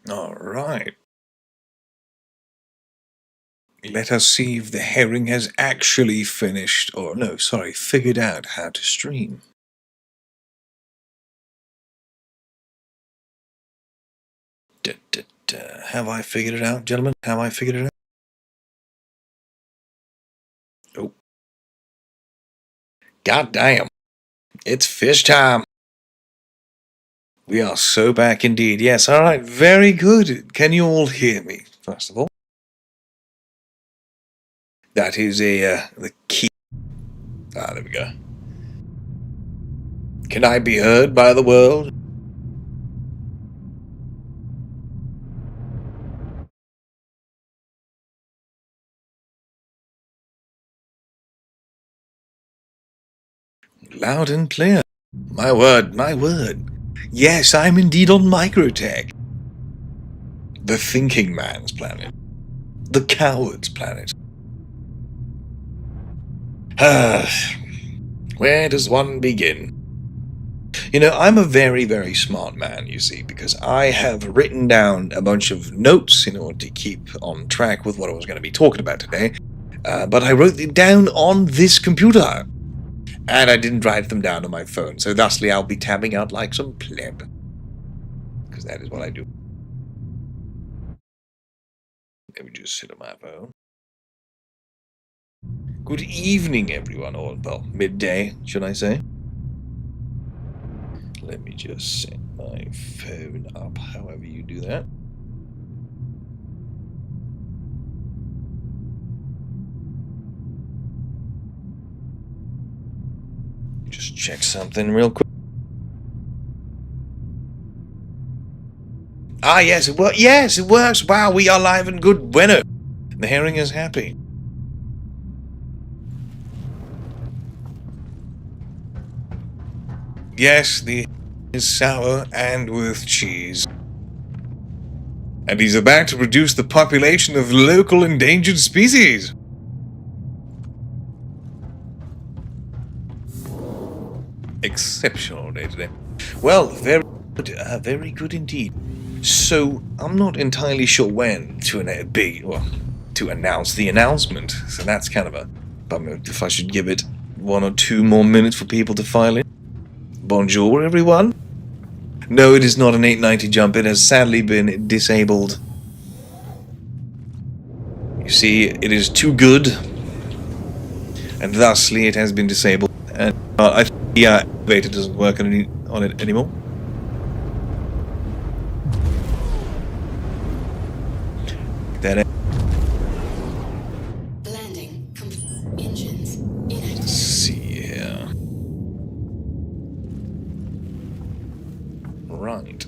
Alright. Let us see if the herring has actually finished, or no, sorry, figured out how to stream. Have I figured it out, gentlemen? Have I figured it out? Oh. God damn. It's fish time. We are so back indeed. Yes, alright, very good. Can you all hear me, first of all? That is the key. Ah, there we go. Can I be heard by the world? Loud and clear. My word, my word. Yes, I'm indeed on Microtech. The thinking man's planet. The coward's planet. Where does one begin? You know, I'm a very, very smart man, you see, because I have written down a bunch of notes in order to keep on track with what I was going to be talking about today. But I wrote it down on this computer. And I didn't write them down on my phone, so thusly I'll be tabbing out like some pleb. Because that is what I do. Let me just sit on my phone. Good evening, everyone, or, well, midday, should I say. Let me just set my phone up, however you do that. Just check something real quick. Ah, yes, it works. Yes, it works. Wow, we are live and good. Bueno. The herring is happy. Yes, the is sour and with cheese. And he's about to reduce the population of local endangered species. Exceptional day today. Well, very good indeed. So, I'm not entirely sure when to announce the announcement. So that's kind of a bummer if I should give it 1 or 2 more minutes for people to file in. Bonjour, everyone. No, it is not an 890 jump. It has sadly been disabled. You see, it is too good, and thusly it has been disabled. And I think the elevator doesn't work on it anymore. That landing engines inactive. Let's see here. Right.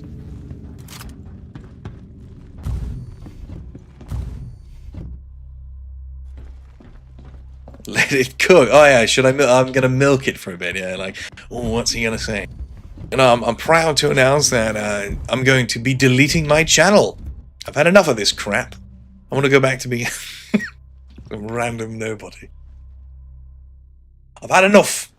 Let it cook. Oh yeah, I'm gonna milk it for a bit. Yeah, like, oh, what's he gonna say? You know, I'm proud to announce that I'm going to be deleting my channel. I've had enough of this crap. I want to go back to being a random nobody. I've had enough.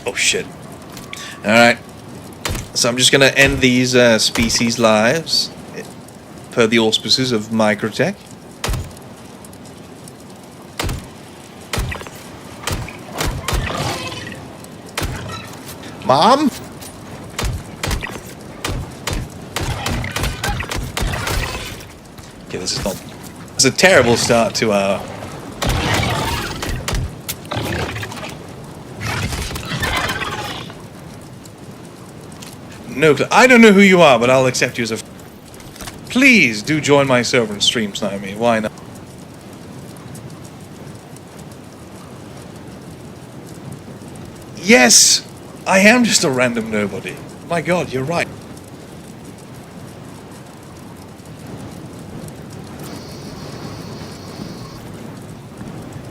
Oh shit. Alright. So I'm just gonna end these species lives per the auspices of Microtech. Mom? Okay, this is not... It's a terrible start to our... No, I don't know who you are, but I'll accept you as a... Please do join my server and stream snipe me. Why not? Yes! I am just a random nobody. My god, you're right.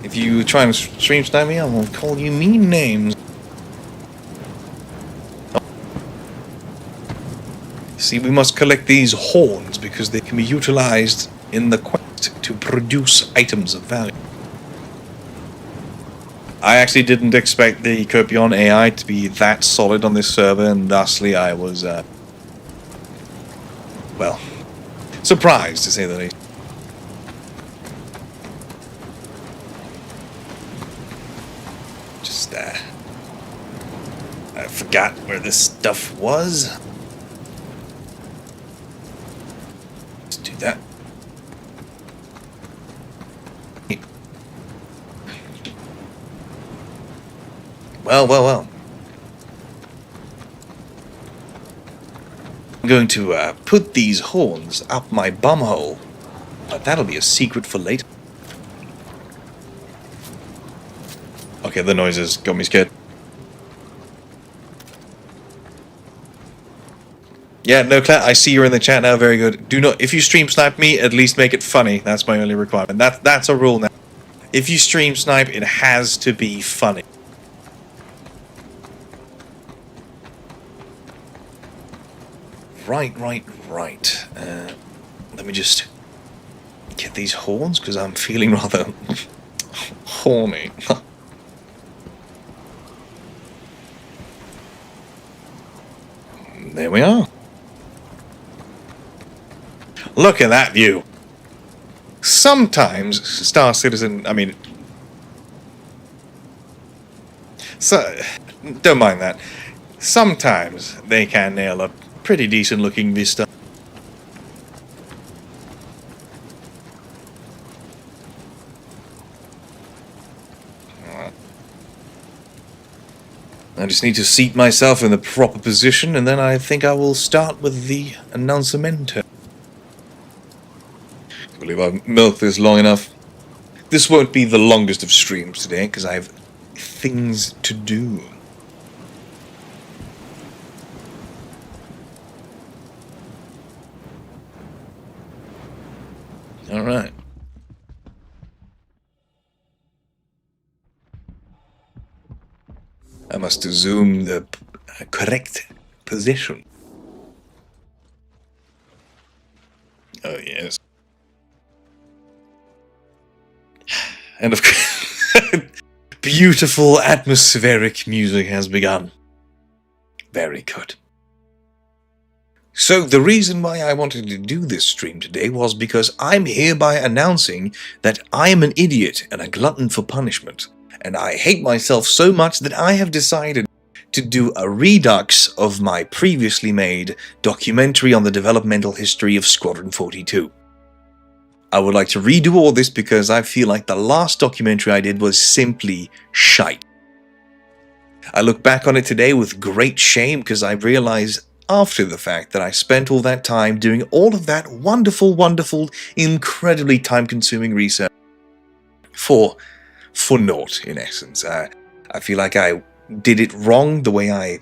If you try and stream snipe me, I will call you mean names. See, we must collect these horns because they can be utilized in the quest to produce items of value. I actually didn't expect the Copion AI to be that solid on this server, and thusly I was, well, surprised to say the least. Just, I forgot where this stuff was. Let's do that. Well. I'm going to put these horns up my bumhole, but that'll be a secret for later. Okay, the noises got me scared. Yeah, no, Claire, I see you're in the chat now. Very good. Do not, if you stream snipe me, at least make it funny. That's my only requirement. That's a rule now. If you stream snipe, it has to be funny. Right. Let me just get these horns, because I'm feeling rather horny. There we are. Look at that view. Sometimes Star Citizen, I mean... So, don't mind that. Sometimes they can nail a pretty decent looking vista. I just need to seat myself in the proper position, and then I think I will start with the announcement. I believe I've milked this long enough. This won't be the longest of streams today, because I have things to do. Alright. I must assume the correct position. Oh, yes. And of course, beautiful atmospheric music has begun. Very good. So the reason why I wanted to do this stream today was because I'm hereby announcing that I am an idiot and a glutton for punishment. And I hate myself so much that I have decided to do a redux of my previously made documentary on the developmental history of Squadron 42. I would like to redo all this because I feel like the last documentary I did was simply shite. I look back on it today with great shame because I realize after the fact that I spent all that time doing all of that wonderful, incredibly time-consuming research for naught, in essence. I feel like I did it wrong the way I...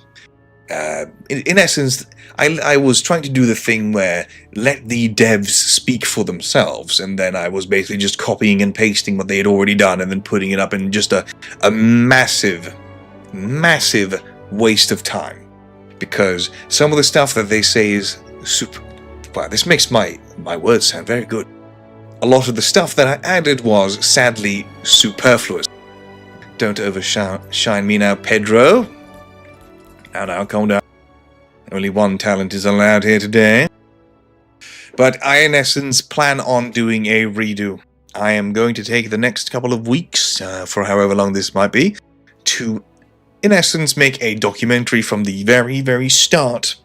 in essence, I was trying to do the thing where let the devs speak for themselves, and then I was basically just copying and pasting what they had already done and then putting it up in just a massive waste of time. Because some of the stuff that they say is super... Wow, this makes my words sound very good. A lot of the stuff that I added was, sadly, superfluous. Don't overshine me now, Pedro. Now, calm down. Only one talent is allowed here today. But I, in essence, plan on doing a redo. I am going to take the next couple of weeks, for however long this might be, to, in essence, make a documentary from the very start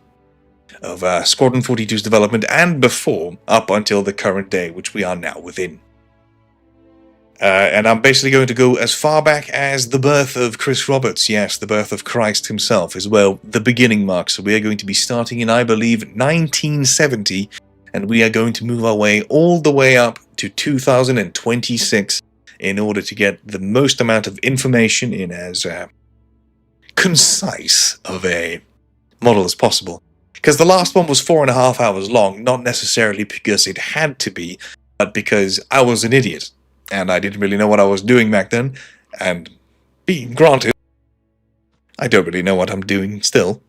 of Squadron 42's development and before, up until the current day, which we are now within. And I'm basically going to go as far back as the birth of Chris Roberts, yes, the birth of Christ himself, as well, the beginning mark. So we are going to be starting in, I believe, 1970, and we are going to move our way all the way up to 2026 in order to get the most amount of information in as concise of a model as possible. Because the last one was 4.5 hours long, not necessarily because it had to be, but because I was an idiot, and I didn't really know what I was doing back then, and being granted, I don't really know what I'm doing still.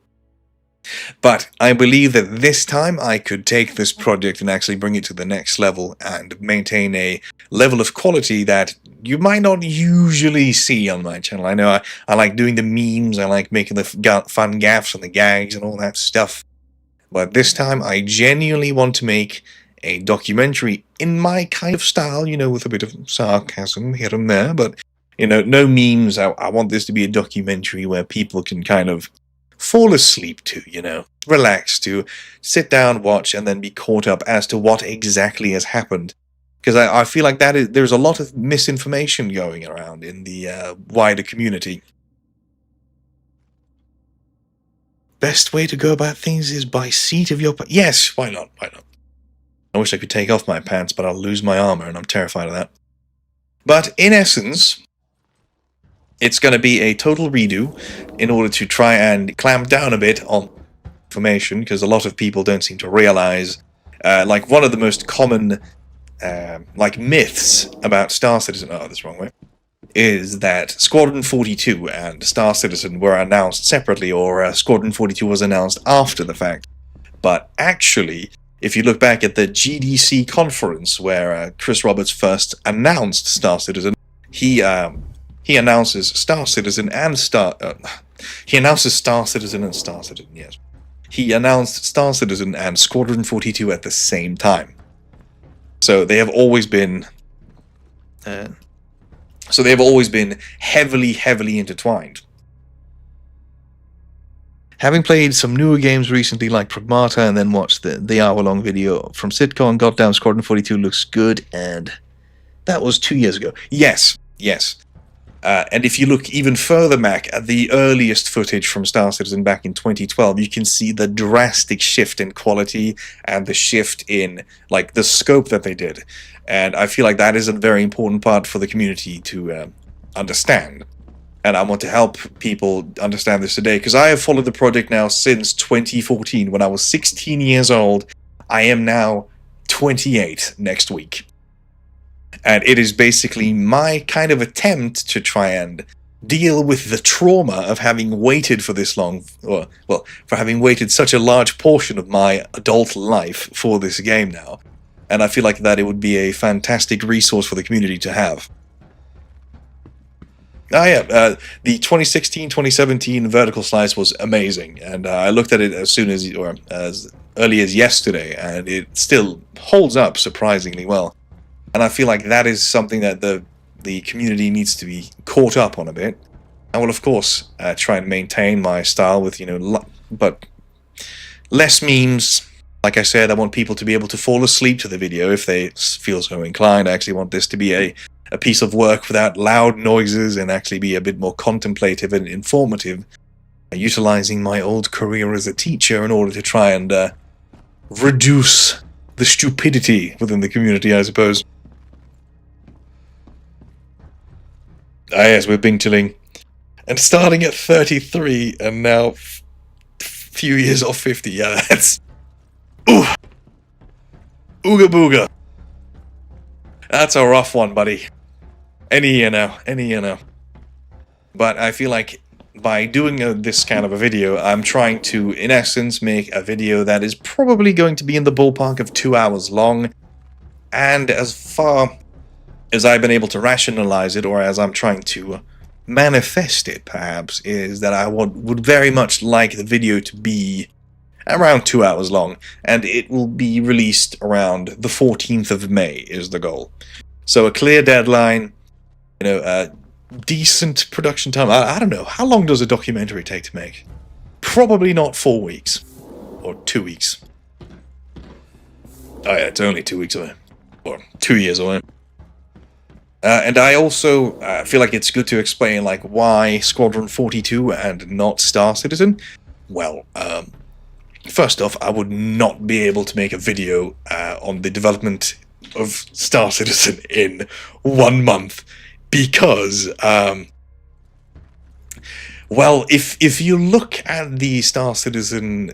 But I believe that this time I could take this project and actually bring it to the next level and maintain a level of quality that you might not usually see on my channel. I know I like doing the memes, I like making the fun gaffs and the gags and all that stuff. But this time I genuinely want to make a documentary in my kind of style, you know, with a bit of sarcasm here and there, but, you know, no memes. I want this to be a documentary where people can kind of fall asleep to, you know, relax to, sit down, watch, and then be caught up as to what exactly has happened. Because I feel like there's a lot of misinformation going around in the wider community. Best way to go about things is by seat of your pants. Yes, why not? Why not? I wish I could take off my pants, but I'll lose my armor, and I'm terrified of that. But in essence, it's going to be a total redo in order to try and clamp down a bit on information, because a lot of people don't seem to realize, like one of the most common, like myths about Star Citizen. Oh, that's the wrong way. Is that Squadron 42 and Star Citizen were announced separately, or Squadron 42 was announced after the fact. But actually, if you look back at the GDC conference where Chris Roberts first announced Star Citizen, he announces Star Citizen and he announces Star Citizen and Star Citizen, yes. He announced Star Citizen and Squadron 42 at the same time. So they have always been heavily intertwined. Having played some newer games recently like Pragmata and then watched the hour-long video from Sitcon, goddamn Squadron 42 looks good, and that was 2 years ago. Yes, yes. And if you look even further back at the earliest footage from Star Citizen back in 2012, you can see the drastic shift in quality and the shift in, like, the scope that they did. And I feel like that is a very important part for the community to understand. And I want to help people understand this today, because I have followed the project now since 2014, when I was 16 years old. I am now 28 next week. And it is basically my kind of attempt to try and deal with the trauma of having waited for this long, or, well, for having waited such a large portion of my adult life for this game now. And I feel like that it would be a fantastic resource for the community to have. The 2016-2017 vertical slice was amazing, and I looked at it as early as yesterday, and it still holds up surprisingly well. And I feel like that is something that the community needs to be caught up on a bit. I will, of course, try and maintain my style with, but less memes. Like I said, I want people to be able to fall asleep to the video if they feel so inclined. I actually want this to be a piece of work without loud noises and actually be a bit more contemplative and informative, utilizing my old career as a teacher in order to try and reduce the stupidity within the community, I suppose. Ah, yes, we're Bing chilling. And starting at 33 and now few years off 50. Yeah, that's... Ooh! Ooga booga! That's a rough one, buddy. Any year now. But I feel like by doing this kind of a video, I'm trying to, in essence, make a video that is probably going to be in the ballpark of 2 hours long. And as far as I've been able to rationalize it, or as I'm trying to manifest it, perhaps, is that I would very much like the video to be around 2 hours long, and it will be released around the 14th of May is the goal. So a clear deadline, decent production time. I don't know, how long does a documentary take to make? Probably not 4 weeks, or 2 weeks. Oh yeah, it's only 2 weeks away, or 2 years away. And I also feel like it's good to explain, like, why Squadron 42 and not Star Citizen. Well, first off, I would not be able to make a video on the development of Star Citizen in 1 month, because, well, if you look at the Star Citizen,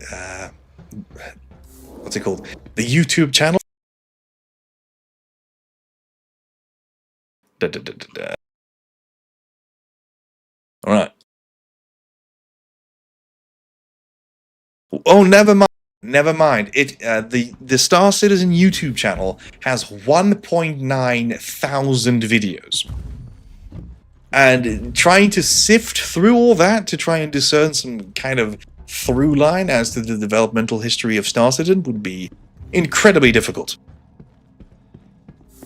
what's it called? The YouTube channel. All right. Oh, never mind. Never mind. The Star Citizen YouTube channel has 1.9 thousand videos. And trying to sift through all that to try and discern some kind of through line as to the developmental history of Star Citizen would be incredibly difficult.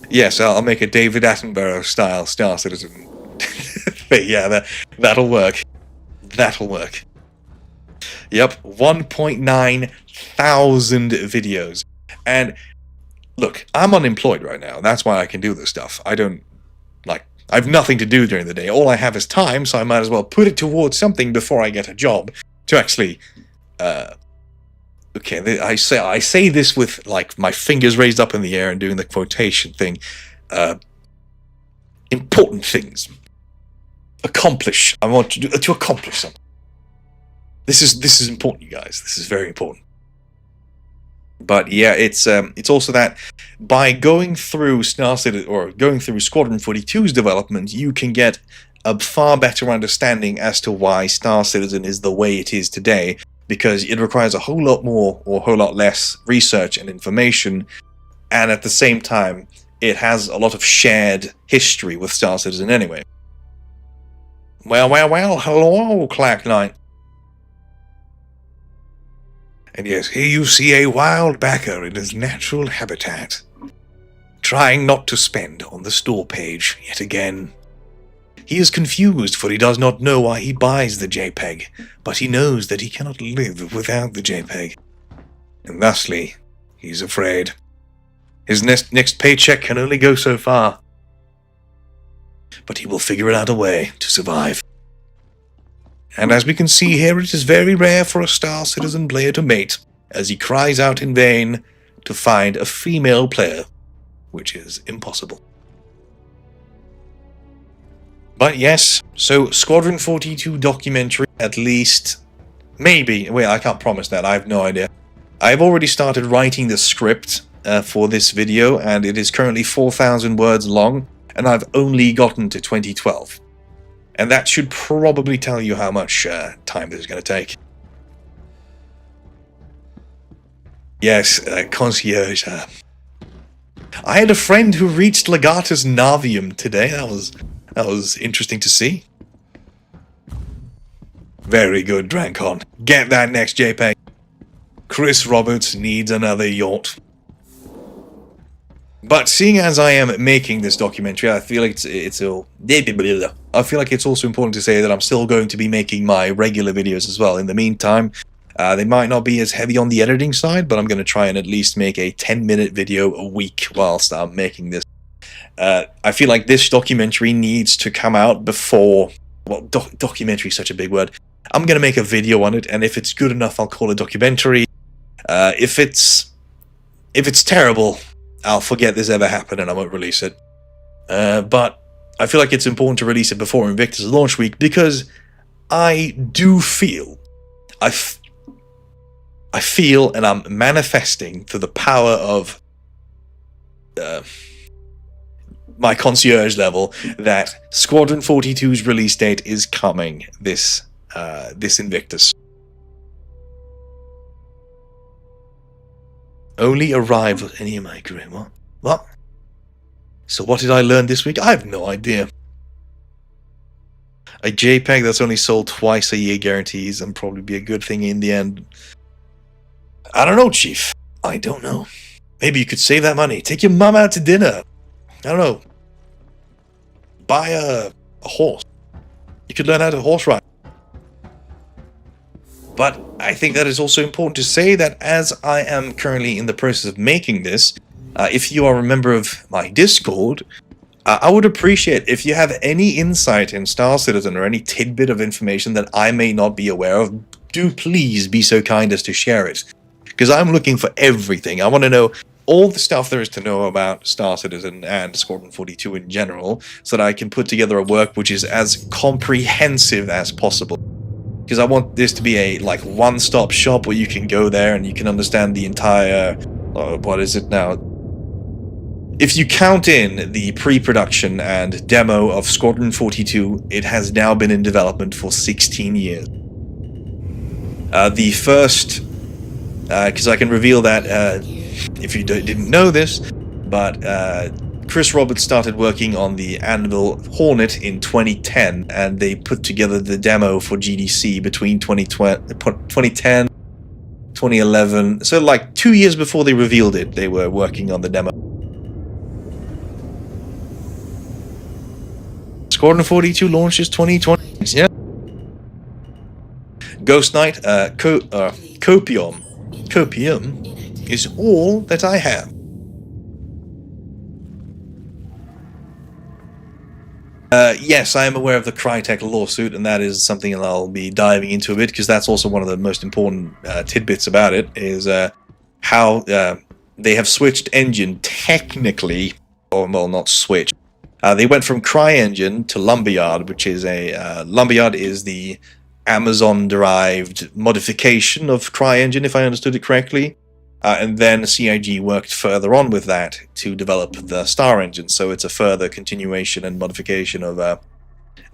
Yes, I'll make a David Attenborough style Star Citizen. But yeah, that'll work. That'll work. Yep, 1.9 thousand videos. And look, I'm unemployed right now. That's why I can do this stuff. I have nothing to do during the day. All I have is time, so I might as well put it towards something before I get a job to actually, okay, I say this with, like, my fingers raised up in the air and doing the quotation thing. Important things. Accomplish. I want to accomplish something. This is important, you guys. This is very important. But yeah, it's also that by going through Star Citizen or going through Squadron 42's development, you can get a far better understanding as to why Star Citizen is the way it is today, because it requires a whole lot more or a whole lot less research and information, and at the same time, it has a lot of shared history with Star Citizen anyway. Well, hello, Clark Knight. And yes, here you see a wild backer in his natural habitat, trying not to spend on the store page yet again. He is confused, for he does not know why he buys the JPEG, but he knows that he cannot live without the JPEG. And thusly, he's afraid. His next paycheck can only go so far. But he will figure out a way to survive. And as we can see here, it is very rare for a Star Citizen player to mate, as he cries out in vain to find a female player, which is impossible. But yes, so Squadron 42 documentary, at least, maybe, wait, I can't promise that, I have no idea. I've already started writing the script for this video, and it is currently 4,000 words long, and I've only gotten to 2012. And that should probably tell you how much time this is going to take. Yes, concierge. I had a friend who reached Legatus Navium today. That was interesting to see. Very good, Drancon. Get that next JPEG. Chris Roberts needs another yacht. But seeing as I am making this documentary, I feel like I feel like it's also important to say that I'm still going to be making my regular videos as well. In the meantime, they might not be as heavy on the editing side, but I'm going to try and at least make a 10-minute video a week whilst I'm making this. I feel like this documentary needs to come out before... Well, documentary is such a big word. I'm going to make a video on it, and if it's good enough, I'll call it a documentary. If it's terrible, I'll forget this ever happened and I won't release it. But I feel like it's important to release it before Invictus launch week, because I do feel... I feel, and I'm manifesting through the power of my concierge level, that Squadron 42's release date is coming this Invictus. Only arrive at any of my career. What? So what did I learn this week? I have no idea. A JPEG that's only sold twice a year guarantees and probably be a good thing in the end. I don't know, Chief. I don't know. Maybe you could save that money. Take your mum out to dinner. I don't know. Buy a horse. You could learn how to horse ride. But I think that it's also important to say that as I am currently in the process of making this, if you are a member of my Discord, I would appreciate if you have any insight in Star Citizen or any tidbit of information that I may not be aware of, do please be so kind as to share it. Because I'm looking for everything. I want to know all the stuff there is to know about Star Citizen and Squadron 42 in general, so that I can put together a work which is as comprehensive as possible. Because I want this to be a one-stop shop where you can go there and you can understand the entire... what is it now? If you count in the pre-production and demo of Squadron 42, it has now been in development for 16 years. The first because I can reveal that if you didn't know this, but Chris Roberts started working on the Anvil Hornet in 2010, and they put together the demo for GDC between 2010, 2011. So like 2 years before they revealed it, they were working on the demo. Squadron 42 launches 2020. Yeah. Ghost Knight, Copium is all that I have. Yes, I am aware of the Crytek lawsuit, and that is something that I'll be diving into a bit, because that's also one of the most important tidbits about it, is how they have switched engine technically, or well, not switched. They went from CryEngine to Lumberyard, which is Lumberyard is the Amazon-derived modification of CryEngine, if I understood it correctly. And then CIG worked further on with that to develop the Star Engine, so it's a further continuation and modification of the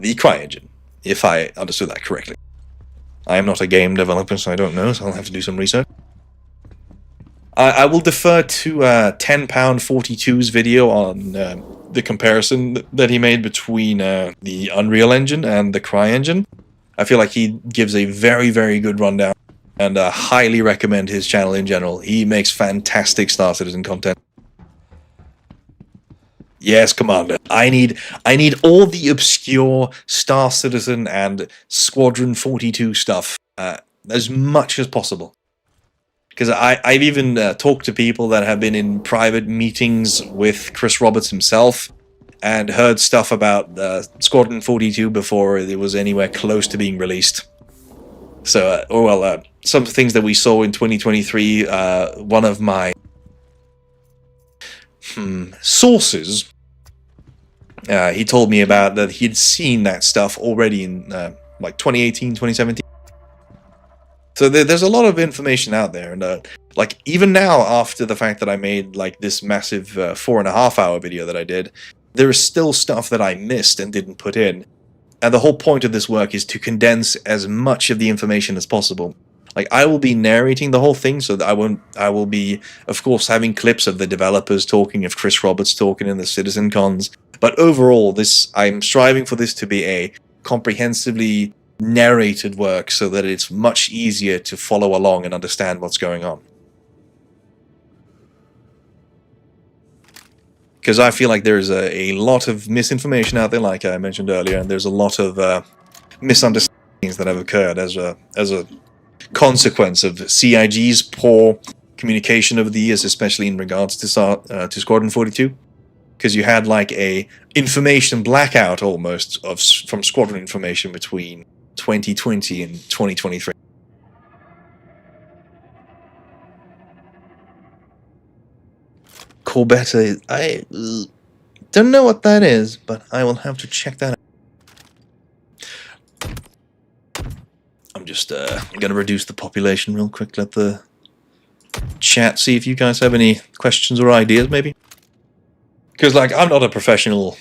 CryEngine, if I understood that correctly. I am not a game developer, so I don't know, so I'll have to do some research. I will defer to £10.42's video on the comparison that he made between the Unreal Engine and the CryEngine. I feel like he gives a very, very good rundown, and highly recommend his channel in general. He makes fantastic Star Citizen content. Yes, Commander. I need all the obscure Star Citizen and Squadron 42 stuff as much as possible. Because I've even talked to people that have been in private meetings with Chris Roberts himself, and heard stuff about Squadron 42 before it was anywhere close to being released. So, some things that we saw in 2023, one of my sources, he told me about that he'd seen that stuff already in like 2018, 2017. So there's a lot of information out there, and like even now, after the fact that I made like this massive 4.5-hour video that I did, there is still stuff that I missed and didn't put in. And the whole point of this work is to condense as much of the information as possible. Like, I will be narrating the whole thing, so that I will be, of course, having clips of the developers talking, of Chris Roberts talking in the Citizen Cons. But overall, I'm striving for this to be a comprehensively narrated work, so that it's much easier to follow along and understand what's going on. Because I feel like there's a lot of misinformation out there, like I mentioned earlier, and there's a lot of misunderstandings that have occurred as a consequence of CIG's poor communication over the years, especially in regards to Squadron 42. Because you had like a information blackout almost from Squadron information between 2020 and 2023. Corbetta, I don't know what that is, but I will have to check that out. I'm just going to reduce the population real quick, let the chat see if you guys have any questions or ideas, maybe. Because, like, I'm not a professional,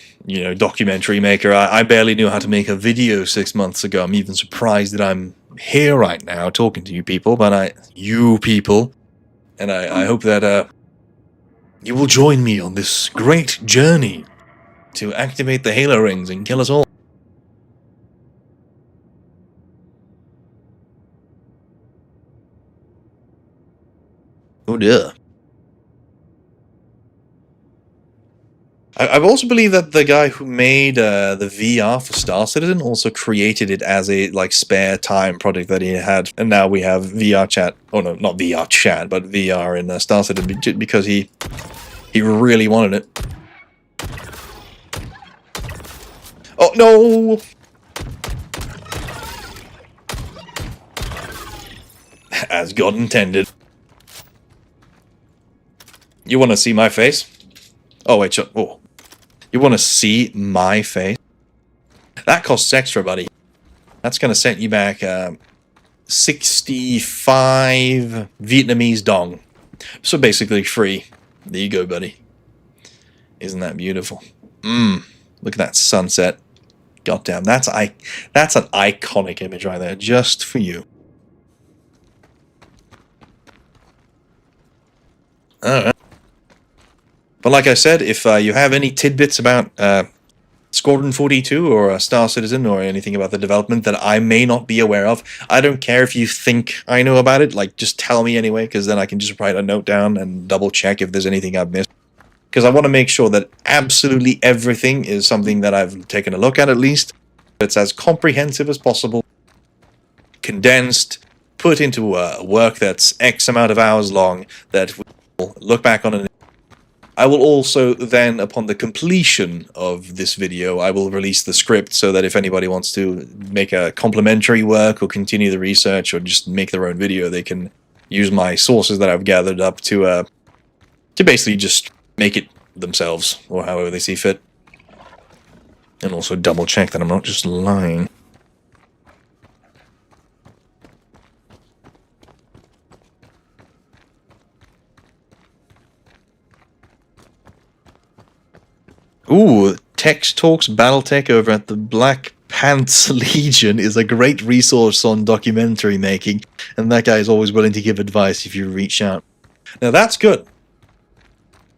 documentary maker. I barely knew how to make a video 6 months ago. I'm even surprised that I'm here right now talking to you people, and I hope that you will join me on this great journey to activate the Halo rings and kill us all. Oh dear. I also believe that the guy who made the VR for Star Citizen also created it as a spare time project that he had, and now we have VR chat. Oh no, not VR chat, but VR in Star Citizen because he really wanted it. Oh no! As God intended. You want to see my face? Oh wait, oh. You want to see my face? That costs extra, buddy. That's going to set you back 65 Vietnamese dong. So basically free. There you go, buddy. Isn't that beautiful? Look at that sunset. Goddamn, that's an iconic image right there, just for you. Alright. But like I said, if you have any tidbits about Squadron 42 or Star Citizen or anything about the development that I may not be aware of, I don't care if you think I know about it, like, just tell me anyway, because then I can just write a note down and double check if there's anything I've missed. Because I want to make sure that absolutely everything is something that I've taken a look at least. It's as comprehensive as possible, condensed, put into work that's X amount of hours long, that we will look back on it. I will also then, upon the completion of this video, I will release the script so that if anybody wants to make a complimentary work or continue the research or just make their own video, they can use my sources that I've gathered up to basically just make it themselves or however they see fit. And also double check that I'm not just lying. Ooh, Tex Talks Battletech over at the Black Pants Legion is a great resource on documentary making, and that guy is always willing to give advice if you reach out. Now that's good.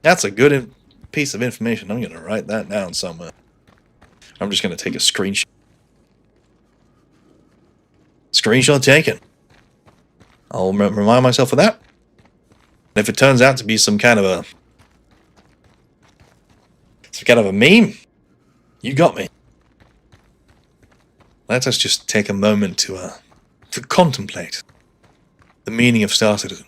That's a good piece of information. I'm going to write that down somewhere. I'm just going to take a screenshot. Screenshot taken. I'll remind myself of that. And if it turns out to be some kind of a meme, you got me. Let us just take a moment to contemplate the meaning of Star Citizen.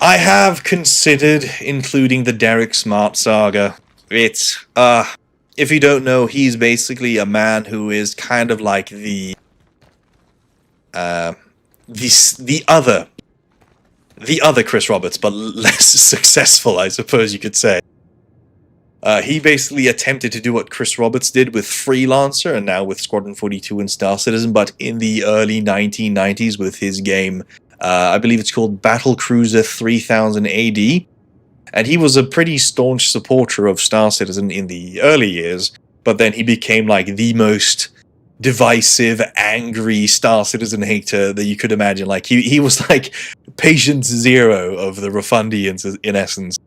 I have considered including the Derek Smart saga. It's, if you don't know, he's basically a man who is kind of like the other Chris Roberts, but less successful, I suppose you could say. He basically attempted to do what Chris Roberts did with Freelancer and now with Squadron 42 and Star Citizen, but in the early 1990s with his game, I believe it's called Battle Cruiser 3000 AD. And he was a pretty staunch supporter of Star Citizen in the early years, but then he became like the most divisive, angry Star Citizen hater that you could imagine. Like he was like patient zero of the Refundians in essence.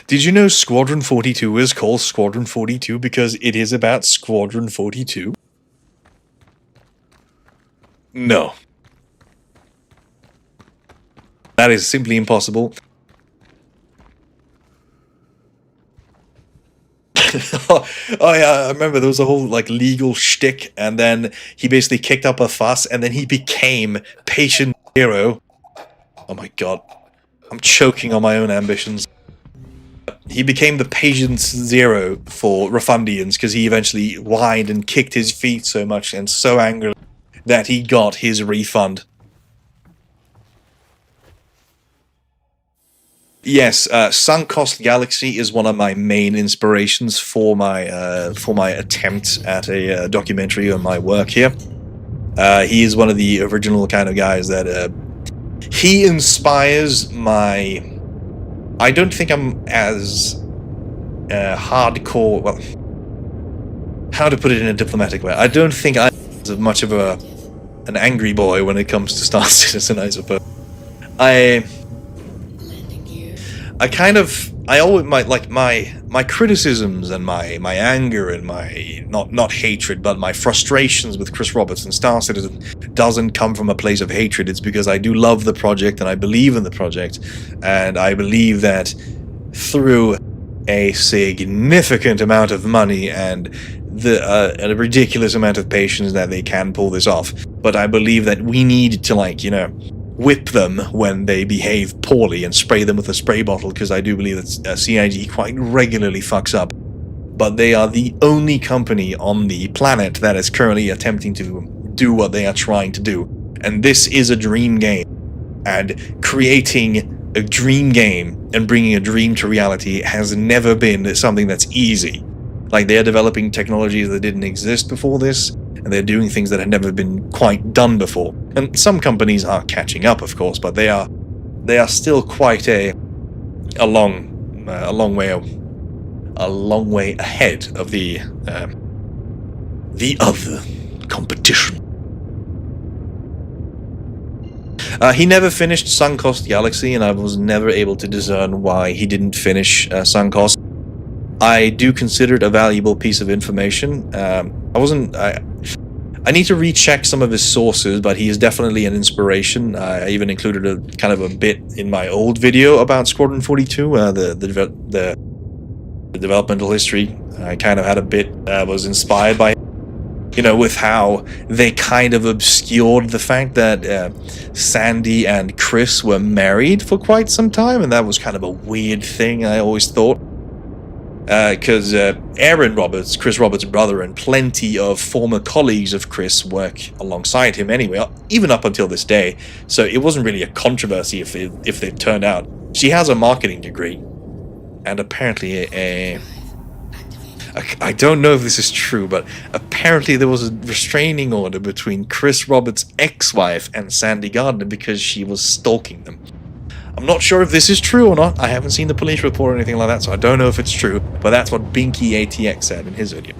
Did you know Squadron 42 is called Squadron 42 because it is about Squadron 42? No. That is simply impossible. Oh yeah, I remember there was a whole like legal shtick, and then he basically kicked up a fuss, and then he became patient zero. Oh my god, I'm choking on my own ambitions. He became the patient zero for Refundians because he eventually whined and kicked his feet so much and so angrily that he got his refund. Yes, Sunk Cost Galaxy is one of my main inspirations for my attempt at a documentary on my work here. He is one of the original kind of guys that he inspires my. I don't think I'm as hardcore. Well, how to put it in a diplomatic way? I don't think I'm as much of an angry boy when it comes to Star Citizen, I suppose. I always my criticisms and my anger and my not hatred but my frustrations with Chris Roberts and Star Citizen doesn't come from a place of hatred. It's because I do love the project and I believe in the project, and I believe that through a significant amount of money and a ridiculous amount of patience that they can pull this off. But I believe that we need to whip them when they behave poorly and spray them with a spray bottle, because I do believe that CIG quite regularly fucks up. But they are the only company on the planet that is currently attempting to do what they are trying to do. And this is a dream game. And creating a dream game and bringing a dream to reality has never been something that's easy. Like, they're developing technologies that didn't exist before this, and they're doing things that had never been quite done before. And some companies are catching up, of course, but they are still quite a long way ahead of the other competition. He never finished Suncoast Galaxy, and I was never able to discern why he didn't finish Suncoast. I do consider it a valuable piece of information. I need to recheck some of his sources, but he is definitely an inspiration. I even included a kind of a bit in my old video about Squadron 42, the developmental history. I kind of had a bit that was inspired by, you know, with how they kind of obscured the fact that Sandy and Chris were married for quite some time, and that was kind of a weird thing, I always thought. Because Aaron Roberts, Chris Roberts' brother, and plenty of former colleagues of Chris work alongside him anyway, even up until this day. So it wasn't really a controversy if they turned out. She has a marketing degree, and apparently I don't know if this is true, but apparently there was a restraining order between Chris Roberts' ex-wife and Sandy Gardner because she was stalking them. I'm not sure if this is true or not. I haven't seen the police report or anything like that, so I don't know if it's true, but that's what Binky ATX said in his video.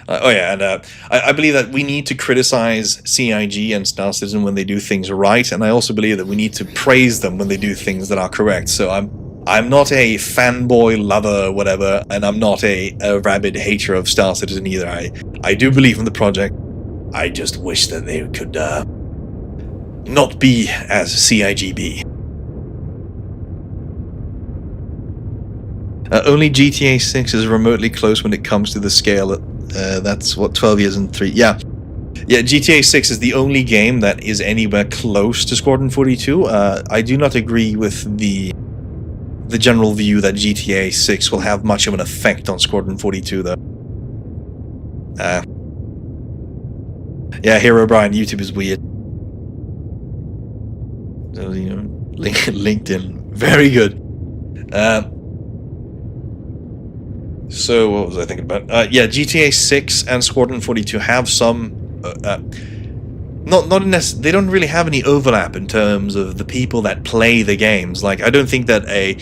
I believe that we need to criticize CIG and Star Citizen when they do things right, and I also believe that we need to praise them when they do things that are correct. So I'm not a fanboy lover or whatever, and I'm not a rabid hater of Star Citizen either. I do believe in the project. I just wish that they could not be as CIGB. Only GTA 6 is remotely close when it comes to the scale. That's what, 12 years and 3. Yeah, GTA 6 is the only game that is anywhere close to Squadron 42. I do not agree with the general view that GTA 6 will have much of an effect on Squadron 42, though. Yeah, Hero Brian, YouTube is weird. So, you know, LinkedIn, very good. So what was I thinking about? Yeah, GTA 6 and Squadron 42 have some, they don't really have any overlap in terms of the people that play the games. Like, I don't think that a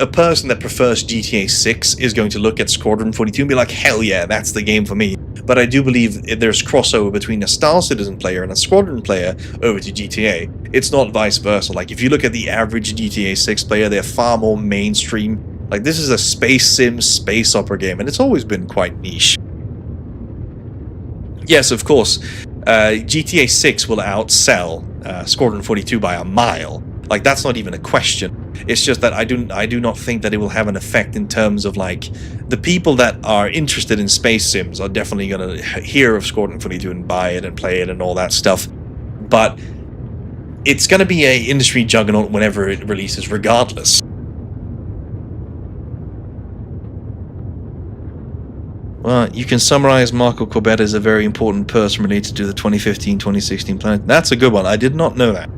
person that prefers GTA 6 is going to look at Squadron 42 and be like, hell yeah, that's the game for me. But I do believe there's crossover between a Star Citizen player and a Squadron player over to GTA. It's not vice versa. Like, if you look at the average GTA 6 player, they're far more mainstream. Like, this is a space sim, space opera game, and it's always been quite niche. Yes, of course, GTA 6 will outsell Squadron 42 by a mile. Like, that's not even a question. It's just that I do not think that it will have an effect in terms of, like, the people that are interested in space sims are definitely going to hear of Squadron 42 and buy it and play it and all that stuff. But it's going to be an industry juggernaut whenever it releases, regardless. Well, you can summarize Marco Corbett as a very important person related to the 2015-2016 planet. That's a good one. I did not know that.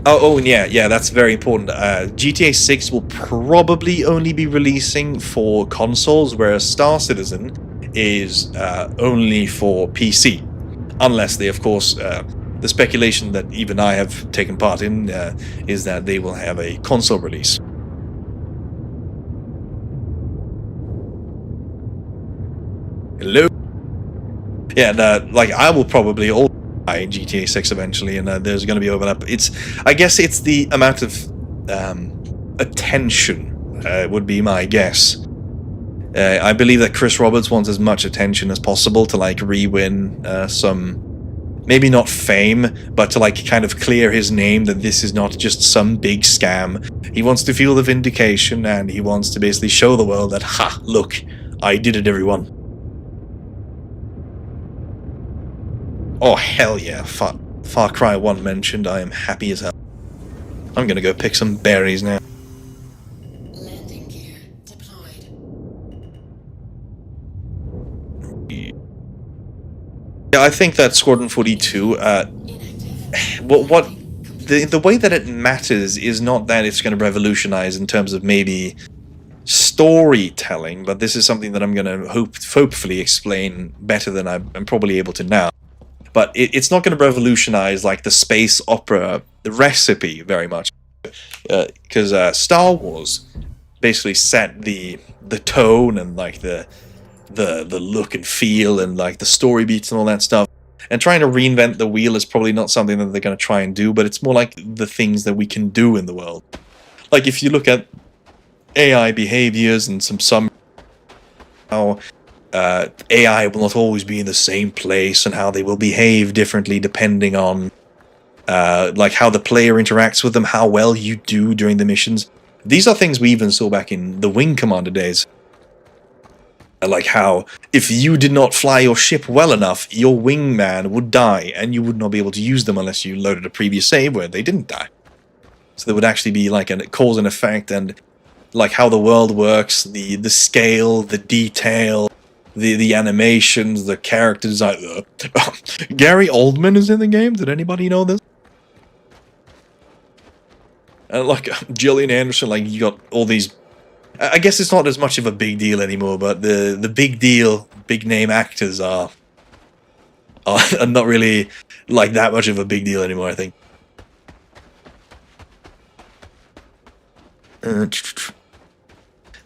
Oh, and yeah, that's very important. GTA 6 will probably only be releasing for consoles, whereas Star Citizen is only for PC. Unless they, of course, the speculation that even I have taken part in is that they will have a console release. Hello? Yeah, and like, I will probably also buy GTA 6 eventually, and there's going to be overlap. I guess it's the amount of attention would be my guess. I believe that Chris Roberts wants as much attention as possible to, like, re-win some, maybe not fame, but to, like, kind of clear his name that this is not just some big scam. He wants to feel the vindication, and he wants to basically show the world that, ha, look, I did it, everyone. Oh, hell yeah. Far Cry 1 mentioned. I am happy as hell. I'm gonna go pick some berries now. Landing gear deployed. Yeah, I think that Squadron 42, the way that it matters is not that it's going to revolutionize in terms of maybe storytelling, but this is something that I'm going to hopefully explain better than I'm probably able to now. But it's not going to revolutionize, like, the space opera recipe very much, because Star Wars basically set the tone and, like, the the look and feel and like the story beats and all that stuff. And trying to reinvent the wheel is probably not something that they're going to try and do, but it's more like the things that we can do in the world. Like if you look at AI behaviors and some how AI will not always be in the same place and how they will behave differently depending on like how the player interacts with them, how well you do during the missions. These are things we even saw back in the Wing Commander days. Like how if you did not fly your ship well enough, your wingman would die and you would not be able to use them unless you loaded a previous save where they didn't die. So there would actually be like a cause and effect, and like how the world works, the scale, the detail, the animations, the character design. Gary Oldman is in the game. Did anybody know this? And like Gillian Anderson, like you got all these. I guess it's not as much of a big deal anymore, but the big deal, big name actors are not really like that much of a big deal anymore, I think.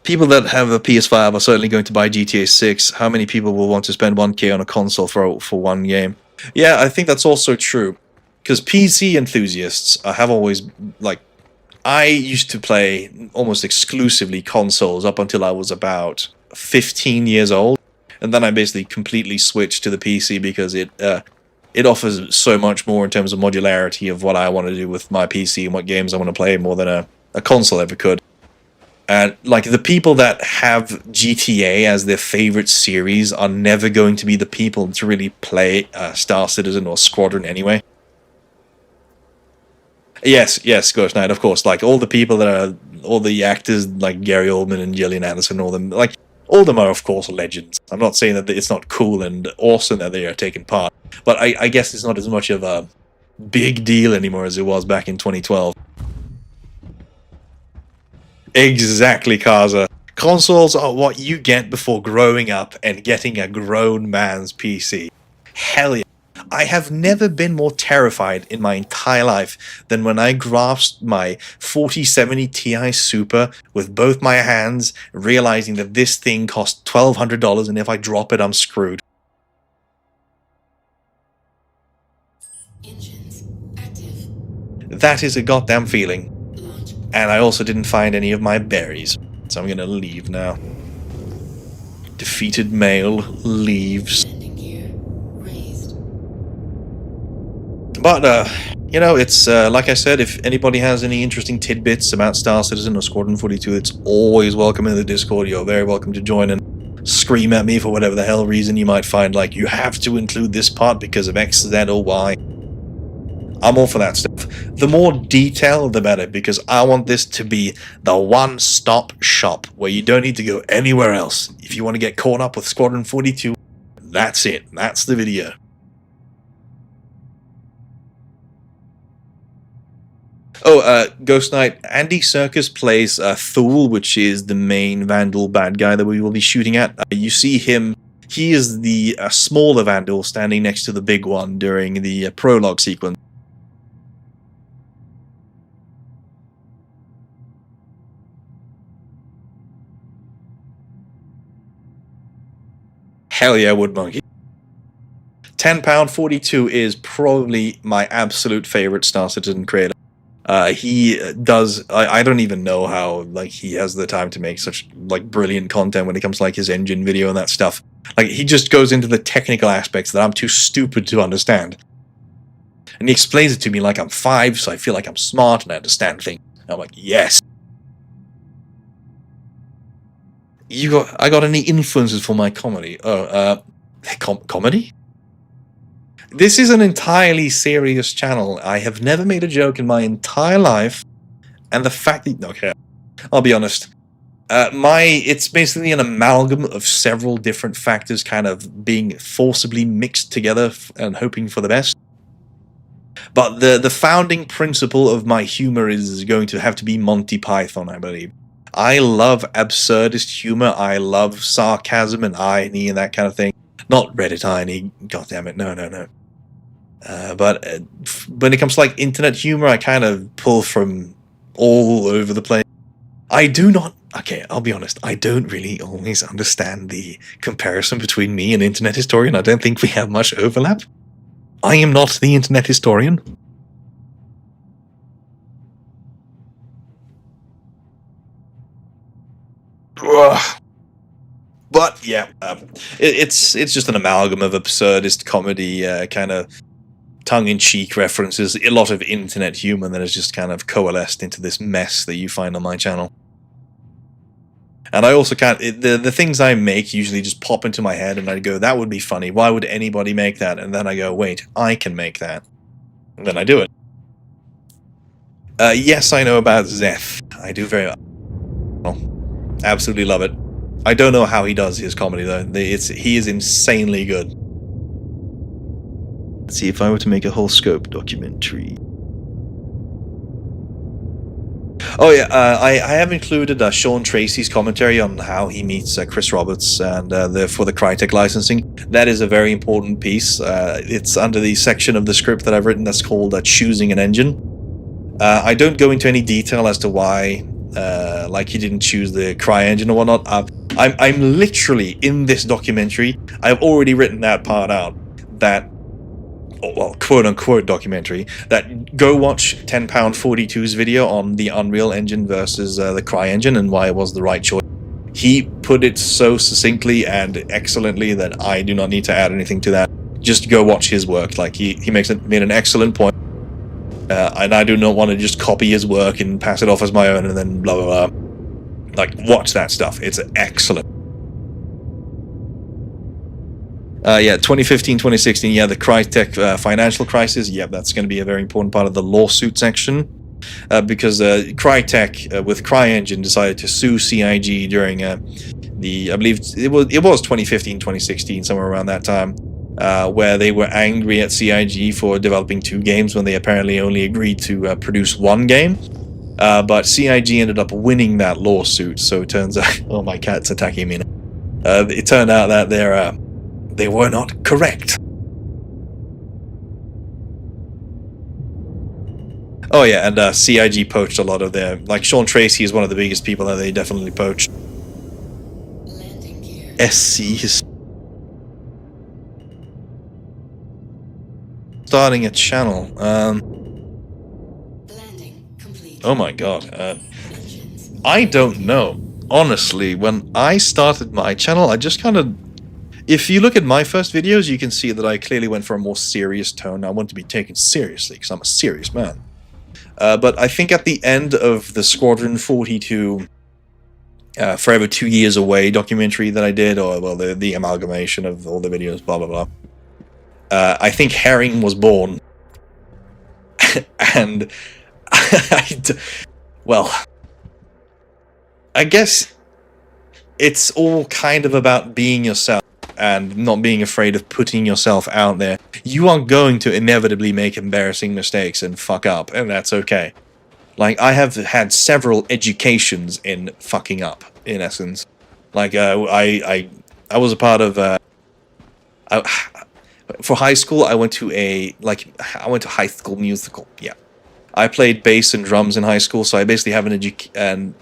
People that have a PS5 are certainly going to buy GTA 6. How many people will want to spend 1K on a console for one game? Yeah, I think that's also true. Because PC enthusiasts have always, like, I used to play almost exclusively consoles up until I was about 15 years old. And then I basically completely switched to the PC because it offers so much more in terms of modularity of what I want to do with my PC and what games I want to play more than a console ever could. And like the people that have GTA as their favorite series are never going to be the people to really play Star Citizen or Squadron anyway. Yes, Ghost Knight, of course. Like all the people that are, all the actors like Gary Oldman and Gillian Anderson, all them, like all of them are of course legends. I'm not saying that it's not cool and awesome that they are taking part, but I guess it's not as much of a big deal anymore as it was back in 2012. Exactly, Kaza. Consoles are what you get before growing up and getting a grown man's PC. Hell yeah. I have never been more terrified in my entire life than when I grasped my 4070 Ti Super with both my hands, realizing that this thing cost $1,200 and if I drop it, I'm screwed. Engines active. That is a goddamn feeling. Launch. And I also didn't find any of my berries, so I'm gonna leave now. Defeated male leaves. Landing gear raised. But, you know, it's, like I said, if anybody has any interesting tidbits about Star Citizen or Squadron 42, it's always welcome in the Discord. You're very welcome to join and scream at me for whatever the hell reason you might find, like, you have to include this part because of X, Z, or Y. I'm all for that stuff. The more detail, the better, because I want this to be the one-stop shop where you don't need to go anywhere else. If you want to get caught up with Squadron 42, that's it. That's the video. Oh, Ghost Knight, Andy Serkis plays Thule, which is the main Vandal bad guy that we will be shooting at. You see him, he is the smaller Vandal standing next to the big one during the prologue sequence. Hell yeah, Wood Monkey. £10.42 is probably my absolute favorite Star Citizen creator. He does, I don't even know how, like, he has the time to make such, like, brilliant content when it comes to, like, his engine video and that stuff. Like, he just goes into the technical aspects that I'm too stupid to understand. And he explains it to me like I'm 5, so I feel like I'm smart and I understand things. And I'm like, yes. I got any influences for my comedy? Oh, comedy? This is an entirely serious channel. I have never made a joke in my entire life, and the fact that... Okay, I'll be honest. It's basically an amalgam of several different factors kind of being forcibly mixed together and hoping for the best. But the founding principle of my humor is going to have to be Monty Python, I believe. I love absurdist humor. I love sarcasm and irony and that kind of thing. Not Reddit irony, goddammit, no. But when it comes to like internet humor, I kind of pull from all over the place. I do not Okay, I'll be honest, I don't really always understand the comparison between me and Internet Historian. I don't think we have much overlap. I am not the Internet Historian. Ugh. But yeah, it's just an amalgam of absurdist comedy, kind of tongue-in-cheek references, a lot of internet humor that has just kind of coalesced into this mess that you find on my channel. And I also can't, the things I make usually just pop into my head and I go, that would be funny, why would anybody make that? And then I go, wait, I can make that. And then I do it. Yes, I know about Zeth. I do very well. Absolutely love it. I don't know how he does his comedy though. He is insanely good. Let's see if I were to make a whole scope documentary. Oh yeah, I have included Sean Tracy's commentary on how he meets Chris Roberts and for the Crytek licensing. That is a very important piece. It's under the section of the script that I've written that's called Choosing an Engine. I don't go into any detail as to why, like he didn't choose the Cry engine or whatnot. I'm literally in this documentary. I've already written that part out. That, well, quote-unquote documentary, that go watch 10#42's video on the Unreal Engine versus the Cry engine and why it was the right choice. He put it so succinctly and excellently that I do not need to add anything to that. Just go watch his work. Like, he made an excellent point. And I do not want to just copy his work and pass it off as my own and then blah, blah, blah. Like, watch that stuff. It's excellent. Yeah, 2015, 2016, yeah, the Crytek financial crisis, yeah, that's going to be a very important part of the lawsuit section, because Crytek, with CryEngine, decided to sue CIG during I believe it was 2015, 2016, somewhere around that time, where they were angry at CIG for developing 2 games when they apparently only agreed to produce 1 game. But CIG ended up winning that lawsuit, so it turns out... Oh, my cat's attacking me now. It turned out that they were not correct. Oh yeah, and CIG poached a lot of their... Like, Sean Tracy is one of the biggest people that they definitely poached. SC is... starting a channel. Oh my god. I don't know. Honestly, when I started my channel, I just kind of... If you look at my first videos, you can see that I clearly went for a more serious tone. I want to be taken seriously, because I'm a serious man. But I think at the end of the Squadron 42 Forever 2 Years Away documentary that I did, or, well, the amalgamation of all the videos, blah, blah, blah, I think Herring was born. And... well... I guess it's all kind of about being yourself and not being afraid of putting yourself out there. You are going to inevitably make embarrassing mistakes and fuck up, and that's okay. Like, I have had several educations in fucking up, in essence. Like, I was a part of... for high school, I went to High School Musical, yeah. I played bass and drums in high school, so I basically have an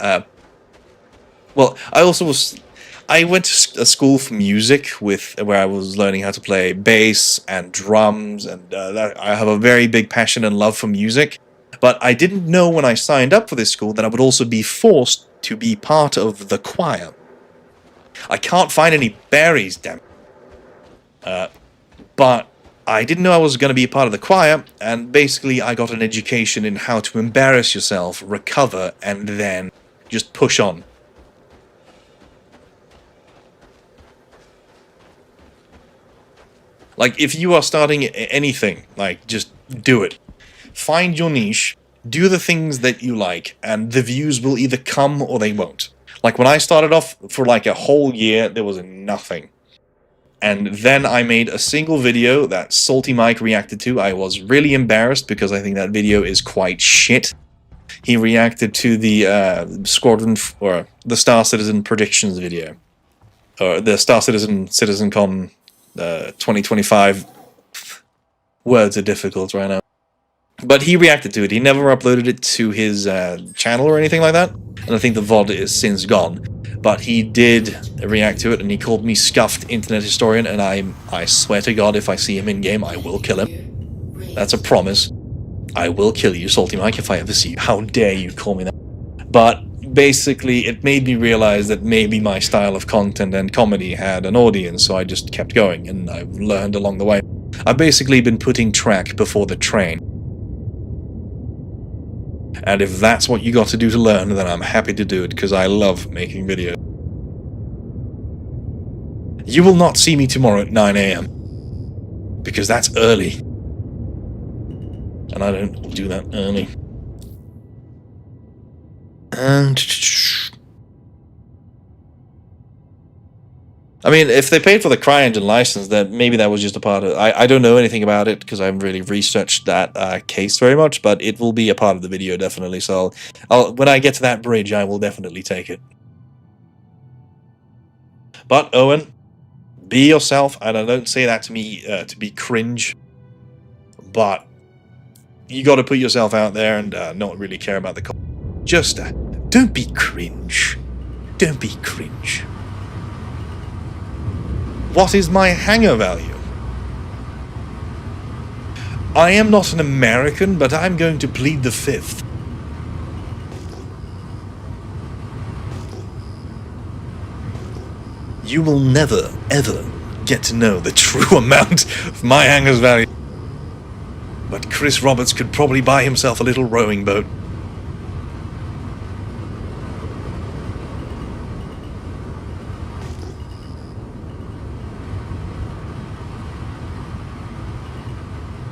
well, I went to a school for music where I was learning how to play bass and drums, and I have a very big passion and love for music. But I didn't know when I signed up for this school that I would also be forced to be part of the choir. I can't find any berries, damn it. But I didn't know I was going to be a part of the choir, and basically I got an education in how to embarrass yourself, recover, and then just push on. Like, if you are starting anything, like, just do it. Find your niche, do the things that you like, and the views will either come or they won't. Like, when I started off, for like a whole year, there was nothing. And then I made a single video that Salty Mike reacted to. I was really embarrassed because I think that video is quite shit. He reacted to the Squadron, or the Star Citizen predictions video. Or the Star Citizen CitizenCon 2025. Words are difficult right now. But he reacted to it. He never uploaded it to his channel or anything like that. and I think the VOD is since gone. But he did react to it, and he called me scuffed internet historian, and I swear to God, if I see him in game, I will kill him. That's a promise. I will kill you, Salty Mike, if I ever see you. How dare you call me that? But basically, it made me realize that maybe my style of content and comedy had an audience, so I just kept going, and I've learned along the way. I've basically been putting track before the train. And if that's what you got to do to learn, then I'm happy to do it, because I love making videos. You will not see me tomorrow at 9 AM, because that's early. And I don't do that early. And I mean, if they paid for the CryEngine license, then maybe that was just a part of it. I don't know anything about it because I haven't really researched that case very much, but it will be a part of the video, definitely. So when I get to that bridge, I will definitely take it. But, Owen, be yourself, and I don't say that to me to be cringe, but you got to put yourself out there and not really care about the... Just don't be cringe. Don't be cringe. What is my hanger value? I am not an American, but I'm going to plead the fifth. You will never, ever get to know the true amount of my hanger's value. But Chris Roberts could probably buy himself a little rowing boat.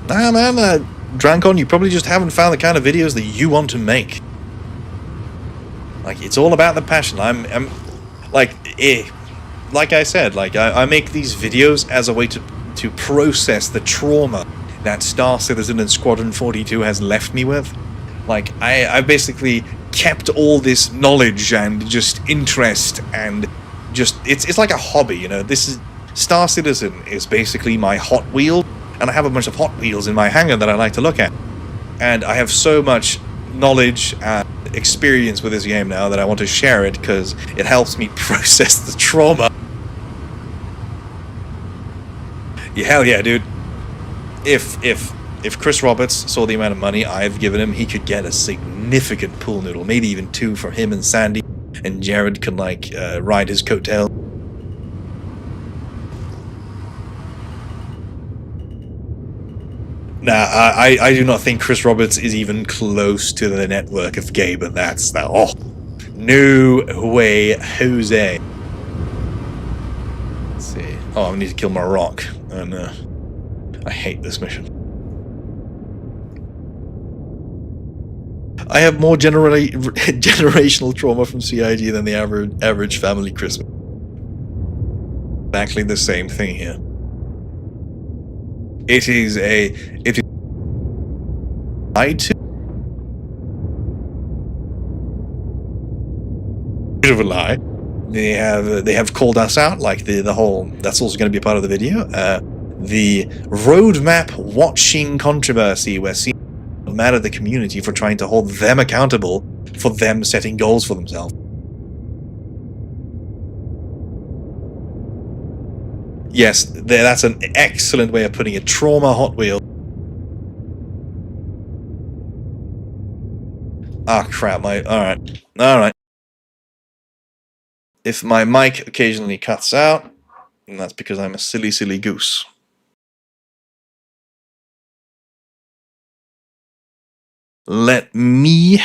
Nah, man, Drancon, you probably just haven't found the kind of videos that you want to make. Like, it's all about the passion. I'm like I said, like, I make these videos as a way to process the trauma that Star Citizen and Squadron 42 has left me with. Like, I've basically kept all this knowledge and just interest and just, it's like a hobby, you know. This is, Star Citizen is basically my Hot Wheel, and I have a bunch of Hot Wheels in my hangar that I like to look at. And I have so much knowledge and experience with this game now that I want to share it because it helps me process the trauma. Yeah, hell yeah, dude. If Chris Roberts saw the amount of money I've given him, he could get a significant pool noodle, maybe even two for him and Sandy, and Jared can like ride his coattail. Nah, I do not think Chris Roberts is even close to the network of Gabe, and that's that. Oh, no way, Jose. Let's see. Oh, I need to kill my rock. Oh no. I hate this mission. I have more generational trauma from CIG than the average family Christmas. Exactly the same thing here. It is lied to. Bit of a lie. They have called us out, like the whole. That's also going to be a part of the video. The roadmap watching controversy, where CIG mad at the community for trying to hold them accountable for them setting goals for themselves. Yes, that's an excellent way of putting it. Trauma Hot Wheel. Ah, crap, alright. If my mic occasionally cuts out, then that's because I'm a silly, silly goose. Let me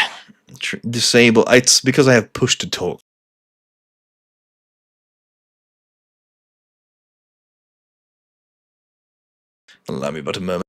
disable. It's because I have push to talk. Allow me but a moment.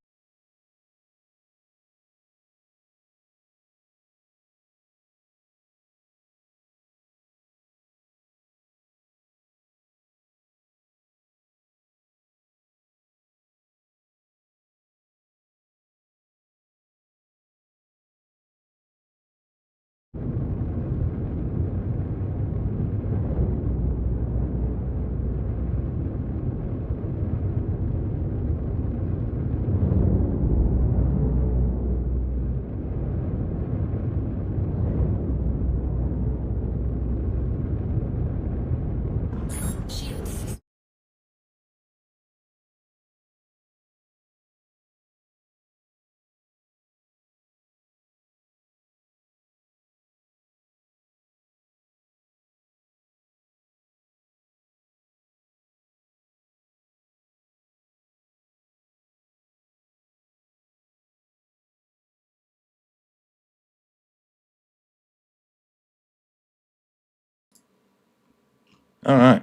All right.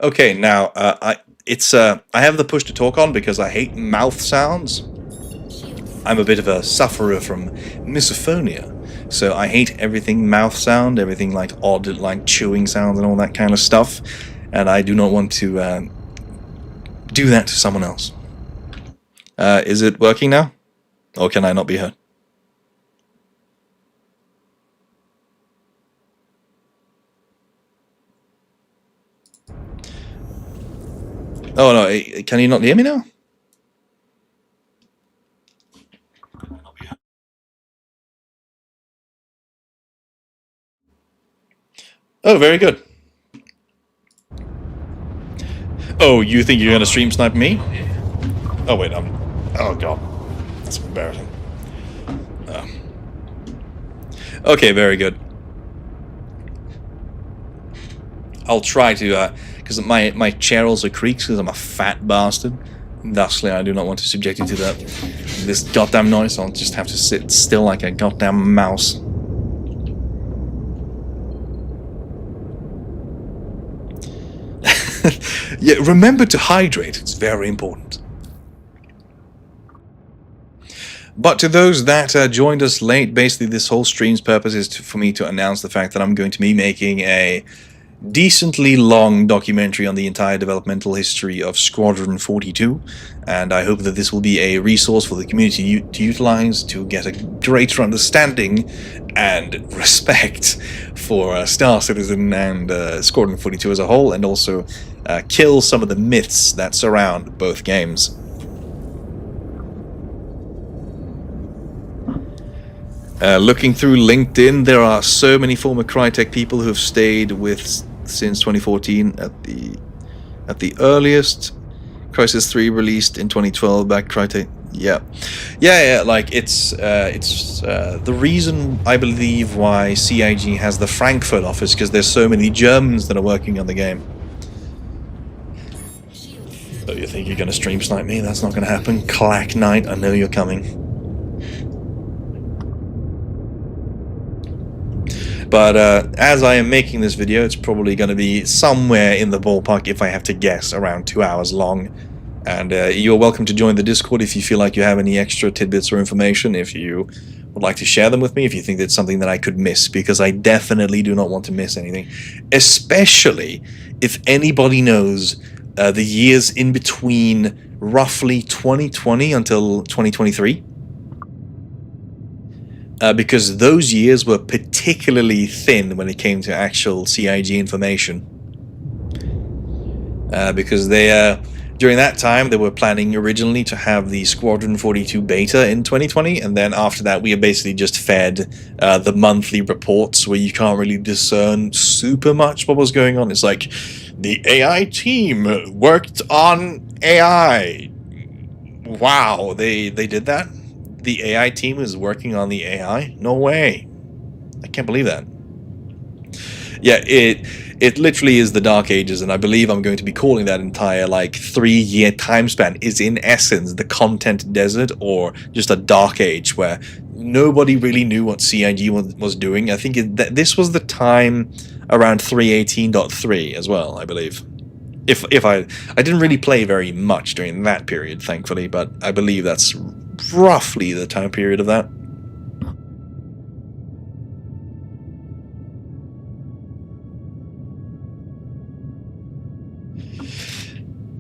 Okay, now I have the push to talk on because I hate mouth sounds. I'm a bit of a sufferer from misophonia, so I hate everything mouth sound, everything like odd, like chewing sounds and all that kind of stuff, and I do not want to do that to someone else. Is it working now? Or can I not be heard? Oh no, can you not hear me now? Oh, very good. Oh, you think you're gonna stream snipe me? Oh wait, oh god, that's embarrassing. Okay, very good. I'll try to, because my chair also creaks because I'm a fat bastard. Thusly, I do not want to subject you to this goddamn noise. I'll just have to sit still like a goddamn mouse. Yeah, remember to hydrate. It's very important. But to those that joined us late, basically this whole stream's purpose is for me to announce the fact that I'm going to be making a decently long documentary on the entire developmental history of Squadron 42, and I hope that this will be a resource for the community to utilize to get a greater understanding and respect for Star Citizen and Squadron 42 as a whole, and also kill some of the myths that surround both games. Looking through LinkedIn, there are so many former Crytek people who have stayed with since 2014 at the earliest. Crysis 3 released in 2012 back Crytek. Yeah, like it's the reason I believe why CIG has the Frankfurt office, because there's so many Germans that are working on the game. Oh, you think you're gonna stream snipe me? That's not gonna happen. Clack Knight, I know you're coming. But as I am making this video, it's probably going to be somewhere in the ballpark, if I have to guess, around 2 hours long. And you're welcome to join the Discord if you feel like you have any extra tidbits or information, if you would like to share them with me, if you think that's something that I could miss, because I definitely do not want to miss anything. Especially if anybody knows the years in between roughly 2020 until 2023. Because those years were particularly thin when it came to actual CIG information. Because they, during that time, they were planning originally to have the Squadron 42 beta in 2020, and then after that we are basically just fed the monthly reports where you can't really discern super much what was going on. It's like, the AI team worked on AI. Wow, they did that? The AI team is working on the AI? No way. I can't believe that. Yeah, it literally is the Dark Ages, and I believe I'm going to be calling that entire, like, 3-year time span is in essence the content desert, or just a Dark Age where nobody really knew what CIG was doing. I think this was the time around 3.18.3 as well, I believe. If I didn't really play very much during that period, thankfully, but I believe that's roughly the time period of that.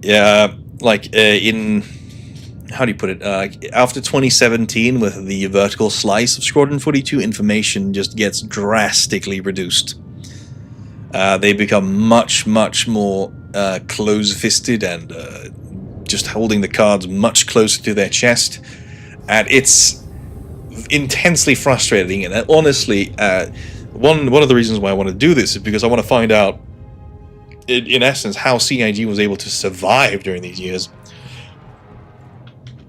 Yeah, like in, how do you put it, after 2017 with the vertical slice of Squadron 42, information just gets drastically reduced. They become much more close-fisted and just holding the cards much closer to their chest, and it's intensely frustrating. And honestly, one of the reasons why I want to do this is because I want to find out, in essence, how CIG was able to survive during these years.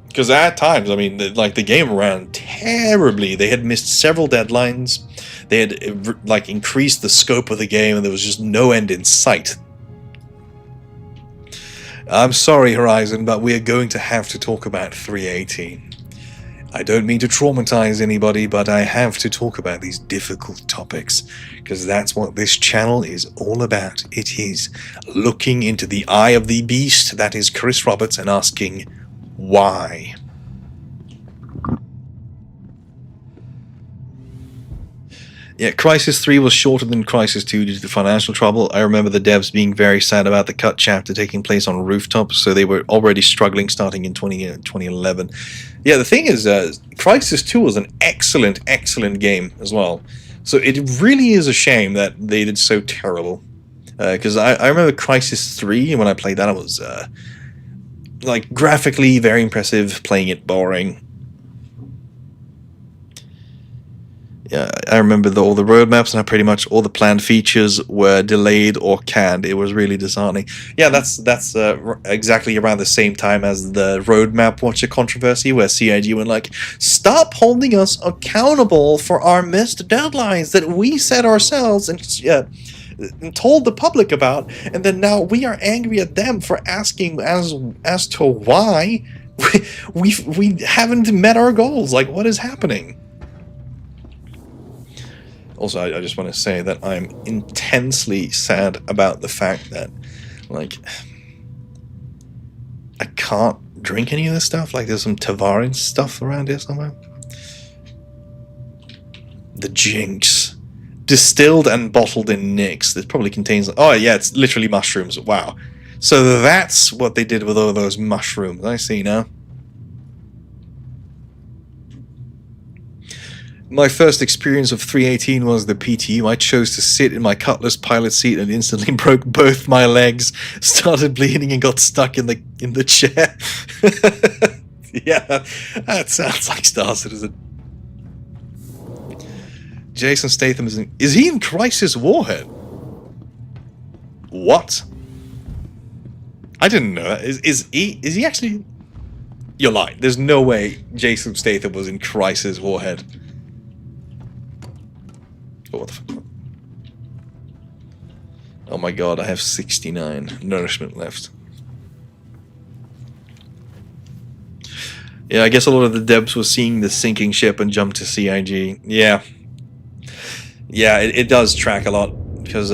Because at times, I mean, like, the game ran terribly. They had missed several deadlines. They had, like, increased the scope of the game, and there was just no end in sight. I'm sorry, Horizon, but we are going to have to talk about 3.18. I don't mean to traumatize anybody, but I have to talk about these difficult topics, because that's what this channel is all about. It is looking into the eye of the beast, that is Chris Roberts, and asking, why? Yeah, Crisis 3 was shorter than Crisis 2 due to the financial trouble. I remember the devs being very sad about the cut chapter taking place on rooftops, so they were already struggling starting in 2011. Yeah, the thing is, Crisis 2 was an excellent, excellent game as well. So it really is a shame that they did so terrible. Because I remember Crisis 3, and when I played that, it was like graphically very impressive, playing it boring. Yeah, I remember all the roadmaps and how pretty much all the planned features were delayed or canned. It was really disheartening. Yeah, that's exactly around the same time as the roadmap watcher controversy, where CIG went like, "Stop holding us accountable for our missed deadlines that we set ourselves and told the public about, and then now we are angry at them for asking as to why we haven't met our goals. Like, what is happening?" Also, I just want to say that I'm intensely sad about the fact that, like, I can't drink any of this stuff. Like, there's some Tavarin stuff around here somewhere. The Jinx. Distilled and bottled in Nyx. It probably contains... Oh, yeah, it's literally mushrooms. Wow. So that's what they did with all those mushrooms. I see now. My first experience of 318 was the PTU. I chose to sit in my Cutlass pilot seat and instantly broke both my legs, started bleeding and got stuck in the chair. Yeah, that sounds like Star Citizen. Jason Statham is he in Crisis Warhead? What? I didn't know that. Is he actually? You're lying. There's no way Jason Statham was in Crisis Warhead. Oh, what the fuck? Oh my god, I have 69 nourishment left. Yeah, I guess a lot of the devs were seeing the sinking ship and jumped to CIG. Yeah. Yeah, it does track a lot, because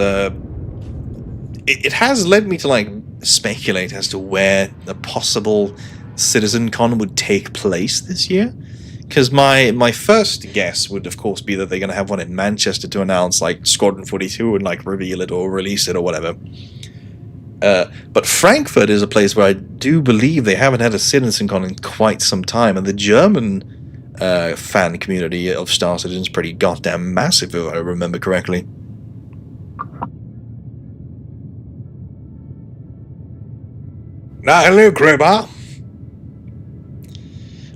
it has led me to, like, speculate as to where the possible CitizenCon would take place this year. Because my first guess would, of course, be that they're going to have one in Manchester to announce, like, Squadron 42 and, like, reveal it or release it or whatever. But Frankfurt is a place where I do believe they haven't had a CitizenCon in quite some time, and the German fan community of Star Citizen is pretty goddamn massive, if I remember correctly. Now, hello, Crowbar.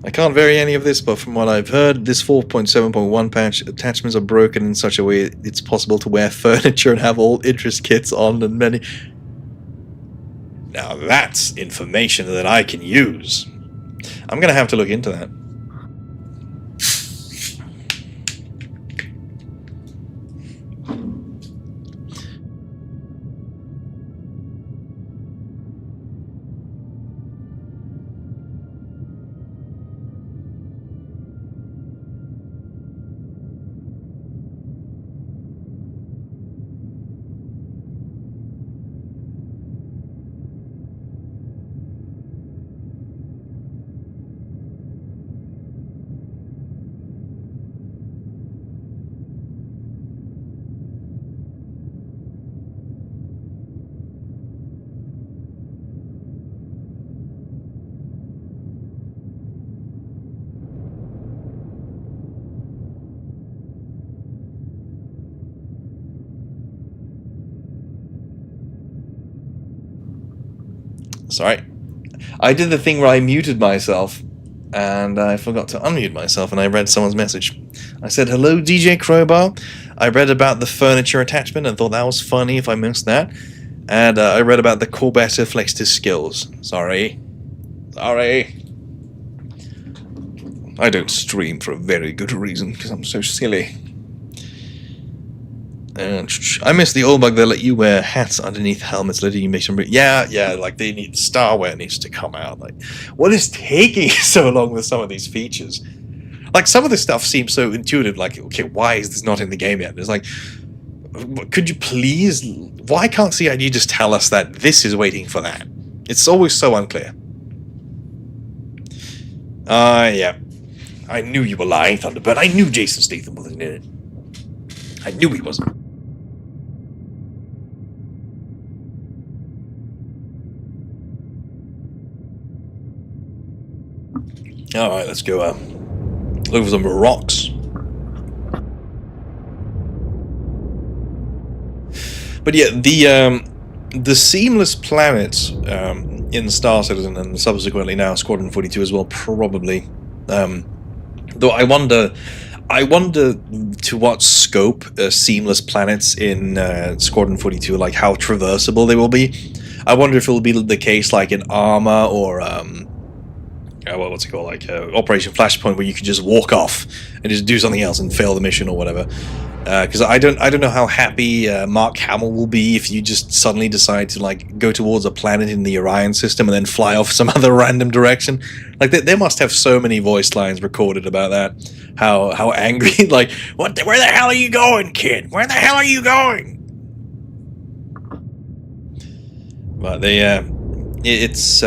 I can't vary any of this, but from what I've heard, this 4.7.1 patch, attachments are broken in such a way it's possible to wear furniture and have all interest kits on and many... Now that's information that I can use. I'm gonna have to look into that. Sorry. I did the thing where I muted myself, and I forgot to unmute myself, and I read someone's message. I said, "Hello, DJ Crowbar. I read about the furniture attachment and thought that was funny if I missed that. And I read about the Corvette flexed his skills. Sorry. Sorry. I don't stream for a very good reason, because I'm so silly. I miss the old bug that let you wear hats underneath helmets, letting you make some... Yeah, like they need... Starware needs to come out. Like, what is taking so long with some of these features? Like, some of this stuff seems so intuitive, like, okay, why is this not in the game yet? It's like, could you please, why can't CIG just tell us that this is waiting for that? It's always so unclear. Yeah. I knew you were lying, Thunderbird. I knew Jason Statham wasn't in it. I knew he wasn't. Alright, let's go look for some rocks. But yeah, the seamless planets in Star Citizen and subsequently now Squadron 42 as well, probably. Though I wonder to what scope seamless planets in Squadron 42, like how traversable they will be. I wonder if it will be the case like in Arma or what's it called, like Operation Flashpoint, where you can just walk off and just do something else and fail the mission or whatever. Because I don't know how happy Mark Hamill will be if you just suddenly decide to like go towards a planet in the Orion system and then fly off some other random direction. Like they must have so many voice lines recorded about that. How angry, like, where the hell are you going, kid? Where the hell are you going? But it's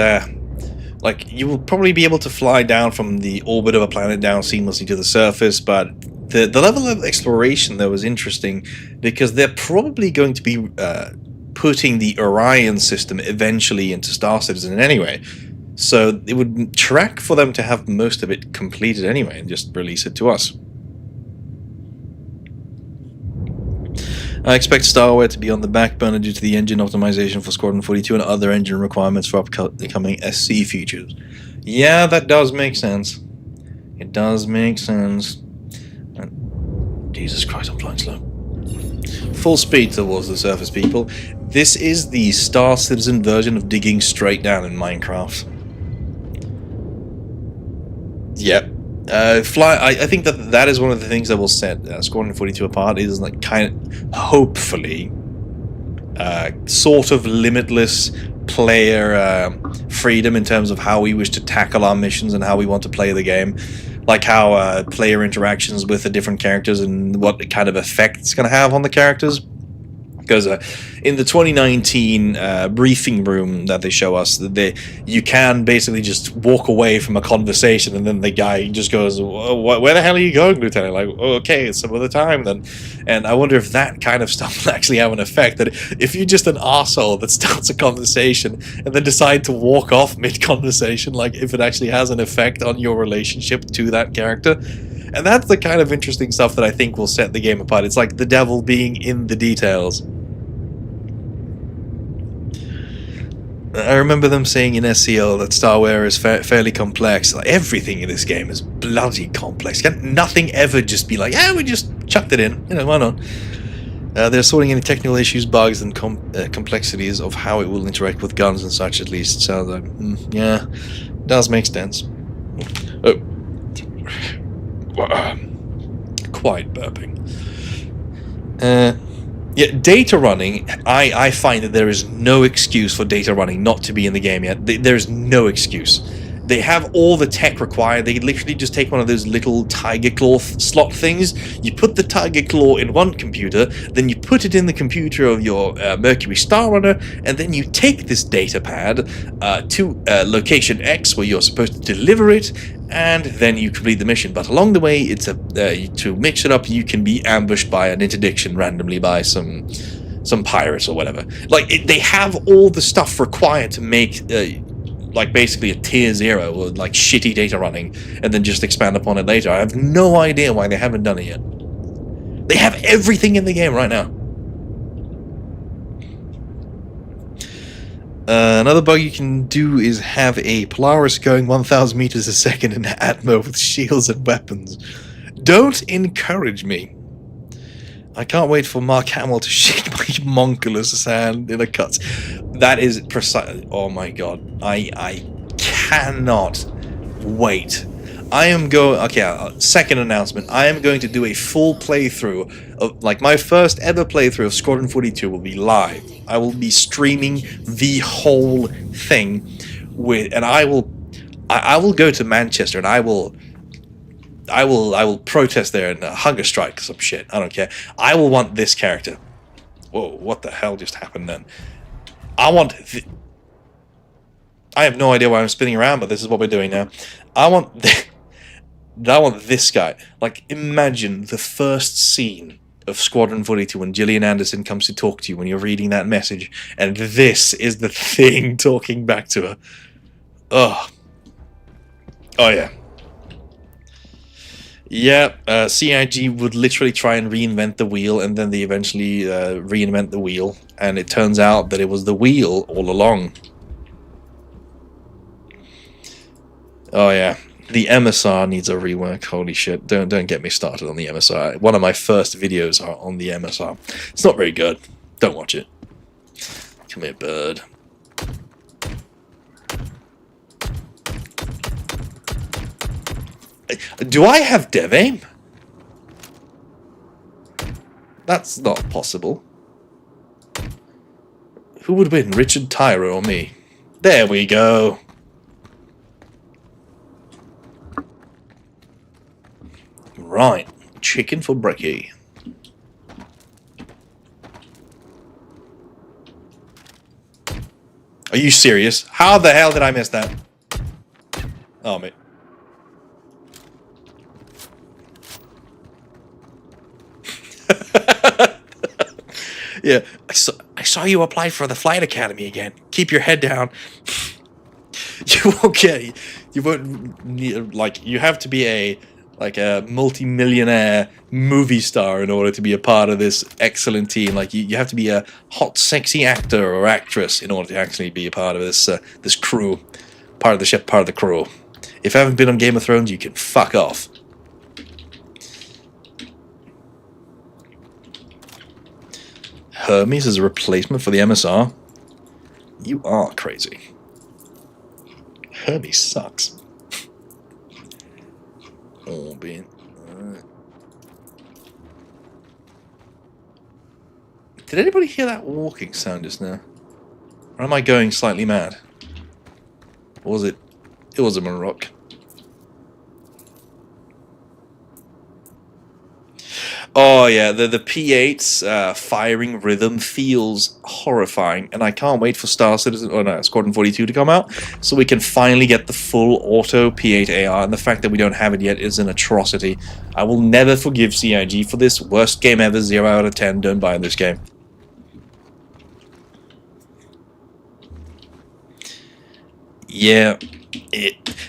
like, you will probably be able to fly down from the orbit of a planet down seamlessly to the surface, but the level of exploration, though, is interesting, because they're probably going to be putting the Orion system eventually into Star Citizen anyway. So it would track for them to have most of it completed anyway and just release it to us. I expect Starware to be on the back burner due to the engine optimization for Squadron 42 and other engine requirements for upcoming SC features. Yeah, that does make sense. It does make sense. Jesus Christ, I'm flying slow. Full speed towards the surface, people. This is the Star Citizen version of digging straight down in Minecraft. Yep. I think that is one of the things that will set Squadron 42 apart, is like kind of, hopefully, sort of limitless player freedom in terms of how we wish to tackle our missions and how we want to play the game. Like how player interactions with the different characters and what kind of effect it's going to have on the characters. Because in the 2019 briefing room that they show us, you can basically just walk away from a conversation, and then the guy just goes, "Where the hell are you going, Lieutenant?" Like, okay, it's some other time then. And I wonder if that kind of stuff will actually have an effect. That if you're just an arsehole that starts a conversation and then decide to walk off mid-conversation, like if it actually has an effect on your relationship to that character. And that's the kind of interesting stuff that I think will set the game apart. It's like the devil being in the details. I remember them saying in SEO that Starware is fairly complex. Like, everything in this game is bloody complex. Can nothing ever just be like, yeah, we just chucked it in. You know, why not? They're sorting any technical issues, bugs, and complexities of how it will interact with guns and such, at least. So, yeah, does make sense. Oh. Quite burping. Yeah, data running, I find that there is no excuse for data running not to be in the game yet. There's no excuse. They have all the tech required. They literally just take one of those little tiger claw slot things. You put the tiger claw in one computer, then you put it in the computer of your Mercury Star Runner, and then you take this data pad to location X where you're supposed to deliver it, and then you complete the mission. But along the way, it's to mix it up, you can be ambushed by an interdiction randomly by some pirates or whatever. Like, they have all the stuff required to make like basically a tier 0 or like shitty data running, and then just expand upon it later. I have no idea why they haven't done it yet. They have everything in the game right now. Another bug you can do is have a Polaris going 1,000 meters a second in Atmo with shields and weapons. Don't encourage me. I can't wait for Mark Hamill to shake my monculus hand in a cut. That is precise. Oh my god. I cannot wait. I am going... Okay, second announcement. I am going to do a full playthrough of... Like, my first ever playthrough of Squadron 42 will be live. I will be streaming the whole thing with... And I will go to Manchester and I will I will protest there and hunger strike some shit. I don't care. I will want this character. Whoa, what the hell just happened then? I want... I have no idea why I'm spinning around, but this is what we're doing now. I want this guy. Like, imagine the first scene of Squadron 42 when Gillian Anderson comes to talk to you when you're reading that message, and this is the thing talking back to her. Oh. Oh, yeah. Yeah, CIG would literally try and reinvent the wheel, and then they eventually reinvent the wheel, and it turns out that it was the wheel all along. Oh yeah, the MSR needs a rework. Holy shit! Don't get me started on the MSR. One of my first videos are on the MSR. It's not very good. Don't watch it. Come here, bird. Do I have dev aim? That's not possible. Who would win, Richard Tyro or me? There we go. Right, chicken for brekkie. Are you serious? How the hell did I miss that? Oh, mate. Yeah, I saw you apply for the flight academy again. Keep your head down. You won't get. You won't need, like, you have to be a multi-millionaire movie star in order to be a part of this excellent team. Like, you have to be a hot, sexy actor or actress in order to actually be a part of this this crew, part of the ship, part of the crew. If you haven't been on Game of Thrones, you can fuck off. Hermes is a replacement for the MSR? You are crazy. Hermes sucks. Oh, man. Did anybody hear that walking sound just now? Or am I going slightly mad? Or was it? It was a Monrock. Oh yeah, the P8's firing rhythm feels horrifying, and I can't wait for Squadron 42 to come out, so we can finally get the full auto P8 AR, and the fact that we don't have it yet is an atrocity. I will never forgive CIG for this. Worst game ever, 0 out of 10, don't buy this game. Yeah.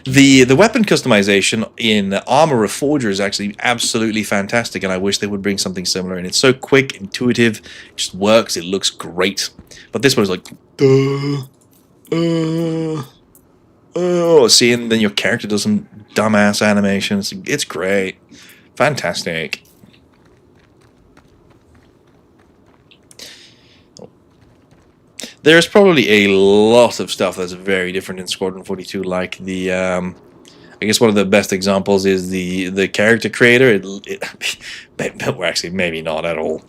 The weapon customization in Armor Reforger is actually absolutely fantastic, and I wish they would bring something similar. And it's so quick, intuitive, it just works, it looks great. But this one is like, see, and then your character does some dumbass animations. It's great, fantastic. There's probably a lot of stuff that's very different in Squadron 42, like the, I guess one of the best examples is the character creator. Well, actually, maybe not at all.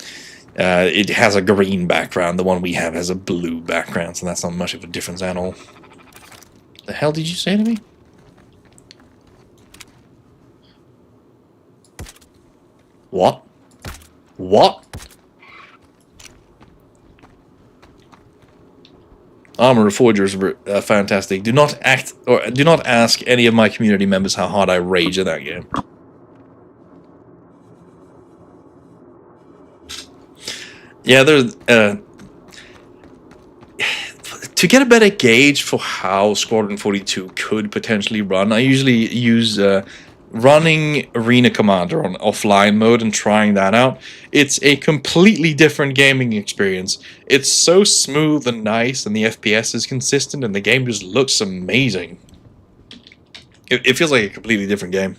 It has a green background. The one we have has a blue background, so that's not much of a difference at all. The hell did you say to me? What? What? Armor Reforgers were fantastic. Do not ask any of my community members how hard I rage at that game. Yeah, there's to get a better gauge for how Squadron 42 could potentially run, I usually use running Arena Commander on offline mode and trying that out. It's a completely different gaming experience. It's so smooth and nice, and the FPS is consistent, and the game just looks amazing. It feels like a completely different game.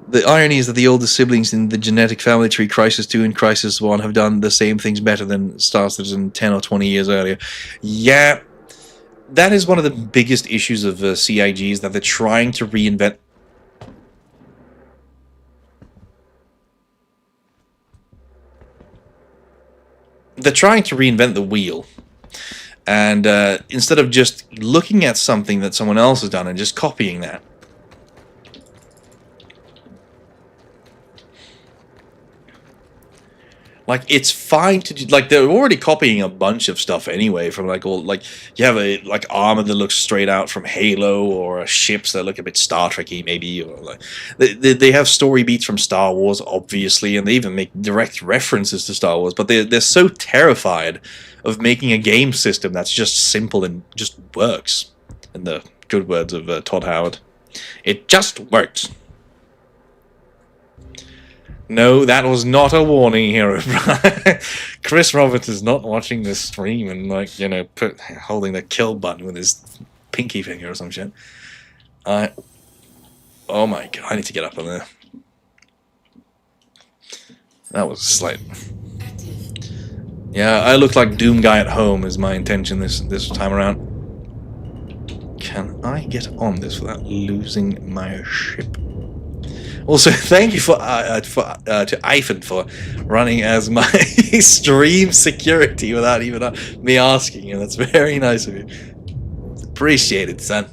The irony is that the older siblings in the genetic family tree, Crisis 2 and Crisis 1, have done the same things better than Star Citizen 10 or 20 years earlier. Yeah. That is one of the biggest issues of CIG, is that they're trying to reinvent. They're trying to reinvent the wheel, And instead of just looking at something that someone else has done and just copying that. Like, it's fine to do, like, they're already copying a bunch of stuff anyway from, like, all, like, you have a, like, armor that looks straight out from Halo, or ships that look a bit Star Trek-y, maybe, or, like, they have story beats from Star Wars, obviously, and they even make direct references to Star Wars, but they're so terrified of making a game system that's just simple and just works, in the good words of Todd Howard. It just works. No, that was not a warning, Hero. Chris Roberts is not watching this stream and, like, you know, holding the kill button with his pinky finger or some shit. Oh my god, I need to get up on there. That was slight. Yeah, I look like Doom Guy at home is my intention this time around. Can I get on this without losing my ship? Also, thank you to Ivan for running as my stream security without even me asking you. That's very nice of you. Appreciate it, son.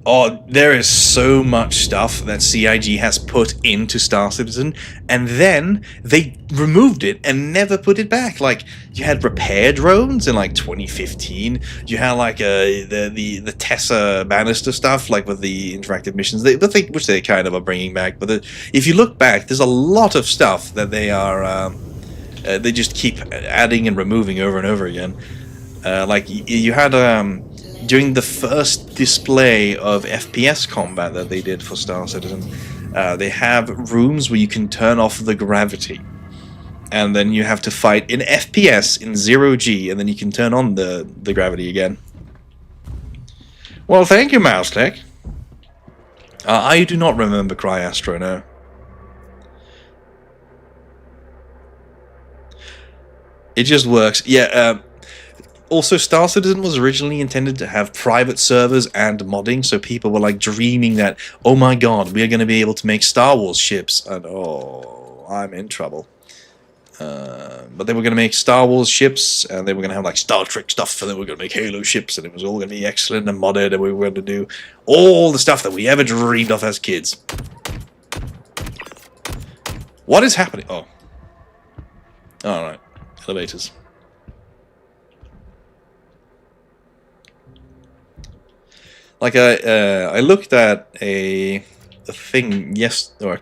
Oh, there is so much stuff that CIG has put into Star Citizen, and then they removed it and never put it back. Like, you had repair drones in, like, 2015. You had, like, the Tessa Bannister stuff, like, with the interactive missions, which they kind of are bringing back. But if you look back, there's a lot of stuff that they are, they just keep adding and removing over and over again. Like, you had, during the first display of FPS combat that they did for Star Citizen, they have rooms where you can turn off the gravity. And then you have to fight in FPS in 0G, and then you can turn on the gravity again. Well, thank you, Mouse Tech. I do not remember Cryastro, no. It just works. Yeah, also, Star Citizen was originally intended to have private servers and modding, so people were like dreaming that, oh my god, we are going to be able to make Star Wars ships, and oh, I'm in trouble. But they were going to make Star Wars ships, and they were going to have like Star Trek stuff, and they were going to make Halo ships, and it was all going to be excellent and modded, and we were going to do all the stuff that we ever dreamed of as kids. What is happening? Oh. Alright. Elevators. Like, I looked at a thing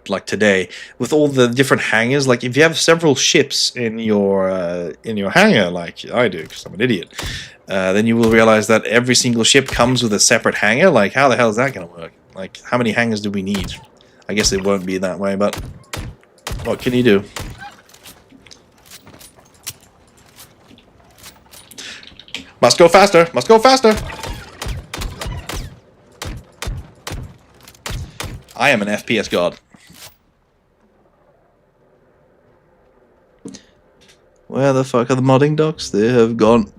like today with all the different hangars. Like, if you have several ships in your hangar, like I do, because I'm an idiot, then you will realize that every single ship comes with a separate hangar. Like, how the hell is that going to work? Like, how many hangars do we need? I guess it won't be that way, but what can you do? Must go faster! Must go faster! I am an FPS god. Where the fuck are the modding docs? They have gone...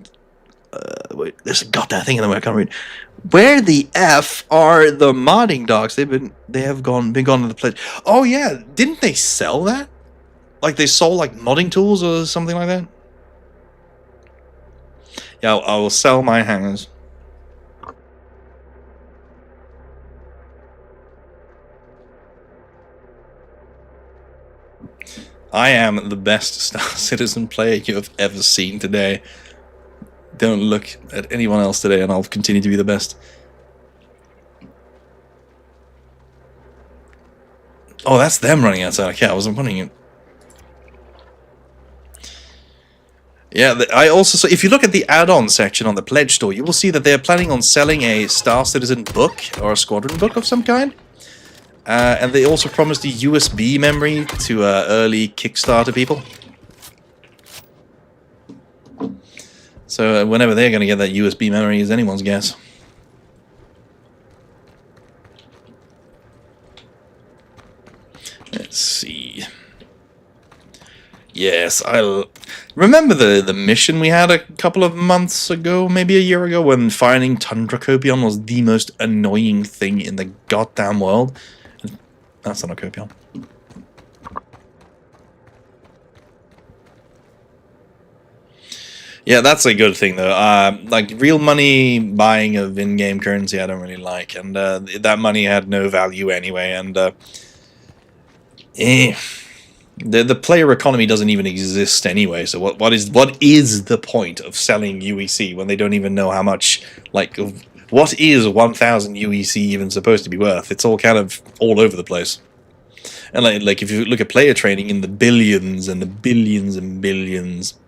wait, there's a goddamn thing in there I can't read. Where the F are the modding docs? They have been gone to the pledge. Oh yeah, didn't they sell that? Like, they sold like modding tools or something like that? Yeah, I will sell my hangars. I am the best Star Citizen player you have ever seen today. Don't look at anyone else today, and I'll continue to be the best. Oh, that's them running outside. Okay, I wasn't running it. Yeah, I also saw, if you look at the add-on section on the pledge store, you will see that they're planning on selling a Star Citizen book or a Squadron book of some kind. And they also promised a USB memory to early Kickstarter people. So whenever they're going to get that USB memory is anyone's guess. Let's see. Yes, I remember the mission we had a couple of months ago, maybe a year ago, when finding Tundra Copion was the most annoying thing in the goddamn world. That's not a Copion. Yeah, that's a good thing though. Like real money buying of in-game currency, I don't really like, and that money had no value anyway. And eh, the player economy doesn't even exist anyway. So what is the point of selling UEC when they don't even know how much? Like, what is 1,000 UEC even supposed to be worth? It's all kind of all over the place. And like if you look at player training in the billions and the billions and billions.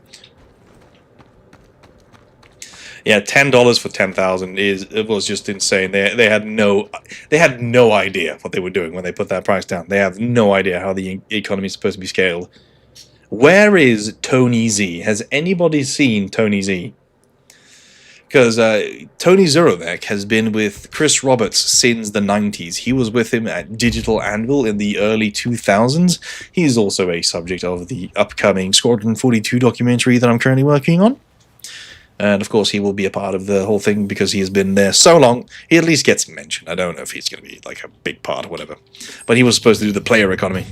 Yeah, $10 for 10,000 it was just insane. They had no idea what they were doing when they put that price down. They have no idea how the economy is supposed to be scaled. Where is Tony Z? Has anybody seen Tony Z? Because Tony Zurovec has been with Chris Roberts since the 90s. He was with him at Digital Anvil in the early 2000s. He's also a subject of the upcoming Squadron 42 documentary that I'm currently working on. And of course, he will be a part of the whole thing because he has been there so long. He at least gets mentioned. I don't know if he's going to be like a big part or whatever. But he was supposed to do the player economy.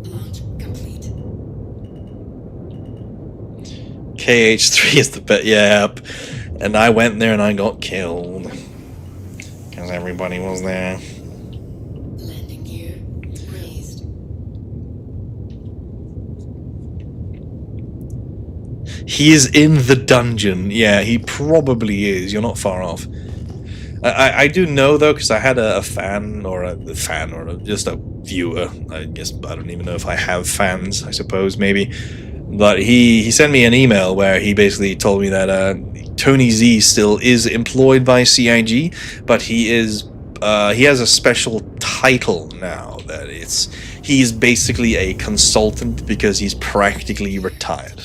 Launch complete. KH3 is the best. Yep. And I went there and I got killed. Because everybody was there. Landing gear raised. He is in the dungeon. Yeah, he probably is. You're not far off. I do know though, because I had a fan or just a viewer. I guess I don't even know if I have fans. I suppose maybe, but he sent me an email where he basically told me that Tony Z still is employed by CIG, but he has a special title now that he's basically a consultant because he's practically retired.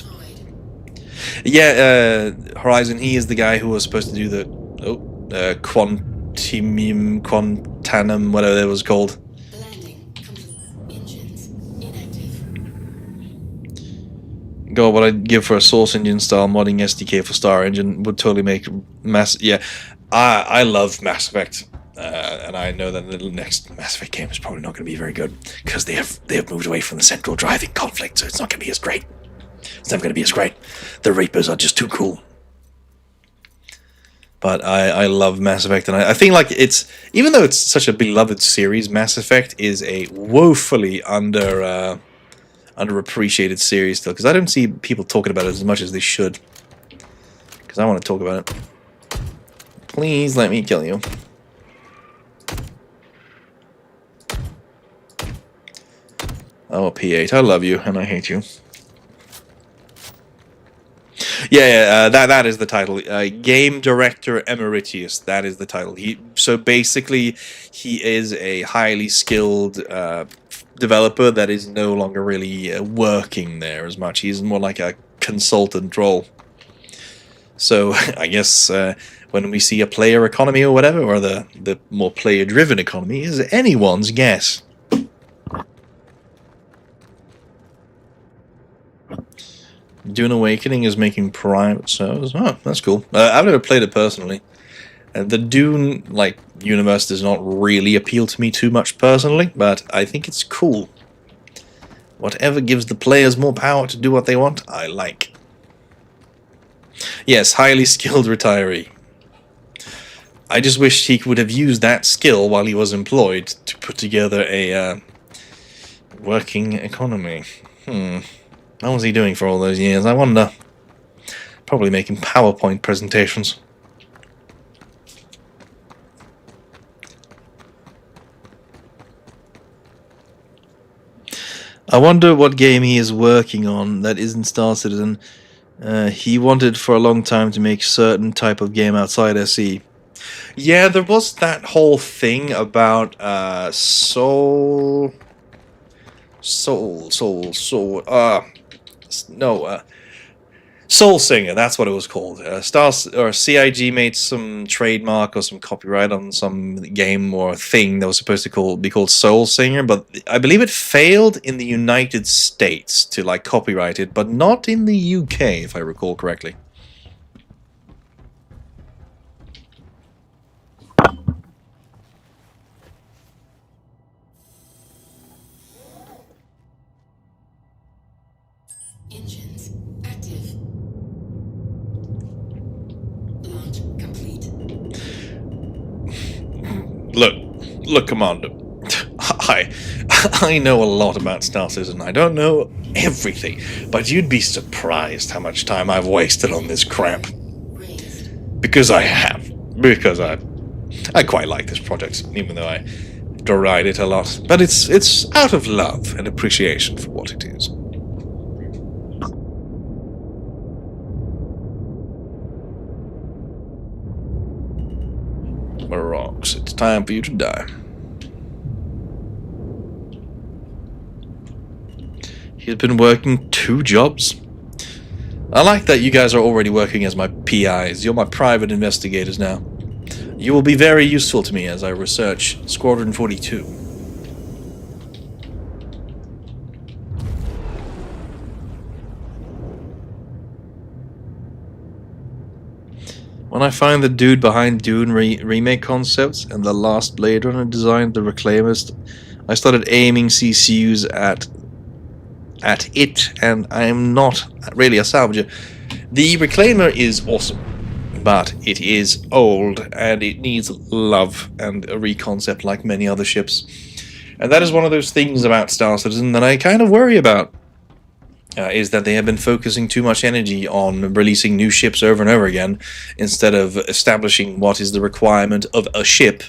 Yeah, Horizon. He is the guy who was supposed to do the Quantanum, whatever it was called. Landing complete. Engines inactive. God, what I'd give for a Source Engine style modding SDK for Star Engine would totally make Mass. Yeah, I love Mass Effect, and I know that the next Mass Effect game is probably not going to be very good because they have moved away from the central driving conflict, so it's not going to be as great. It's never going to be as great. The Reapers are just too cool. But I love Mass Effect, and I think like even though it's such a beloved series, Mass Effect is a woefully underappreciated series still, because I don't see people talking about it as much as they should. Because I want to talk about it. Please let me kill you. Oh, P8, I love you, and I hate you. Yeah, that is the title. Game Director Emeritus. That is the title. So basically, he is a highly skilled developer that is no longer really working there as much. He's more like a consultant role. So I guess when we see a player economy or whatever, or the more player-driven economy, is anyone's guess. Dune Awakening is making private servers. Oh, that's cool. I've never played it personally. The Dune universe does not really appeal to me too much personally, but I think it's cool. Whatever gives the players more power to do what they want, I like. Yes, highly skilled retiree. I just wish he would have used that skill while he was employed to put together a working economy. What was he doing for all those years? I wonder. Probably making PowerPoint presentations. I wonder what game he is working on that isn't Star Citizen. He wanted for a long time to make certain type of game outside SE. Yeah, there was that whole thing about Soul Singer, that's what it was called. CIG made some trademark or some copyright on some game or thing that was supposed to be called Soul Singer, but I believe it failed in the United States to copyright it, but not in the UK, if I recall correctly. Engines active. complete. Look, Commander. I know a lot about Star Citizen. I don't know everything, but you'd be surprised how much time I've wasted on this crap. Raised. Because I have. Because I quite like this project, even though I deride it a lot. But it's out of love and appreciation for what it is. Rocks, it's time for you to die. He's been working 2 jobs. I like that you guys are already working as my PIs. You're my private investigators now. You will be very useful to me as I research Squadron 42. When I find the dude behind Dune remake concepts and the last Blade Runner designed the Reclaimers, I started aiming CCUs at it, and I am not really a salvager. The Reclaimer is awesome, but it is old and it needs love and a reconcept like many other ships. And that is one of those things about Star Citizen that I kind of worry about. Is that they have been focusing too much energy on releasing new ships over and over again instead of establishing what is the requirement of a ship.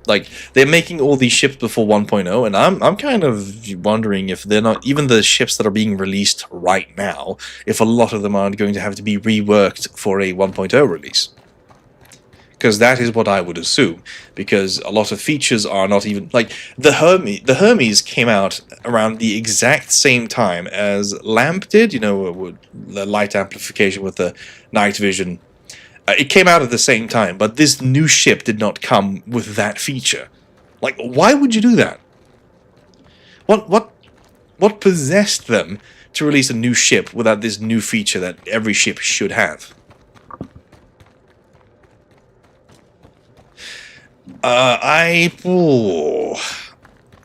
Like, they're making all these ships before 1.0, and I'm kind of wondering if they're not, even the ships that are being released right now, if a lot of them aren't going to have to be reworked for a 1.0 release. Because that is what I would assume, because a lot of features are not even, like, the Hermes came out around the exact same time as LAMP did, you know, the light amplification with the night vision. It came out at the same time, but this new ship did not come with that feature. Like, why would you do that? What possessed them to release a new ship without this new feature that every ship should have?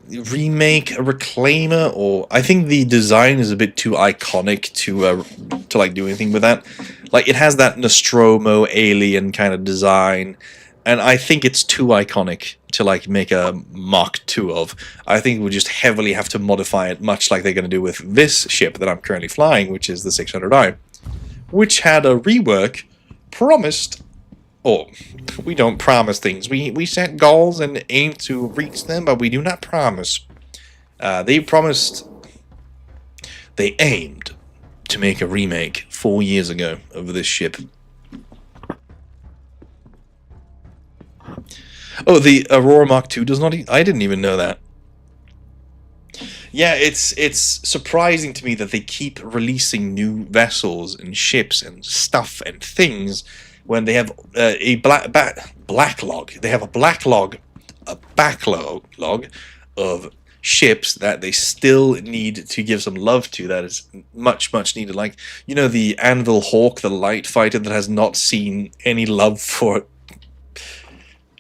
Remake a Reclaimer, or I think the design is a bit too iconic to like do anything with that. Like, it has that Nostromo alien kind of design, and I think it's too iconic to like make a Mach 2 of. I think we'll just heavily have to modify it, much like they're going to do with this ship that I'm currently flying, which is the 600i, which had a rework promised. Or, we don't promise things. We set goals and aim to reach them, but we do not promise. They promised... They aimed to make a remake 4 years ago of this ship. Oh, the Aurora Mark II does not... I didn't even know that. Yeah, it's surprising to me that they keep releasing new vessels and ships and stuff and things when they have a backlog. They have a backlog of ships that they still need to give some love to. That is much needed. Like, you know, the Anvil Hawk, the light fighter that has not seen any love for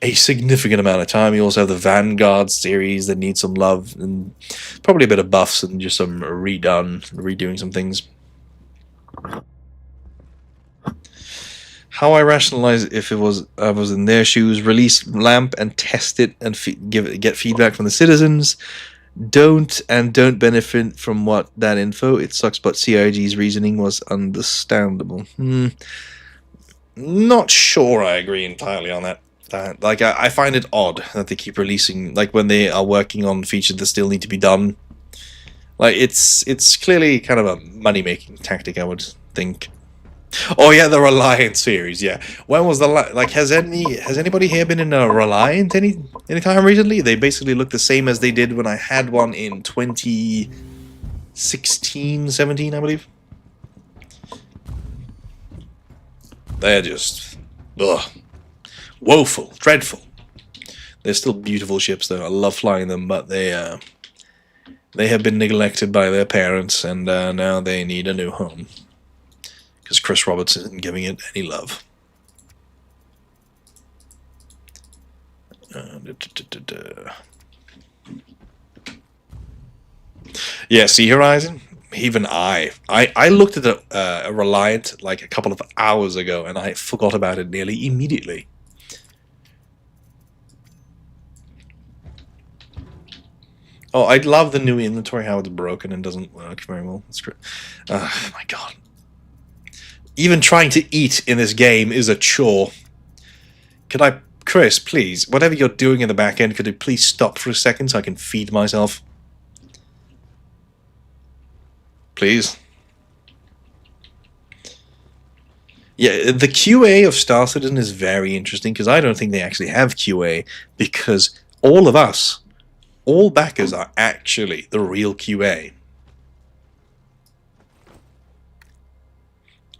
a significant amount of time. You also have the Vanguard series that needs some love and probably a bit of buffs and just some redoing some things. How I rationalize if I was in their shoes, release LAMP and test it and get feedback from the citizens. Don't benefit from what that info. It sucks, but CIG's reasoning was understandable. Not sure I agree entirely on that. Like, I find it odd that they keep releasing, like, when they are working on features that still need to be done. Like, it's clearly kind of a money-making tactic, I would think. Oh yeah, the Reliant series. Yeah, when was the has anybody here been in a Reliant any time recently? They basically look the same as they did when I had one in 2016, 17, I believe. They're just woeful, dreadful. They're still beautiful ships though. I love flying them, but they have been neglected by their parents, and now they need a new home. Because Chris Roberts isn't giving it any love. Yeah, Sea Horizon? even I looked at a Reliant like a couple of hours ago, and I forgot about it nearly immediately. Oh, I love the new inventory, how it's broken and doesn't work very well. That's great. Oh my god. Even trying to eat in this game is a chore. Chris, please, whatever you're doing in the back end, could you please stop for a second so I can feed myself? Please. Yeah, the QA of Star Citizen is very interesting, because I don't think they actually have QA, because all of us, all backers, are actually the real QA.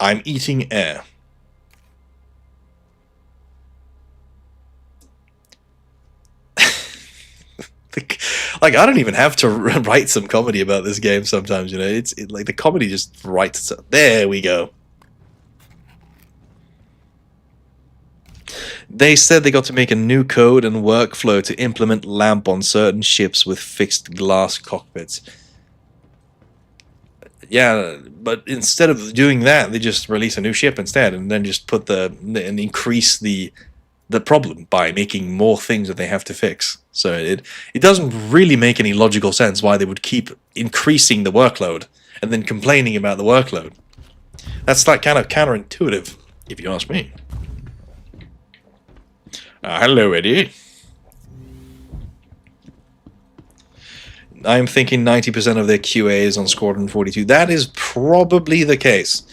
I'm eating air. Like, I don't even have to write some comedy about this game sometimes, you know. It's like the comedy just writes itself. There we go. They said they got to make a new code and workflow to implement LAMP on certain ships with fixed glass cockpits. Yeah, but instead of doing that, they just release a new ship instead, and then just put and increase the problem by making more things that they have to fix. So it doesn't really make any logical sense why they would keep increasing the workload and then complaining about the workload. That's like kind of counterintuitive, if you ask me. Hello, Eddie. I'm thinking 90% of their QA is on Squadron 42. That is probably the case.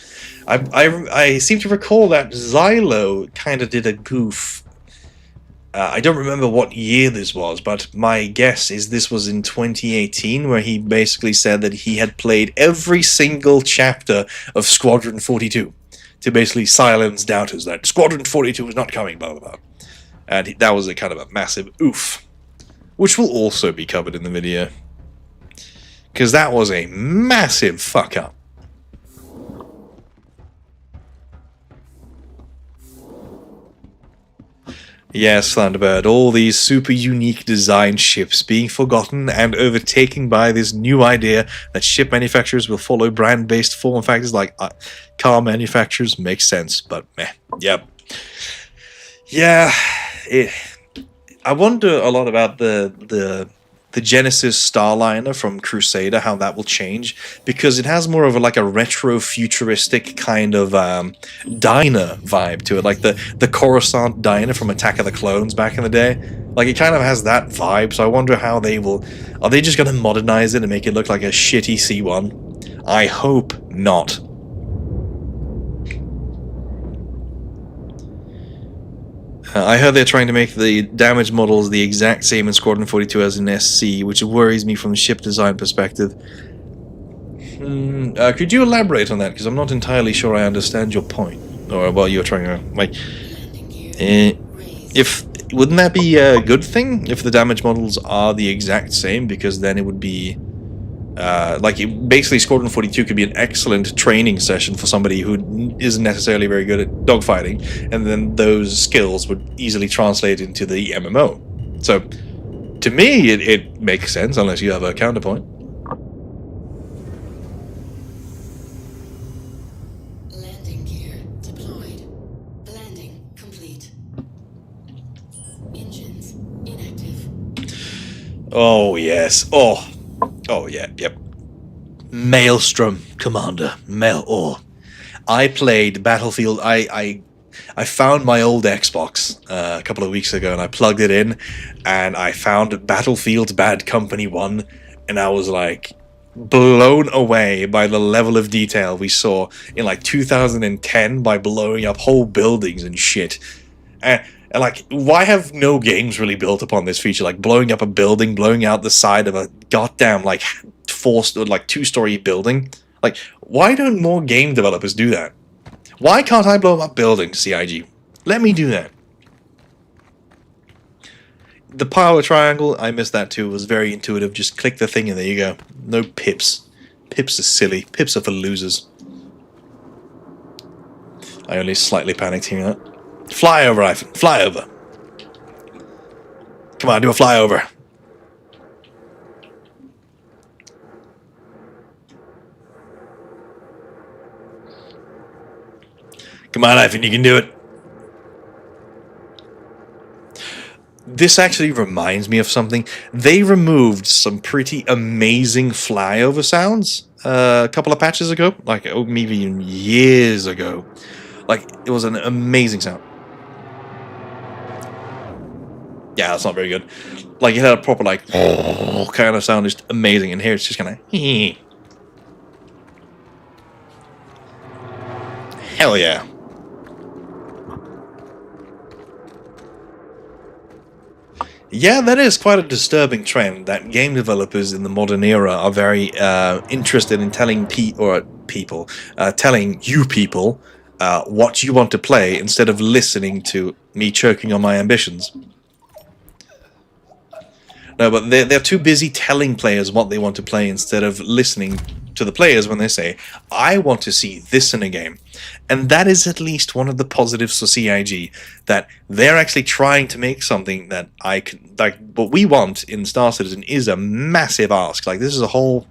I seem to recall that Xylo kind of did a goof. I don't remember what year this was, but my guess is this was in 2018, where he basically said that he had played every single chapter of Squadron 42 to basically silence doubters that Squadron 42 is not coming, blah, blah, blah. And that was a kind of a massive oof, which will also be covered in the video, because that was a massive fuck up. Yes, Thunderbird, all these super unique design ships being forgotten and overtaken by this new idea that ship manufacturers will follow brand-based form factors like car manufacturers makes sense, but meh. Yep. Yeah, I wonder a lot about the Genesis Starliner from Crusader, how that will change, because it has more of a retro futuristic kind of diner vibe to it, like the Coruscant diner from Attack of the Clones back in the day. Like, it kind of has that vibe, so I wonder how they will... Are they just going to modernize it and make it look like a shitty C1? I hope not. I heard they're trying to make the damage models the exact same in Squadron 42 as in SC, which worries me from a ship design perspective. Could you elaborate on that? Because I'm not entirely sure I understand your point. Or, well, you're trying to, like... wouldn't that be a good thing, if the damage models are the exact same? Because then it would be... basically Squadron 42 could be an excellent training session for somebody who isn't necessarily very good at dogfighting, and then those skills would easily translate into the MMO. So, to me, it makes sense, unless you have a counterpoint. Landing gear deployed. Landing complete. Engines inactive. Oh, yes. Oh, yeah, yep. Maelstrom, Commander. I played Battlefield. I found my old Xbox a couple of weeks ago, and I plugged it in, and I found Battlefield Bad Company 1, and I was like blown away by the level of detail we saw in 2010 by blowing up whole buildings and shit. And why have no games really built upon this feature? Like blowing up a building, blowing out the side of a goddamn two-story building. Like, why don't more game developers do that? Why can't I blow up buildings, CIG? Let me do that. The power triangle, I missed that too. It was very intuitive. Just click the thing and there you go. No pips. Pips are silly. Pips are for losers. I only slightly panicked hearing that. Flyover, Ivan. Flyover. Come on, do a flyover. Come on, Ivan, you can do it. This actually reminds me of something. They removed some pretty amazing flyover sounds a couple of patches ago, like maybe even years ago. Like, it was an amazing sound. Yeah, that's not very good. Like, it had a proper, like, kind of sound, just amazing. And here it's just kind of, hell yeah. Yeah, that is quite a disturbing trend, that game developers in the modern era are very interested in telling telling you people what you want to play instead of listening to me choking on my ambitions. No, but they're too busy telling players what they want to play instead of listening to the players when they say, I want to see this in a game. And that is at least one of the positives for CIG, that they're actually trying to make something that like what we want in Star Citizen is a massive ask. Like, this is a whole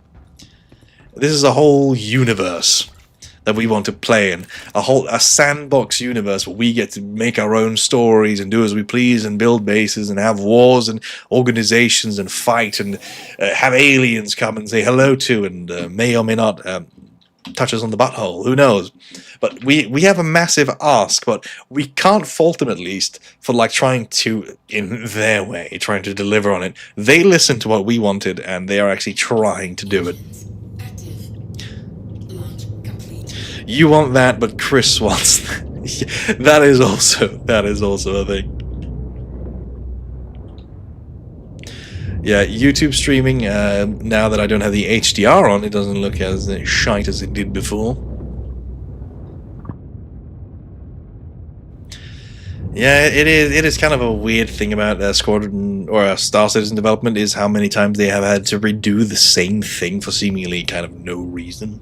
universe that we want to play in, a sandbox universe where we get to make our own stories and do as we please and build bases and have wars and organizations and fight and have aliens come and say hello to and may or may not touch us on the butthole, who knows. But we have a massive ask, but we can't fault them, at least, for like trying to, in their way, trying to deliver on it. They listened to what we wanted and they are actually trying to do it. You want that, but Chris wants that. That is also a thing. Yeah, YouTube streaming, now that I don't have the HDR on, it doesn't look as shite as it did before. Yeah, it is kind of a weird thing about Squadron or Star Citizen development, is how many times they have had to redo the same thing for seemingly kind of no reason.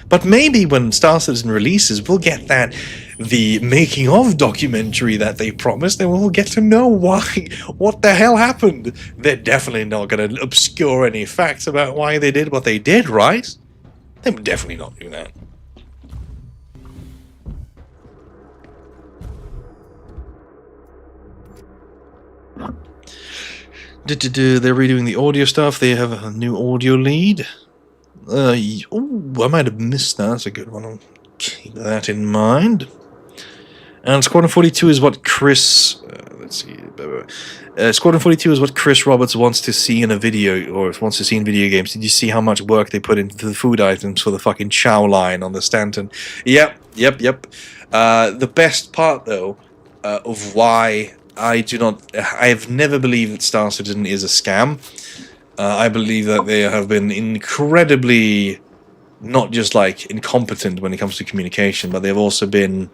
But maybe when Star Citizen releases, we'll get the making of documentary that they promised, and we'll get to know what the hell happened. They're definitely not going to obscure any facts about why they did what they did, right? They would definitely not do that. They're redoing the audio stuff. They have a new audio lead. Oh, I might have missed that. That's a good one. I'll keep that in mind. And Squadron 42 is what Chris... let's see. Squadron 42 is what Chris Roberts wants to see in a video, or wants to see in video games. Did you see how much work they put into the food items for the fucking chow line on the Stanton? Yep. The best part, though, of why I've never believed that Star Citizen is a scam. I believe that they have been incredibly, not just like incompetent when it comes to communication, but they've also been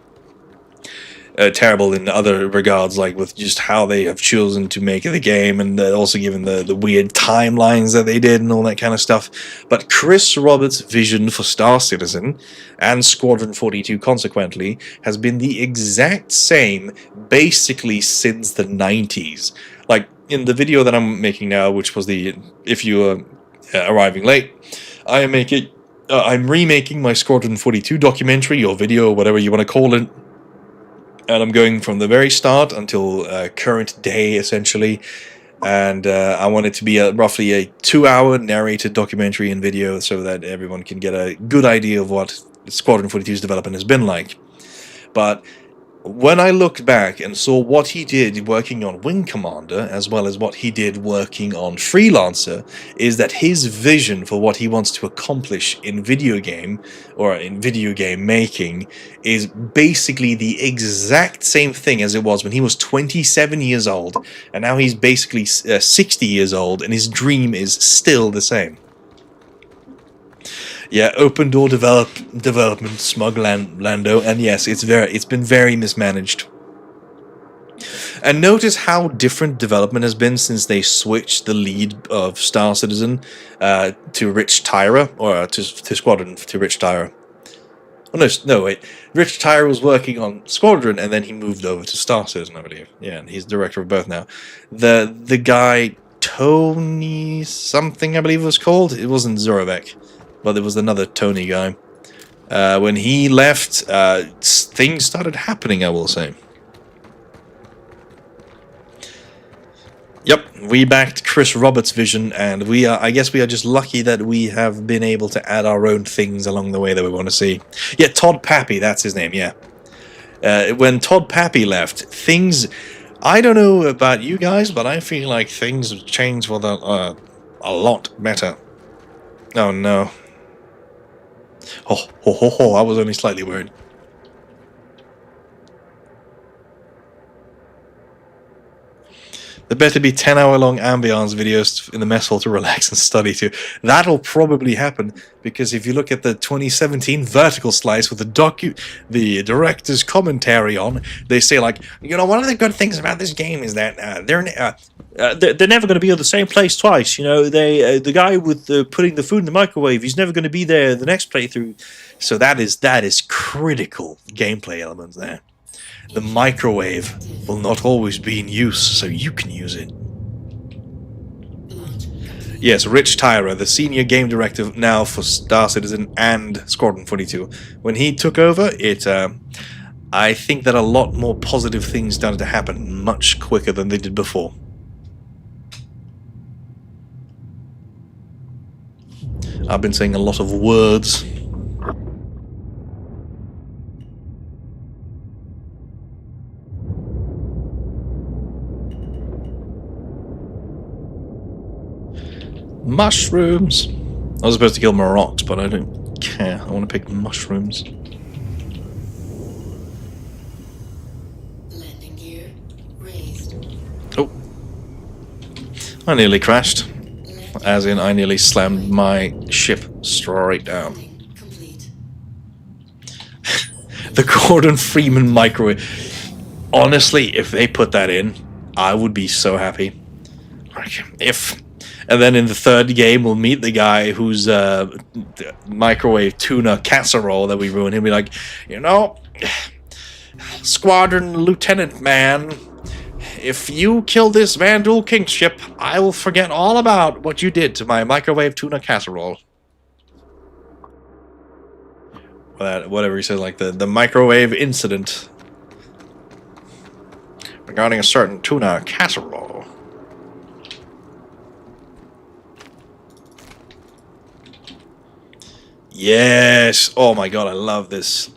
terrible in other regards, like with just how they have chosen to make the game, and also given the weird timelines that they did and all that kind of stuff. But Chris Roberts' vision for Star Citizen, and Squadron 42 consequently, has been the exact same basically since the 90s. Like, in the video that I'm making now, which was if you are arriving late, I'm remaking my Squadron 42 documentary or video or whatever you want to call it, and I'm going from the very start until current day, essentially. And I want it to be roughly a 2-hour narrated documentary and video, so that everyone can get a good idea of what Squadron 42's development has been like. But when I looked back and saw what he did working on Wing Commander, as well as what he did working on Freelancer, is that his vision for what he wants to accomplish in video game, or in video game making, is basically the exact same thing as it was when he was 27 years old, and now he's basically 60 years old, and his dream is still the same. Yeah, open door development, smug Lando, and yes, it's been very mismanaged. And notice how different development has been since they switched the lead of Star Citizen to Rich Tyra, or to Squadron, to Rich Tyra. Oh no, wait. Rich Tyra was working on Squadron, and then he moved over to Star Citizen, I believe. Yeah, and he's director of both now. The guy Tony something, I believe it was called. It wasn't Zorovec, but there was another Tony guy. When he left, things started happening, I will say. Yep, we backed Chris Roberts' vision, and I guess we are just lucky that we have been able to add our own things along the way that we want to see. Yeah, Todd Pappy, that's his name, yeah. When Todd Pappy left, things... I don't know about you guys, but I feel like things have changed for the, a lot better. Oh, no. Oh, I was only slightly worried. There better be 10-hour-long ambience videos in the mess hall to relax and study to. That'll probably happen, because if you look at the 2017 vertical slice with the director's commentary on, they say, like, you know, one of the good things about this game is that they're never going to be at the same place twice. You know, the guy with putting the food in the microwave, he's never going to be there the next playthrough. So that is critical gameplay elements there. The microwave will not always be in use, so you can use it. Yes, Rich Tyra, the senior game director now for Star Citizen and Squadron 42. When he took over, I think that a lot more positive things started to happen much quicker than they did before. I've been saying a lot of words. Mushrooms! I was supposed to kill more rocks, but I don't care. I want to pick mushrooms. Landing gear raised. Oh. I nearly crashed. As in, I nearly slammed my ship straight down. Complete. The Gordon Freeman microwave. Honestly, if they put that in, I would be so happy. Like, and then in the third game, we'll meet the guy whose microwave tuna casserole that we ruined. He'll be like, you know, Squadron Lieutenant Man, if you kill this Vandal King ship, I will forget all about what you did to my microwave tuna casserole. Whatever he says, like the microwave incident regarding a certain tuna casserole. Yes! Oh my god, I love this.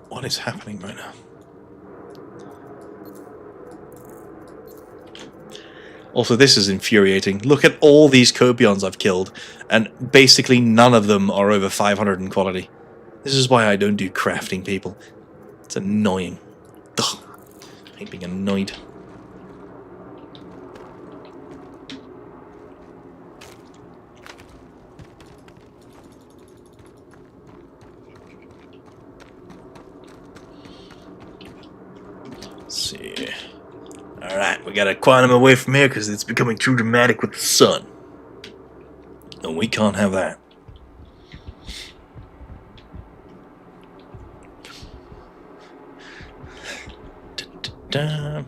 What is happening right now? Also, this is infuriating. Look at all these Copions I've killed, and basically none of them are over 500 in quality. This is why I don't do crafting, people. It's annoying. Ugh. I hate being annoyed. Let's see. Alright, we gotta quantum away from here because it's becoming too dramatic with the sun. And we can't have that. Da-da-da.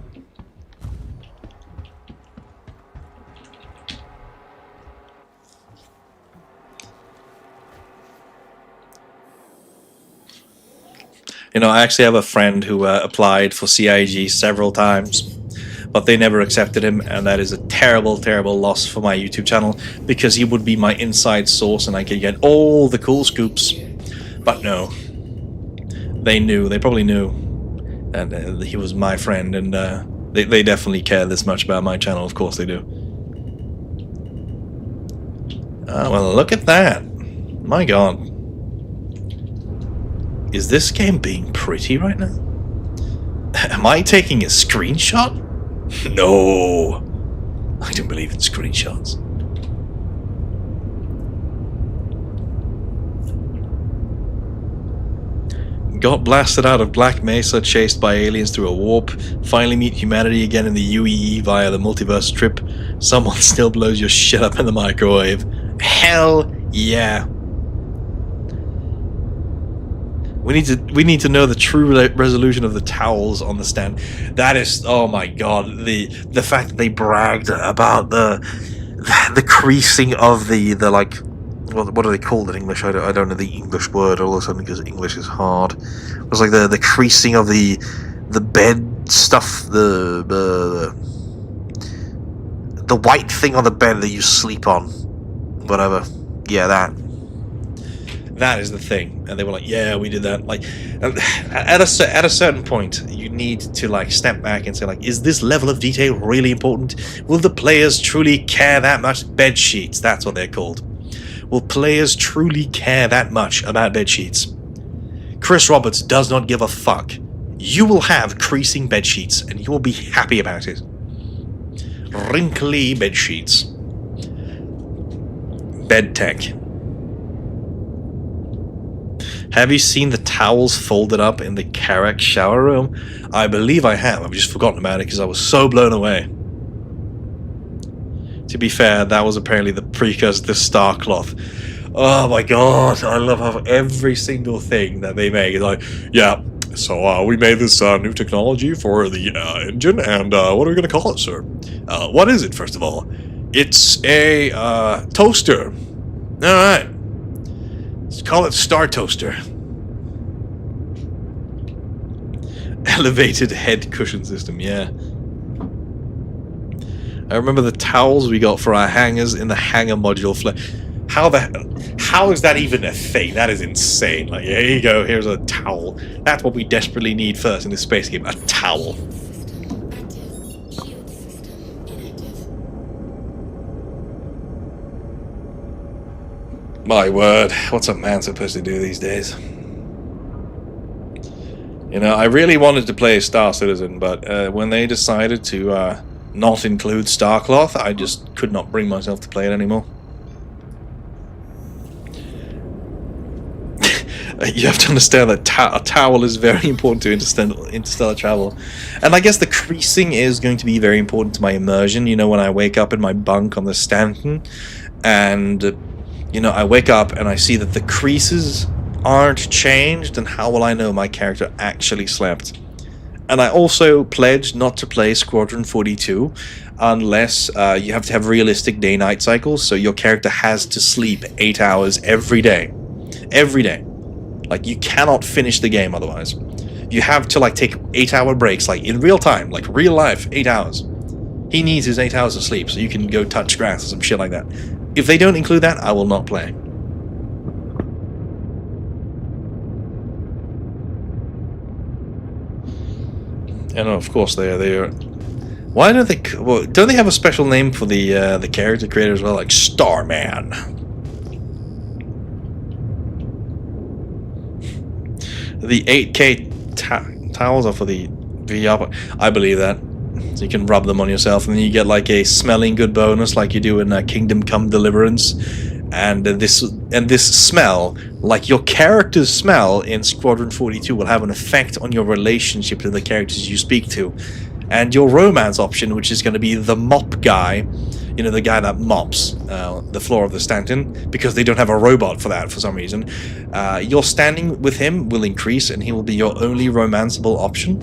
You know, I actually have a friend who applied for CIG several times, but they never accepted him, and that is a terrible, terrible loss for my YouTube channel, because he would be my inside source and I could get all the cool scoops. But no. They knew, they probably knew, and he was my friend, and they definitely care this much about my channel, of course they do. Well, look at that. My god. Is this game being pretty right now? Am I taking a screenshot? No. I don't believe in screenshots. Got blasted out of Black Mesa, chased by aliens through a warp. Finally meet humanity again in the UEE via the multiverse trip. Someone still blows your shit up in the microwave. Hell yeah. We need to know the true resolution of the towels on the stand. That is, oh my god, the fact that they bragged about the creasing of the like what do they call it in English? I don't know the English word all of a sudden because English is hard. It was like the creasing of the bed stuff, the white thing on the bed that you sleep on, whatever. Yeah, that is the thing. And they were like, yeah, we did that. Like, at a certain point, you need to like step back and say, like, is this level of detail really important? Will the players truly care that much? Bed sheets, that's what they're called. Will players truly care that much about bed sheets? Chris Roberts does not give a fuck. You will have creasing bed sheets, and you will be happy about it. Wrinkly bed sheets. Bed tech. Have you seen the towels folded up in the Carrack shower room? I believe I have. I've just forgotten about it because I was so blown away. To be fair, that was apparently the precursor to Star Cloth. Oh my god, I love how every single thing that they make is like, yeah, so we made this new technology for the engine, and what are we going to call it, sir? What is it, first of all? It's a toaster. Alright. Let's call it Star Toaster. Elevated head cushion system, yeah. I remember the towels we got for our hangers in the hanger module. How is that even a thing? That is insane. Like, here you go, here's a towel. That's what we desperately need first in this space game, a towel. System active. Shield system inactive. My word, what's a man supposed to do these days? You know, I really wanted to play Star Citizen, but when they decided to not include Starcloth, I just could not bring myself to play it anymore. You have to understand that a towel is very important to interstellar travel. And I guess the creasing is going to be very important to my immersion. You know, when I wake up in my bunk on the Stanton, and, you know, I wake up and I see that the creases aren't changed, and how will I know my character actually slept? And I also pledged not to play Squadron 42 unless you have to have realistic day-night cycles, so your character has to sleep 8 hours every day. Every day. Like, you cannot finish the game otherwise. You have to, like, take 8-hour breaks, like, in real time, like, real life, 8 hours. He needs his 8 hours of sleep, so you can go touch grass or some shit like that. If they don't include that, I will not play. And of course they are. Why don't they? Well, don't they have a special name for the character creator as well, like Starman? The 8K towels are for the VR. I believe that. So you can rub them on yourself, and then you get like a smelling good bonus, like you do in Kingdom Come Deliverance. And this smell, like your character's smell in Squadron 42, will have an effect on your relationship to the characters you speak to. And your romance option, which is going to be the mop guy, you know, the guy that mops the floor of the Stanton, because they don't have a robot for that for some reason. Your standing with him will increase, and he will be your only romanceable option.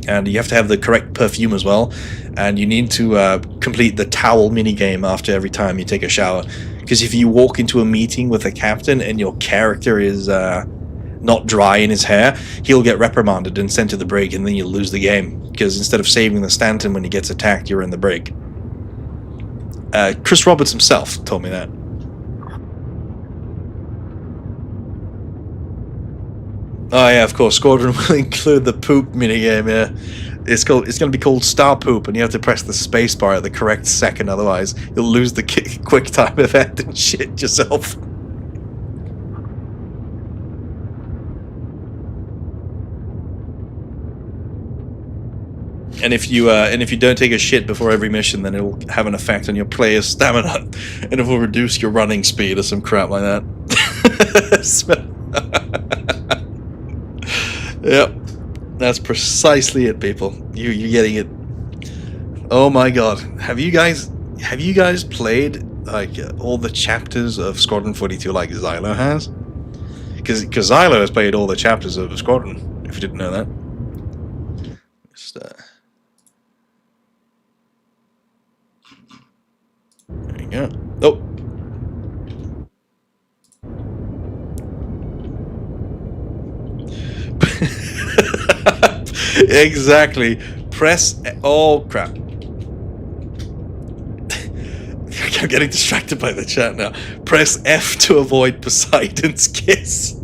And you have to have the correct perfume as well. And you need to complete the towel minigame after every time you take a shower. Because if you walk into a meeting with a captain and your character is not dry in his hair, he'll get reprimanded and sent to the brig, and then you'll lose the game. Because instead of saving the Stanton when he gets attacked, you're in the brig. Chris Roberts himself told me that. Oh yeah, of course, Squadron will include the poop minigame, yeah. It's going to be called Star Poop, and you have to press the spacebar at the correct second, otherwise you'll lose the quick time event and shit yourself. And if you don't take a shit before every mission, then it'll have an effect on your player's stamina, and it will reduce your running speed or some crap like that. Yep. That's precisely it, people. You're getting it. Oh my god. Have you guys played like all the chapters of Squadron 42 like Xylo has? Because Xylo has played all the chapters of Squadron, if you didn't know that. Just there you go. Oh. Exactly. Press... Oh, crap. I'm getting distracted by the chat now. Press F to avoid Poseidon's kiss.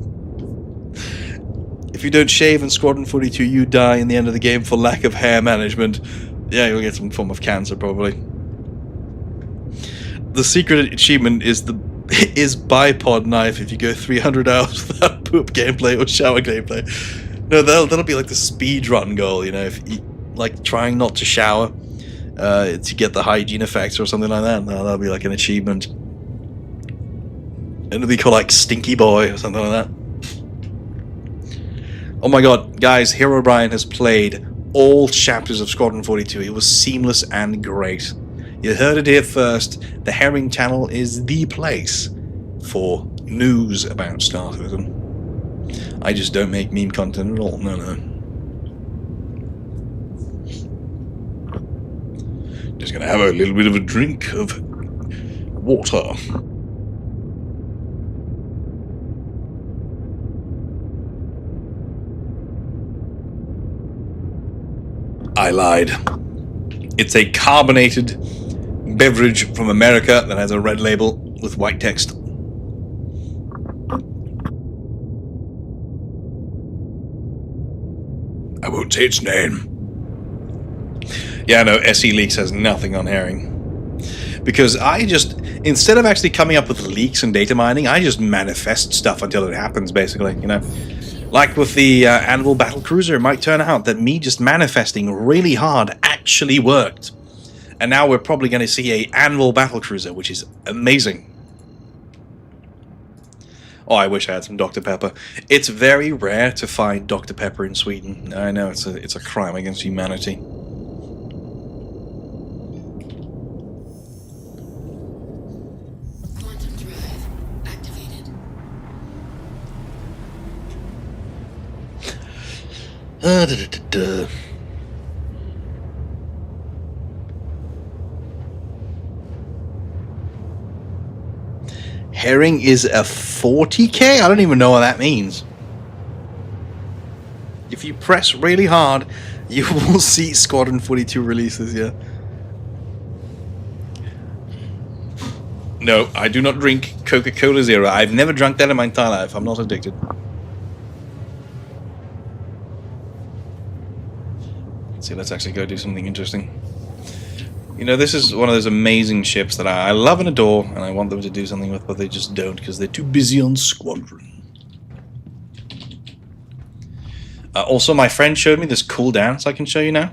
If you don't shave in Squadron 42, you die in the end of the game for lack of hair management. Yeah, you'll get some form of cancer, probably. The secret achievement is bipod knife if you go 300 hours without poop gameplay or shower gameplay. No, that'll be like the speed run goal, you know, if you, like trying not to shower to get the hygiene effects or something like that. No, that'll be like an achievement. It'll be called like Stinky Boy or something like that. Oh my god, guys, Hero Brian has played all chapters of Squadron 42. It was seamless and great. You heard it here first. The Herring channel is the place for news about Star Citizen. I just don't make meme content at all. No, no. Just gonna have a little bit of a drink of water. I lied. It's a carbonated beverage from America that has a red label with white text. I won't say its name. Yeah, no, SE Leaks has nothing on Herring. Because I just, instead of actually coming up with leaks and data mining, I just manifest stuff until it happens, basically, you know. Like with the Anvil Battlecruiser, it might turn out that me just manifesting really hard actually worked. And now we're probably going to see a Anvil Battlecruiser, which is amazing. Oh, I wish I had some Dr. Pepper. It's very rare to find Dr. Pepper in Sweden. I know, it's a crime against humanity. Quantum drive activated. Herring is a 40k? I don't even know what that means. If you press really hard, you will see Squadron 42 releases, yeah. No, I do not drink Coca-Cola Zero. I've never drunk that in my entire life. I'm not addicted. Let's see, let's actually go do something interesting. You know, this is one of those amazing ships that I love and adore, and I want them to do something with, but they just don't, because they're too busy on Squadron. Also, my friend showed me this cool dance I can show you now.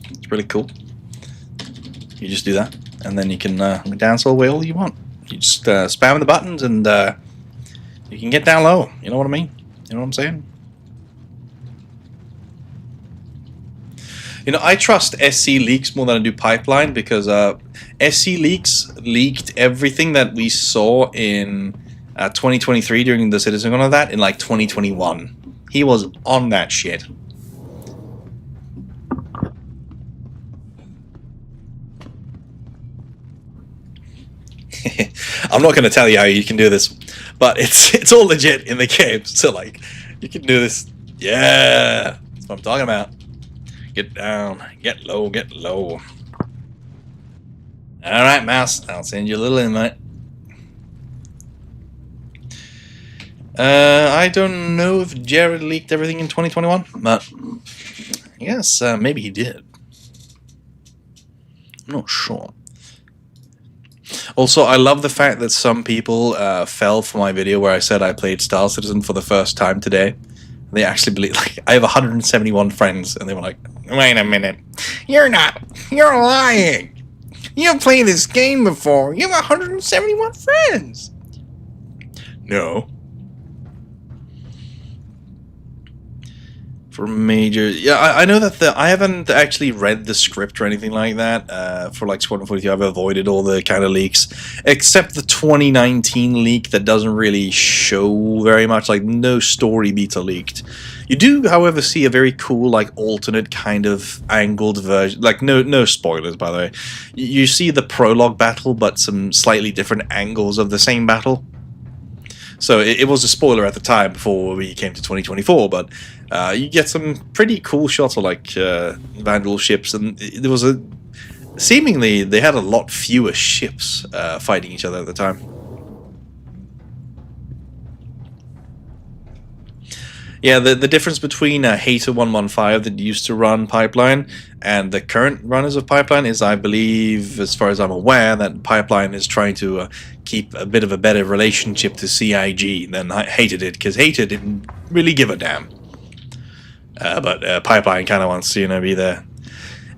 It's really cool. You just do that, and then you can dance all the way all you want. You just spam the buttons, and you can get down low. You know what I mean? You know what I'm saying? You know, I trust SC Leaks more than I do Pipeline, because SC Leaks leaked everything that we saw in 2023 during the Citizen Con of that in like 2021. He was on that shit. I'm not going to tell you how you can do this, but it's all legit in the game. So like, you can do this. Yeah, that's what I'm talking about. Get down, get low, get low. Alright, mouse, I'll send you a little invite. I don't know if Jared leaked everything in 2021, but yes, maybe he did. I'm not sure. Also, I love the fact that some people fell for my video where I said I played Star Citizen for the first time today. They actually believe, like, I have 171 friends, and they were like, wait a minute, you're lying. You've played this game before. You have 171 friends. No. For major, yeah, I know that I haven't actually read the script or anything like that for like Squadron 42. I've avoided all the kind of leaks, except the 2019 leak that doesn't really show very much. Like, no story beats are leaked. You do, however, see a very cool, like, alternate kind of angled version. Like, no spoilers, by the way. You see the prologue battle, but some slightly different angles of the same battle. So it was a spoiler at the time before we came to 2024, but you get some pretty cool shots of like Vandal ships, and there was a seemingly they had a lot fewer ships fighting each other at the time. Yeah, the difference between Hater 115 that used to run Pipeline and the current runners of Pipeline is, I believe, as far as I'm aware, that Pipeline is trying to keep a bit of a better relationship to CIG than Hater did, because Hater didn't really give a damn. But Pipeline kind of wants to, you know, be there.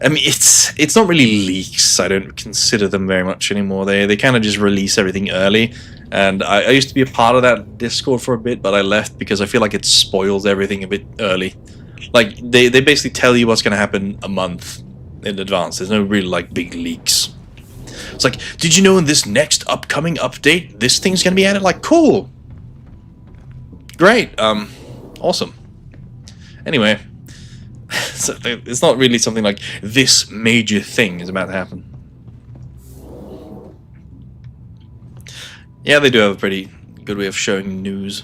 I mean, it's not really leaks. I don't consider them very much anymore. They kind of just release everything early. And I used to be a part of that Discord for a bit, but I left because I feel like it spoils everything a bit early. Like, they basically tell you what's going to happen a month in advance. There's no real, like, big leaks. It's like, did you know in this next upcoming update, this thing's going to be added? Like, cool. Great. Awesome. Anyway, so it's not really something like this major thing is about to happen. Yeah, they do have a pretty good way of showing news.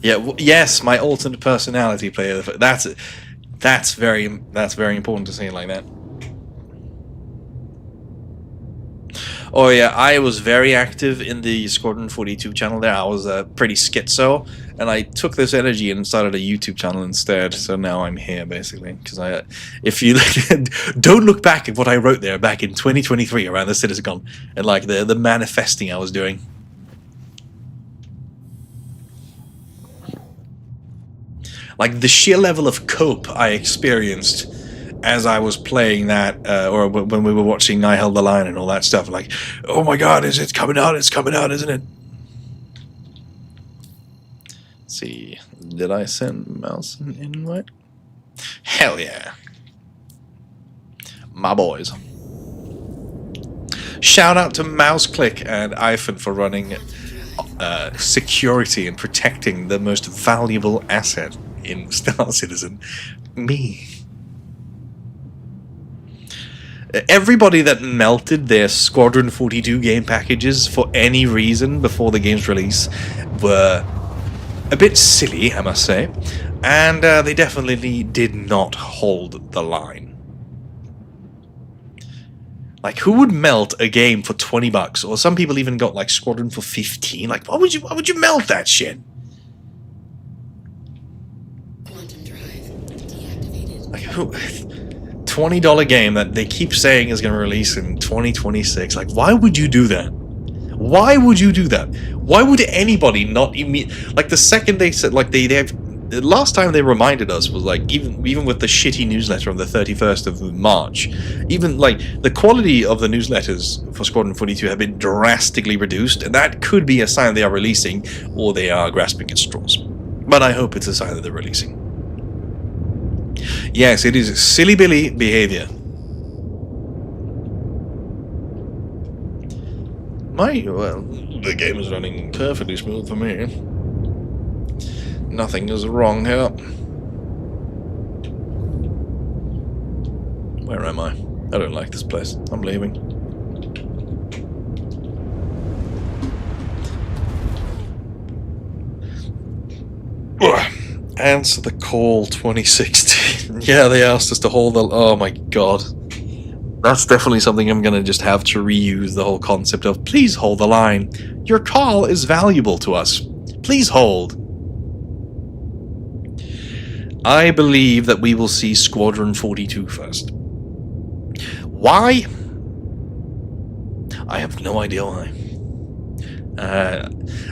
Yeah, yes, my alternate personality player. That's very important to see it like that. Oh yeah, I was very active in the Squadron 42 channel there. I was pretty schizo, and I took this energy and started a YouTube channel instead. So now I'm here basically because if you don't look back at what I wrote there back in 2023 around the CitizenCon and like the manifesting I was doing. Like the sheer level of cope I experienced as I was playing that, or when we were watching I Held the Line and all that stuff, like, oh my god, it's coming out, isn't it? Let's see, did I send Mouse an invite? Hell yeah. My boys. Shout out to MouseClick and iPhone for running security and protecting the most valuable asset in Star Citizen, me. Everybody that melted their Squadron 42 game packages for any reason before the game's release were a bit silly, I must say, and they definitely did not hold the line. Like, who would melt a game for $20? Or some people even got like Squadron for 15. Like, why would you melt that shit? Quantum drive deactivated. Like, who? $20 game that they keep saying is going to release in 2026. Like, why would you do that? Why would you do that? Why would anybody not like the second they said, like they have, the last time they reminded us was like even with the shitty newsletter on the 31st of March, even like the quality of the newsletters for Squadron 42 have been drastically reduced, and that could be a sign they are releasing or they are grasping at straws. But I hope it's a sign that they're releasing. Yes, it is silly Billy behavior. Well, the game is running perfectly smooth for me. Nothing is wrong here. Where am I? I don't like this place. I'm leaving. Answer the call 2016. Yeah, they asked us to hold the... Oh my god. That's definitely something I'm gonna just have to reuse, the whole concept of please hold the line. Your call is valuable to us. Please hold. I believe that we will see Squadron 42 first. Why? I have no idea why.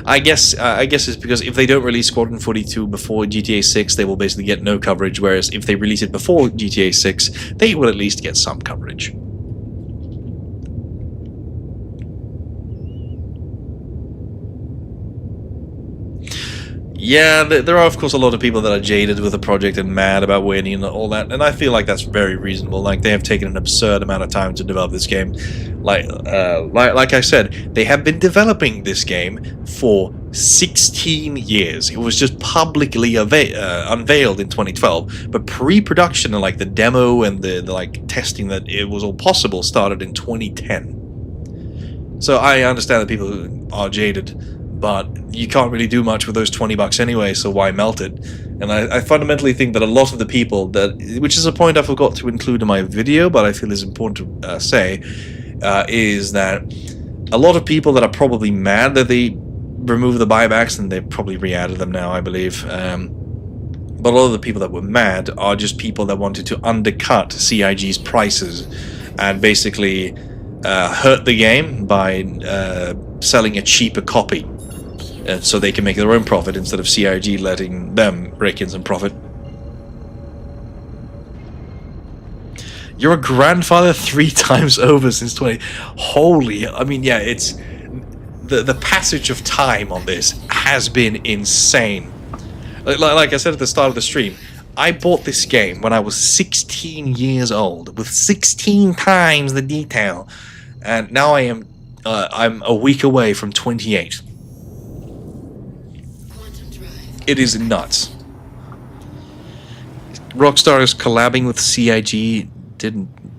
I guess it's because if they don't release Squadron 42 before GTA 6, they will basically get no coverage, whereas if they release it before GTA 6, they will at least get some coverage. Yeah, there are of course a lot of people that are jaded with the project and mad about waiting and all that, and I feel like that's very reasonable. Like, they have taken an absurd amount of time to develop this game. Like I said, they have been developing this game for 16 years. It was just publicly unveiled in 2012, but pre-production and like the demo and the like testing that it was all possible started in 2010. So I understand that people are jaded, but you can't really do much with those $20 anyway, so why melt it? And I fundamentally think that a lot of the people that, which is a point I forgot to include in my video, but I feel is important to say, is that a lot of people that are probably mad that they remove the buybacks, and they've probably re-added them now, I believe. But a lot of the people that were mad are just people that wanted to undercut CIG's prices and basically hurt the game by selling a cheaper copy, so they can make their own profit instead of CIG letting them rake in some profit. You're a grandfather 3 times over since 20. Holy, I mean, yeah, it's the passage of time on this has been insane. Like I said at the start of the stream, I bought this game when I was 16 years old with 16 times the detail, and now I'm a week away from 28. It is nuts. Rockstar is collabing with CIG.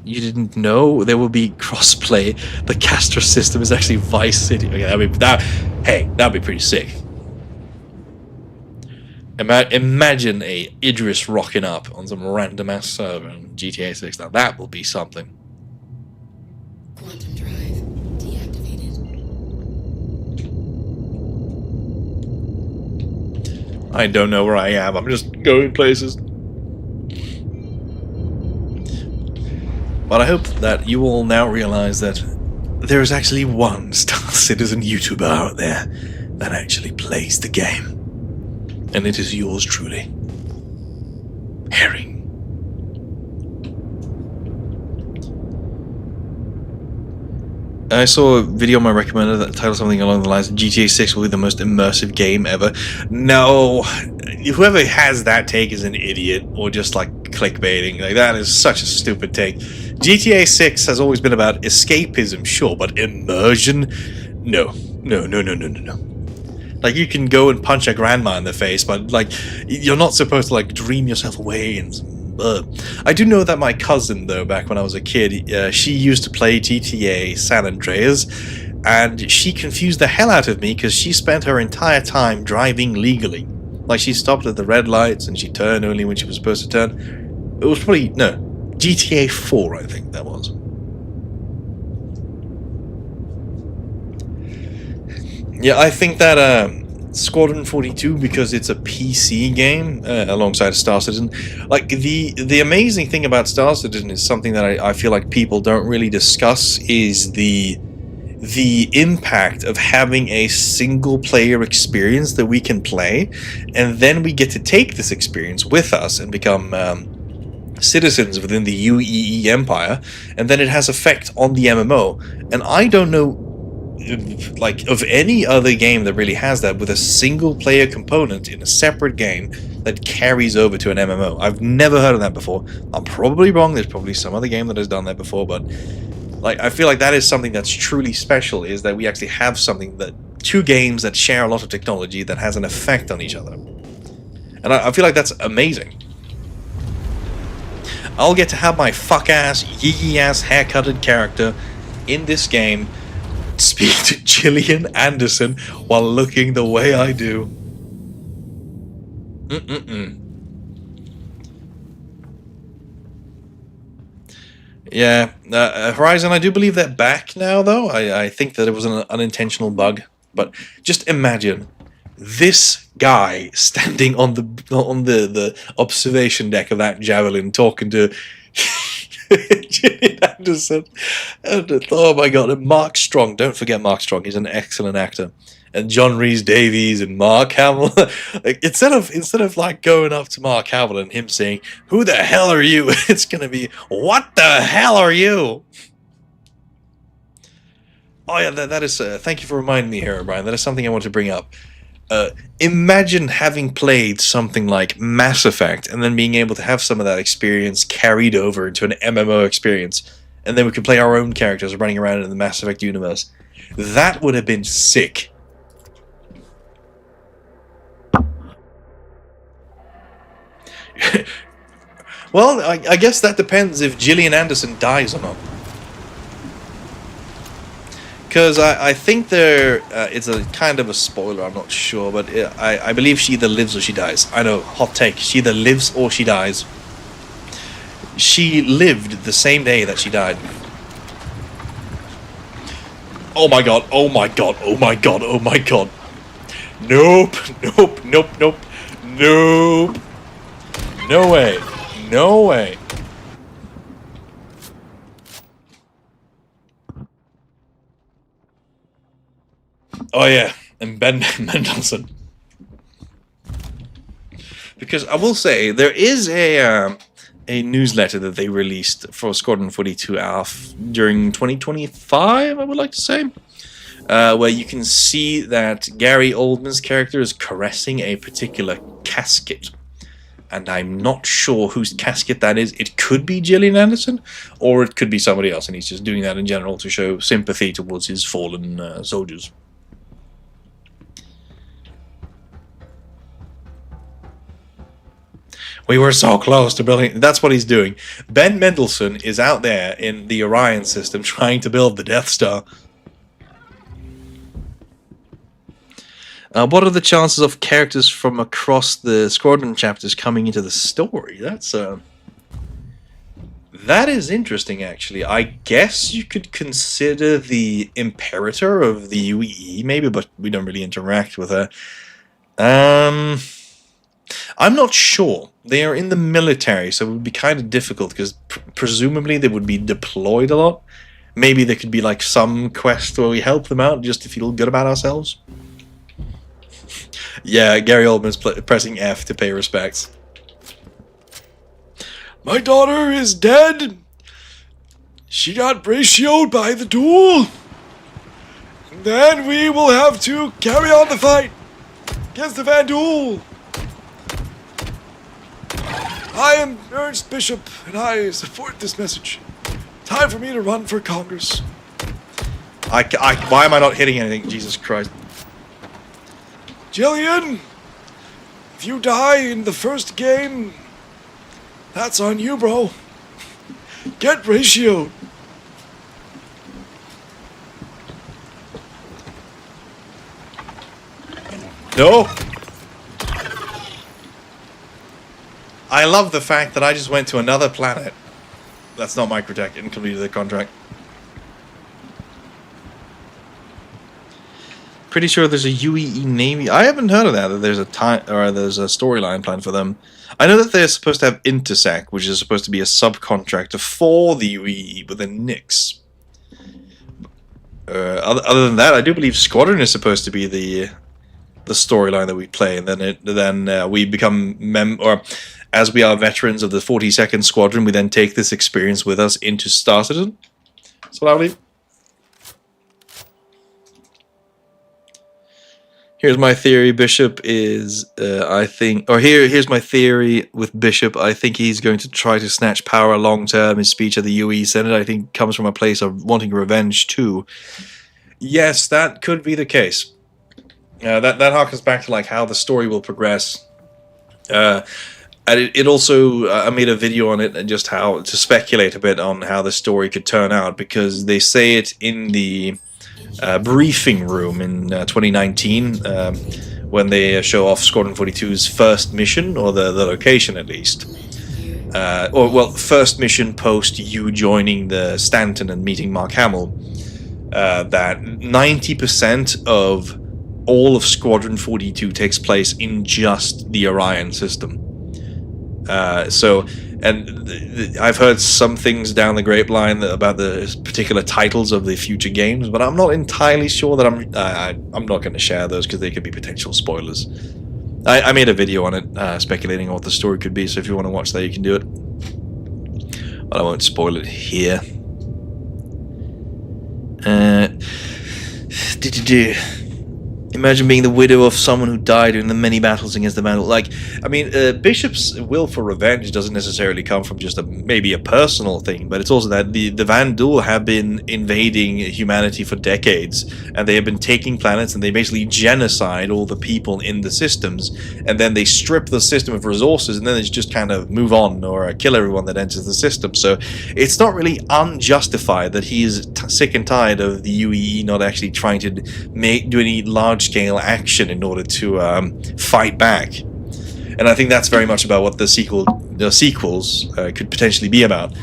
You didn't know there will be crossplay? The Castro system is actually Vice City. Okay, that'd be pretty sick. Imagine a Idris rocking up on some random ass server in GTA 6. Now that will be something. Quantum drive deactivated. I don't know where I am. I'm just going places. But I hope that you all now realize that there is actually one Star Citizen YouTuber out there that actually plays the game. And it is yours truly. Herring. I saw a video on my recommender that titled something along the lines of GTA 6 will be the most immersive game ever. No, whoever has that take is an idiot or just like clickbaiting. Like, that is such a stupid take. GTA 6 has always been about escapism, sure, but immersion? No. Like, you can go and punch a grandma in the face, but like, you're not supposed to like dream yourself away and. I do know that my cousin, though, back when I was a kid, she used to play GTA San Andreas, and she confused the hell out of me because she spent her entire time driving legally. Like, she stopped at the red lights and she turned only when she was supposed to turn. It was probably, no, GTA 4, I think that was. Yeah, I think that Squadron 42, because it's a PC game alongside Star Citizen. Like, the amazing thing about Star Citizen is something that I feel like people don't really discuss, is the impact of having a single player experience that we can play, and then we get to take this experience with us and become citizens within the UEE empire, and then it has effect on the MMO. And I don't know like of any other game that really has that, with a single player component in a separate game that carries over to an MMO. I've never heard of that before. I'm probably wrong. There's probably some other game that has done that before, but like, I feel like that is something that's truly special, is that we actually have something, that two games that share a lot of technology that has an effect on each other. And I feel like that's amazing. I'll get to have my fuck-ass, yee-ass, haircutted character in this game speak to Gillian Anderson while looking the way I do. Yeah, Horizon, I do believe they're back now, though. I think that it was an unintentional bug. But just imagine this guy standing on the observation deck of that Javelin talking to Gillian Anderson. And, oh my god, and Mark Strong. Don't forget Mark Strong. He's an excellent actor. And John Rhys-Davies and Mark Hamill. Like, instead of like going up to Mark Hamill and him saying, "Who the hell are you?" It's gonna be, "What the hell are you?" Oh yeah, that is. Thank you for reminding me here, Brian. That is something I want to bring up. Imagine having played something like Mass Effect and then being able to have some of that experience carried over into an MMO experience, and then we could play our own characters running around in the Mass Effect universe. That would have been sick. Well, I guess that depends if Gillian Anderson dies or not. Because I think there, it's a kind of a spoiler, I'm not sure, but I believe she either lives or she dies. I know, hot take, she either lives or she dies. She lived the same day that she died. Oh my god, oh my god, oh my god, oh my god. Nope, nope, nope, nope, nope. No way, no way. Oh yeah, and Ben Mendelsohn. Because I will say there is a newsletter that they released for Squadron 42 Alpha during 2025. I would like to say, where you can see that Gary Oldman's character is caressing a particular casket, and I'm not sure whose casket that is. It could be Gillian Anderson, or it could be somebody else, and he's just doing that in general to show sympathy towards his fallen soldiers. We were so close to building. That's what he's doing. Ben Mendelsohn is out there in the Orion system trying to build the Death Star. What are the chances of characters from across the Squadron chapters coming into the story? That is interesting, actually. I guess you could consider the Imperator of the UEE, maybe, but we don't really interact with her. I'm not sure. They are in the military, so it would be kind of difficult, because presumably they would be deployed a lot. Maybe there could be like some quest where we help them out just to feel good about ourselves. Yeah, Gary Oldman's pressing F to pay respects. My daughter is dead. She got ratioed by the duel. And then we will have to carry on the fight against the Van Duel. I am Ernst Bishop, and I support this message. Time for me to run for Congress. Why am I not hitting anything? Jesus Christ. Jillian, if you die in the first game, that's on you, bro. Get ratioed. No. I love the fact that I just went to another planet. That's not Microtech and completed the contract. Pretty sure there's a UEE Navy. I haven't heard of that. That there's a storyline plan for them. I know that they're supposed to have Intersec, which is supposed to be a subcontractor for the UEE within Nix. Other than that, I do believe Squadron is supposed to be the storyline that we play, and then we become as we are veterans of the 42nd Squadron, we then take this experience with us into Star Citizen. That's what I believe. Here's my theory. Bishop is, here's my theory with Bishop. I think he's going to try to snatch power long term. His speech at the UE Senate, I think, comes from a place of wanting revenge too. Yes, that could be the case. That harkens back to like how the story will progress. And it also, I made a video on it and just how to speculate a bit on how the story could turn out, because they say it in the briefing room in 2019 when they show off Squadron 42's first mission, or the location at least. First mission post you joining the Stanton and meeting Mark Hamill. That 90% of all of Squadron 42 takes place in just the Orion system. I've heard some things down the grapevine about the particular titles of the future games, but I'm not entirely sure that I'm not going to share those because they could be potential spoilers. I made a video on it speculating on what the story could be, so if you want to watch that, you can do it. But I won't spoil it here. Imagine being the widow of someone who died in the many battles against the Vandal. Like, I mean, Bishop's will for revenge doesn't necessarily come from just maybe a personal thing, but it's also that the Vandal have been invading humanity for decades, and they have been taking planets, and they basically genocide all the people in the systems, and then they strip the system of resources, and then they just kind of move on or kill everyone that enters the system. So it's not really unjustified that he is sick and tired of the UEE not actually trying to do any large-scale action in order to fight back. And I think that's very much about what the sequels could potentially be about.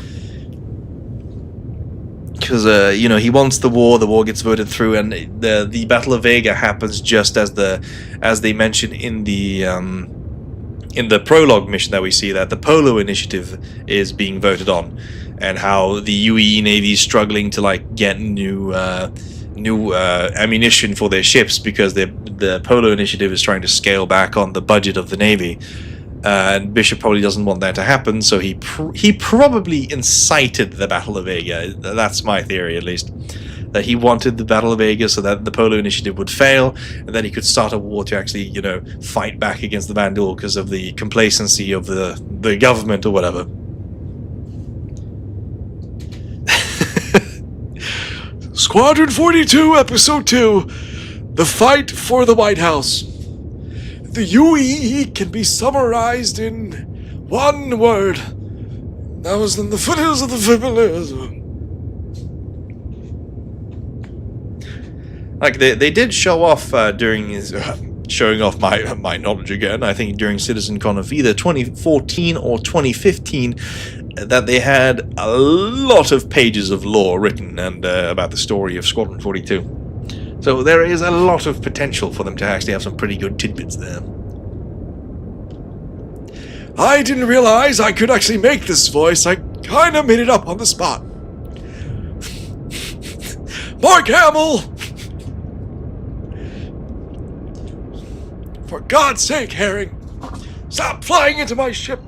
Because you know, he wants the war gets voted through, and the Battle of Vega happens just as they mention in the prologue mission that we see, that the Polo Initiative is being voted on, and how the UEE Navy is struggling to like get new ammunition for their ships because the Polo Initiative is trying to scale back on the budget of the Navy. And Bishop probably doesn't want that to happen, so he probably incited the Battle of Vega. That's my theory, at least. That he wanted the Battle of Vega so that the Polo Initiative would fail, and then he could start a war to actually, you know, fight back against the Vandal because of the complacency of the government or whatever. Squadron 42, Episode 2, The Fight for the White House. The UEE can be summarized in one word. That was in the foothills of the Himalayas. Like, they did show off during his... showing off my knowledge again, I think during CitizenCon of either 2014 or 2015, that they had a lot of pages of lore written and about the story of Squadron 42. So there is a lot of potential for them to actually have some pretty good tidbits there. I didn't realize I could actually make this voice. I kinda made it up on the spot. Mark Hamill! For God's sake, Herring! Stop flying into my ship!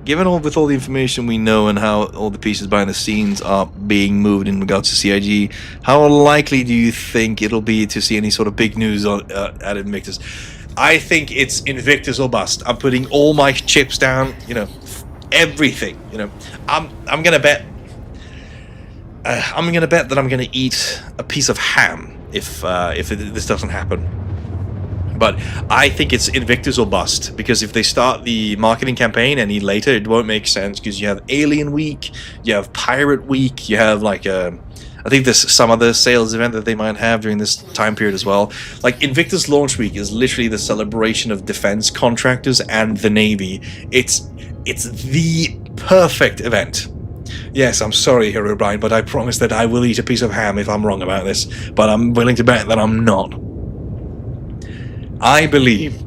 Given all the information we know and how all the pieces behind the scenes are being moved in regards to CIG, how likely do you think it'll be to see any sort of big news at Invictus? I think it's Invictus or bust. I'm putting all my chips down, you know, everything. You know, I'm gonna bet. I'm gonna bet that I'm gonna eat a piece of ham if this doesn't happen. But I think it's Invictus or bust, because if they start the marketing campaign any later, it won't make sense, because you have Alien Week, you have Pirate Week, you have like I think there's some other sales event that they might have during this time period as well. Like, Invictus Launch Week is literally the celebration of defense contractors and the Navy. It's the perfect event. Yes, I'm sorry, Hero Brian, but I promise that I will eat a piece of ham if I'm wrong about this, but I'm willing to bet that I'm not. I believe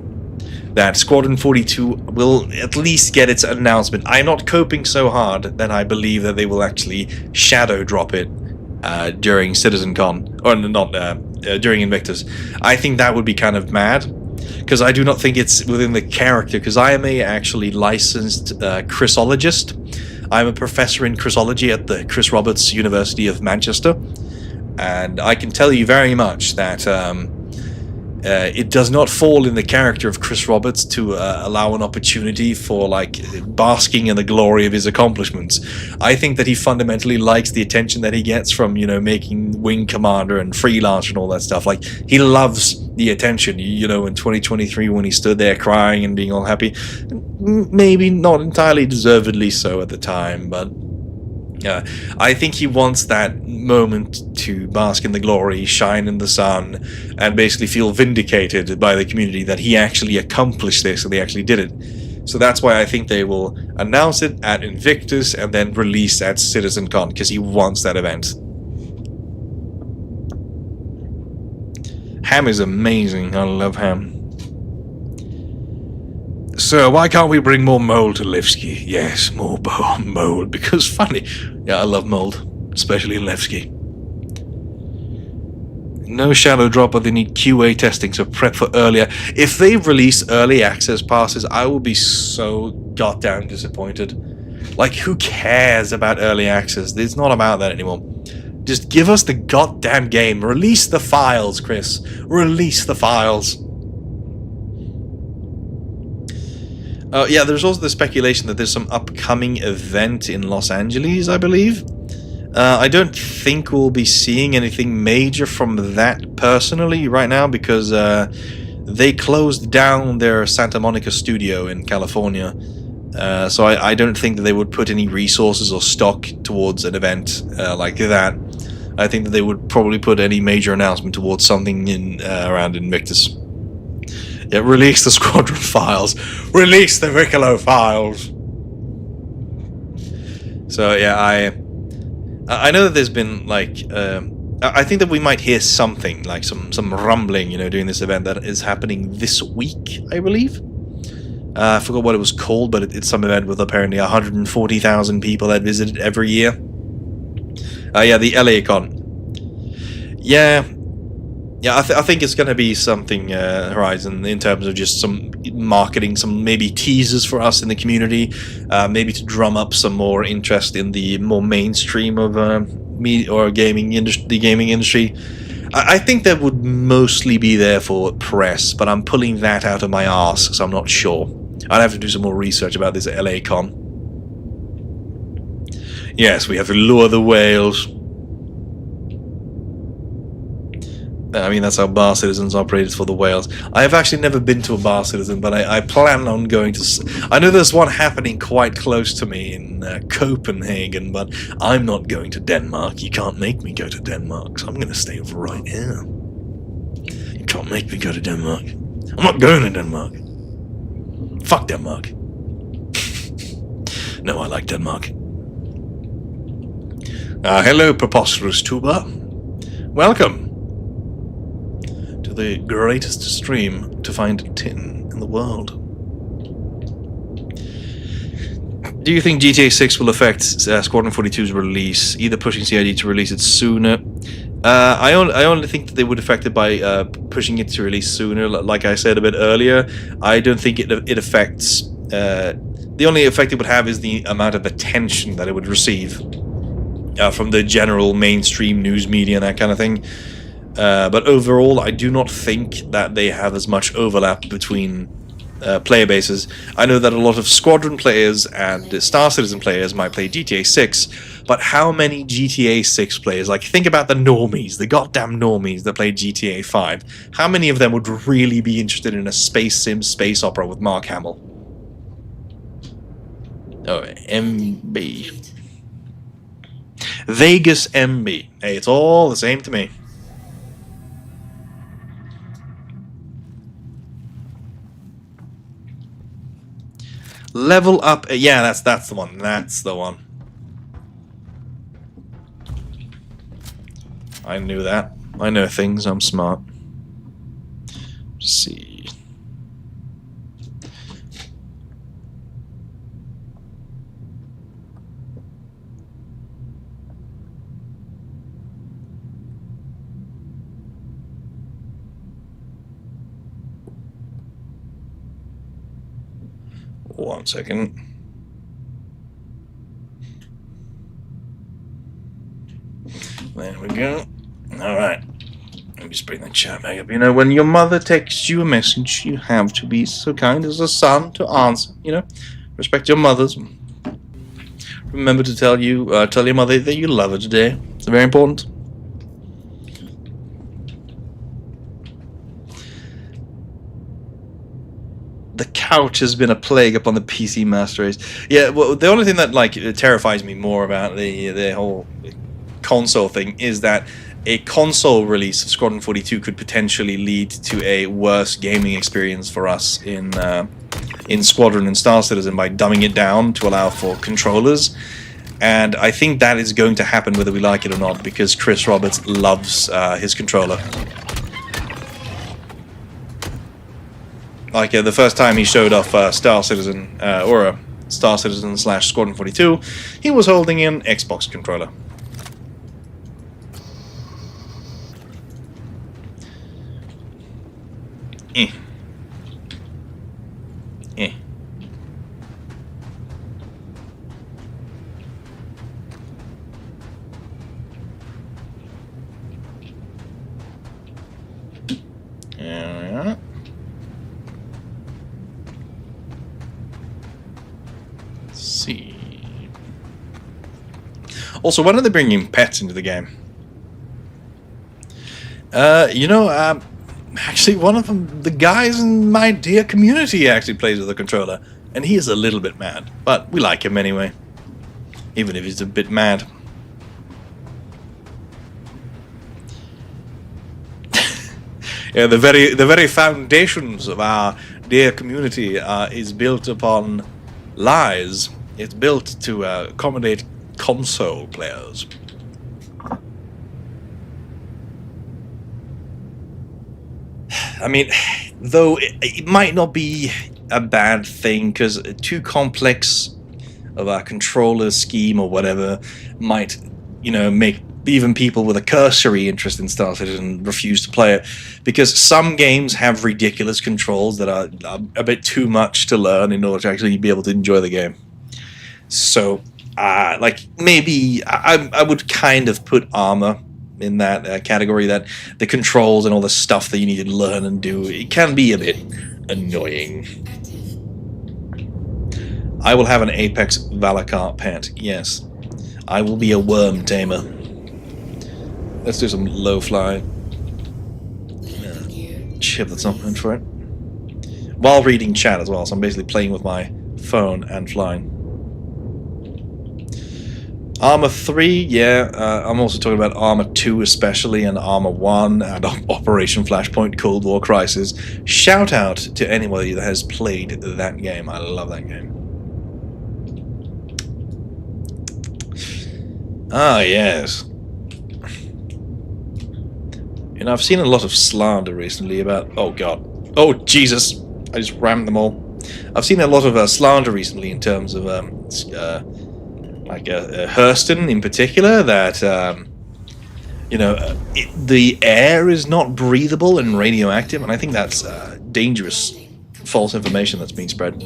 that Squadron 42 will at least get its announcement. I'm not coping so hard that I believe that they will actually shadow drop it during CitizenCon, or not during Invictus. I think that would be kind of mad, because I do not think it's within the character, because I am a actually licensed Chrisologist. I'm a professor in Chrisology at the Chris Roberts University of Manchester, and I can tell you very much that it does not fall in the character of Chris Roberts to allow an opportunity for, like, basking in the glory of his accomplishments. I think that he fundamentally likes the attention that he gets from, you know, making Wing Commander and Freelancer and all that stuff. Like, he loves the attention, you know, in 2023 when he stood there crying and being all happy. Maybe not entirely deservedly so at the time, but I think he wants that moment to bask in the glory, shine in the sun, and basically feel vindicated by the community that he actually accomplished this and they actually did it. So that's why I think they will announce it at Invictus and then release at CitizenCon, because he wants that event. Ham is amazing. I love ham. So why can't we bring more mold to Levski? Yes, more mold, because funny. Yeah, I love mold, especially in Levski. No shadow drop, but they need QA testing, so prep for earlier. If they release early access passes, I will be so goddamn disappointed. Like, who cares about early access? It's not about that anymore. Just give us the goddamn game. Release the files, Chris. Release the files. Yeah, there's also the speculation that there's some upcoming event in Los Angeles, I believe. I don't think we'll be seeing anything major from that personally right now because they closed down their Santa Monica studio in California. So I don't think that they would put any resources or stock towards an event like that. I think that they would probably put any major announcement towards something in around Invictus. Yeah, release the Squadron files. Release the Riccolo files. So yeah, I know that there's been like I think that we might hear something like some rumbling, you know, during this event that is happening this week, I believe. I forgot what it was called, but it's some event with apparently 140,000 people that visit it every year. Yeah, the LACon. Yeah, I think it's going to be something, Horizon, in terms of just some marketing, some maybe teasers for us in the community, maybe to drum up some more interest in the more mainstream of media or gaming industry, the gaming industry. I think that would mostly be there for press, but I'm pulling that out of my arse, so I'm not sure. I'd have to do some more research about this LACon. Yes, we have to lure the whales. I mean, that's how Bar Citizens operated for the whales. I have actually never been to a Bar Citizen, but I plan on going to... I know there's one happening quite close to me in Copenhagen, but I'm not going to Denmark. You can't make me go to Denmark, so I'm going to stay right here. You can't make me go to Denmark. I'm not going to Denmark. Fuck Denmark. No, I like Denmark. Hello, preposterous tuba. Welcome to the greatest stream to find tin in the world. Do you think GTA 6 will affect Squadron 42's release, either pushing CID to release it sooner? I only think that they would affect it by pushing it to release sooner. Like I said a bit earlier, I don't think it affects... the only effect it would have is the amount of attention that it would receive from the general mainstream news media and that kind of thing. But overall, I do not think that they have as much overlap between player bases. I know that a lot of Squadron players and Star Citizen players might play GTA 6, but how many GTA 6 players, like think about the normies, the goddamn normies that played GTA 5, how many of them would really be interested in a space sim space opera with Mark Hamill? Oh, MB. Vegas MB. Hey, it's all the same to me. Level up. Yeah, that's the one. That's the one. I knew that. I know things. I'm smart. Let's see. One second. There we go. Alright. Let me just bring that chat back up. You know, when your mother texts you a message, you have to be so kind as a son to answer. You know? Respect your mothers. Remember to tell your mother that you love her today. It's very important. The couch has been a plague upon the PC Master Race. Yeah, well, the only thing that like terrifies me more about the whole console thing is that a console release of Squadron 42 could potentially lead to a worse gaming experience for us in Squadron and Star Citizen by dumbing it down to allow for controllers. And I think that is going to happen whether we like it or not, because Chris Roberts loves his controller. Like the first time he showed off Star Citizen, or Star Citizen / Squadron 42, he was holding an Xbox controller. Eh. Eh. Also, when are they bringing pets into the game? Actually, one of them, the guys in my dear community, actually plays with a controller, and he is a little bit mad, but we like him anyway, even if he's a bit mad. Yeah, the very foundations of our dear community is built upon lies. It's built to accommodate console players. I mean, though it might not be a bad thing, because too complex of a controller scheme or whatever might, make even people with a cursory interest in Star Citizen refuse to play it, because some games have ridiculous controls that are a bit too much to learn in order to actually be able to enjoy the game. So, maybe I would kind of put Armor in that category, that the controls and all the stuff that you need to learn and do, it can be a bit annoying. I will have an Apex Valakar pet, yes. I will be a worm tamer. Let's do some low fly. Chip that's not meant for it. While reading chat as well, so I'm basically playing with my phone and flying. Armor 3, yeah, I'm also talking about Armor 2 especially, and Armor 1, and Operation Flashpoint Cold War Crisis. Shout out to anybody that has played that game. I love that game. Ah, yes. I've seen a lot of slander recently about... Oh, God. Oh, Jesus. I just rammed them all. I've seen a lot of slander recently in terms of... Hurston in particular, that the air is not breathable and radioactive, and I think that's dangerous false information that's being spread.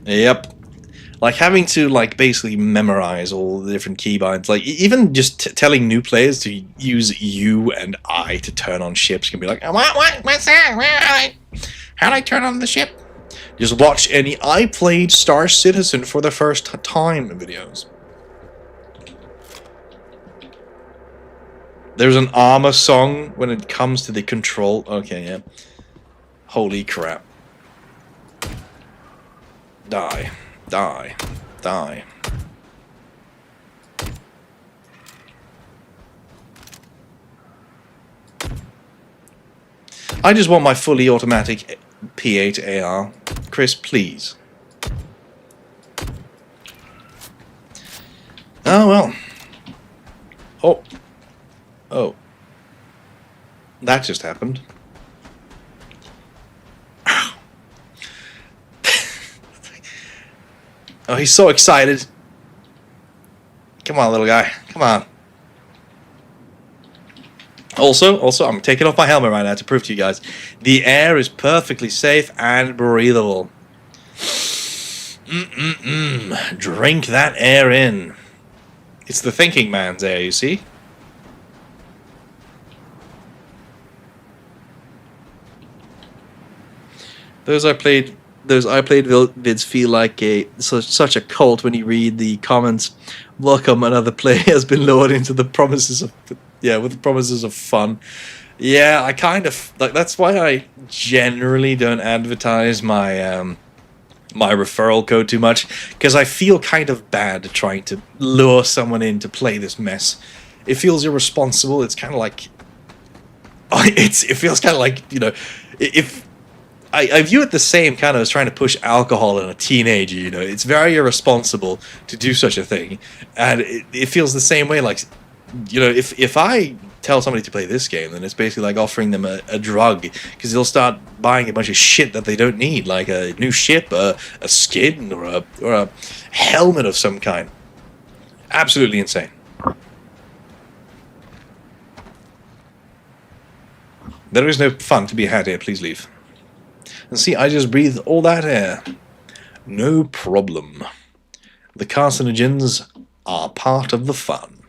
Yep. Like having to basically memorize all the different keybinds, even just telling new players to use U and I to turn on ships can be like, what's that? How do I turn on the ship? Just watch any I played Star Citizen for the first time videos. There's an Armor song when it comes to the control. Okay, yeah. Holy crap. Die. Die. Die. I just want my fully automatic P8 AR. Chris, please. Oh, well. Oh. Oh. That just happened. Oh, he's so excited. Come on, little guy. Come on. Also, I'm taking off my helmet right now to prove to you guys, the air is perfectly safe and breathable. Drink that air in. It's the thinking man's air, you see? Those I played vids feel like such a cult when you read the comments. Welcome, another player has been lured into the promises of... Yeah, with the promises of fun. Yeah, I kind of... that's why I generally don't advertise my my referral code too much, because I feel kind of bad trying to lure someone in to play this mess. It feels irresponsible. It's kind of like... It feels kind of like, if... I view it the same kind of as trying to push alcohol on a teenager, It's very irresponsible to do such a thing. And it feels the same way, if I tell somebody to play this game, then it's basically like offering them a drug, because they'll start buying a bunch of shit that they don't need, like a new ship, a skin, or a helmet of some kind. Absolutely insane. There is no fun to be had here, please leave. And see, I just breathe all that air. No problem. The carcinogens are part of the fun.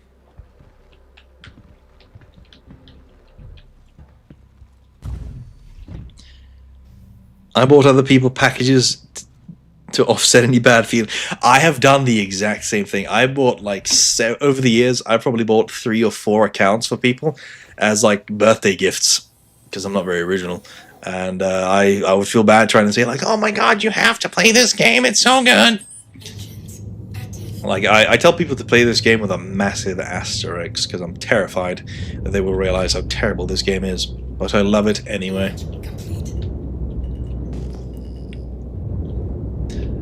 I bought other people packages to offset any bad feeling. I have done the exact same thing. I bought like over the years, I probably bought 3 or 4 accounts for people as like birthday gifts because I'm not very original. And I would feel bad trying to say like, oh my god, you have to play this game. It's so good. Engines active. Like I tell people to play this game with a massive asterisk because I'm terrified that they will realize how terrible this game is. But I love it anyway. Complete.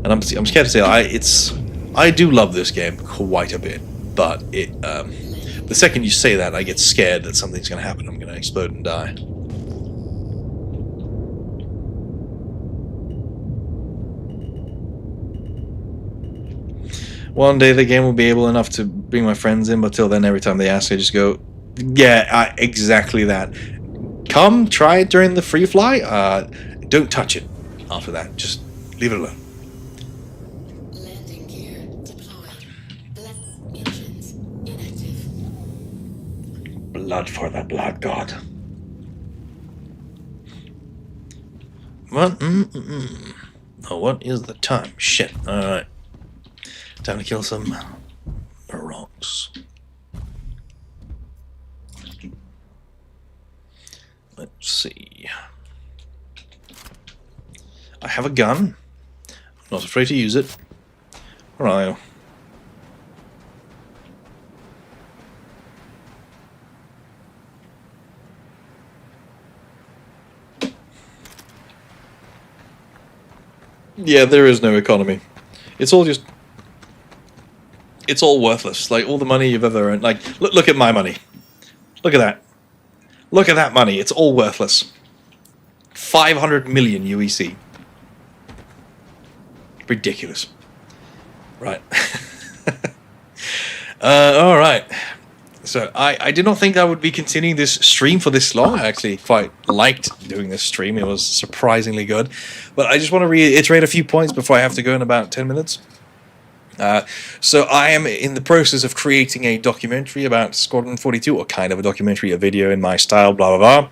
And I'm scared to say I do love this game quite a bit, but the second you say that, I get scared that something's going to happen. I'm going to explode and die. One day the game will be able enough to bring my friends in, but till then, every time they ask, I just go, yeah, exactly that. Come, try it during the free fly. Don't touch it after that. Just leave it alone. Landing gear deployed. Engines inactive. Blood for the blood god. What? Oh, what is the time? Shit. Alright. Time to kill some rocks. Let's see. I have a gun. I'm not afraid to use it. Where are you? Yeah, there is no economy. It's all just... It's all worthless. Like, all the money you've ever earned. Like, look at my money. Look at that. Look at that money. It's all worthless. 500 million UEC. Ridiculous. Right. Alright. So, I did not think I would be continuing this stream for this long. I actually quite liked doing this stream. It was surprisingly good. But I just want to reiterate a few points before I have to go in about 10 minutes. So I am in the process of creating a documentary about Squadron 42, or kind of a documentary, a video in my style, blah, blah, blah.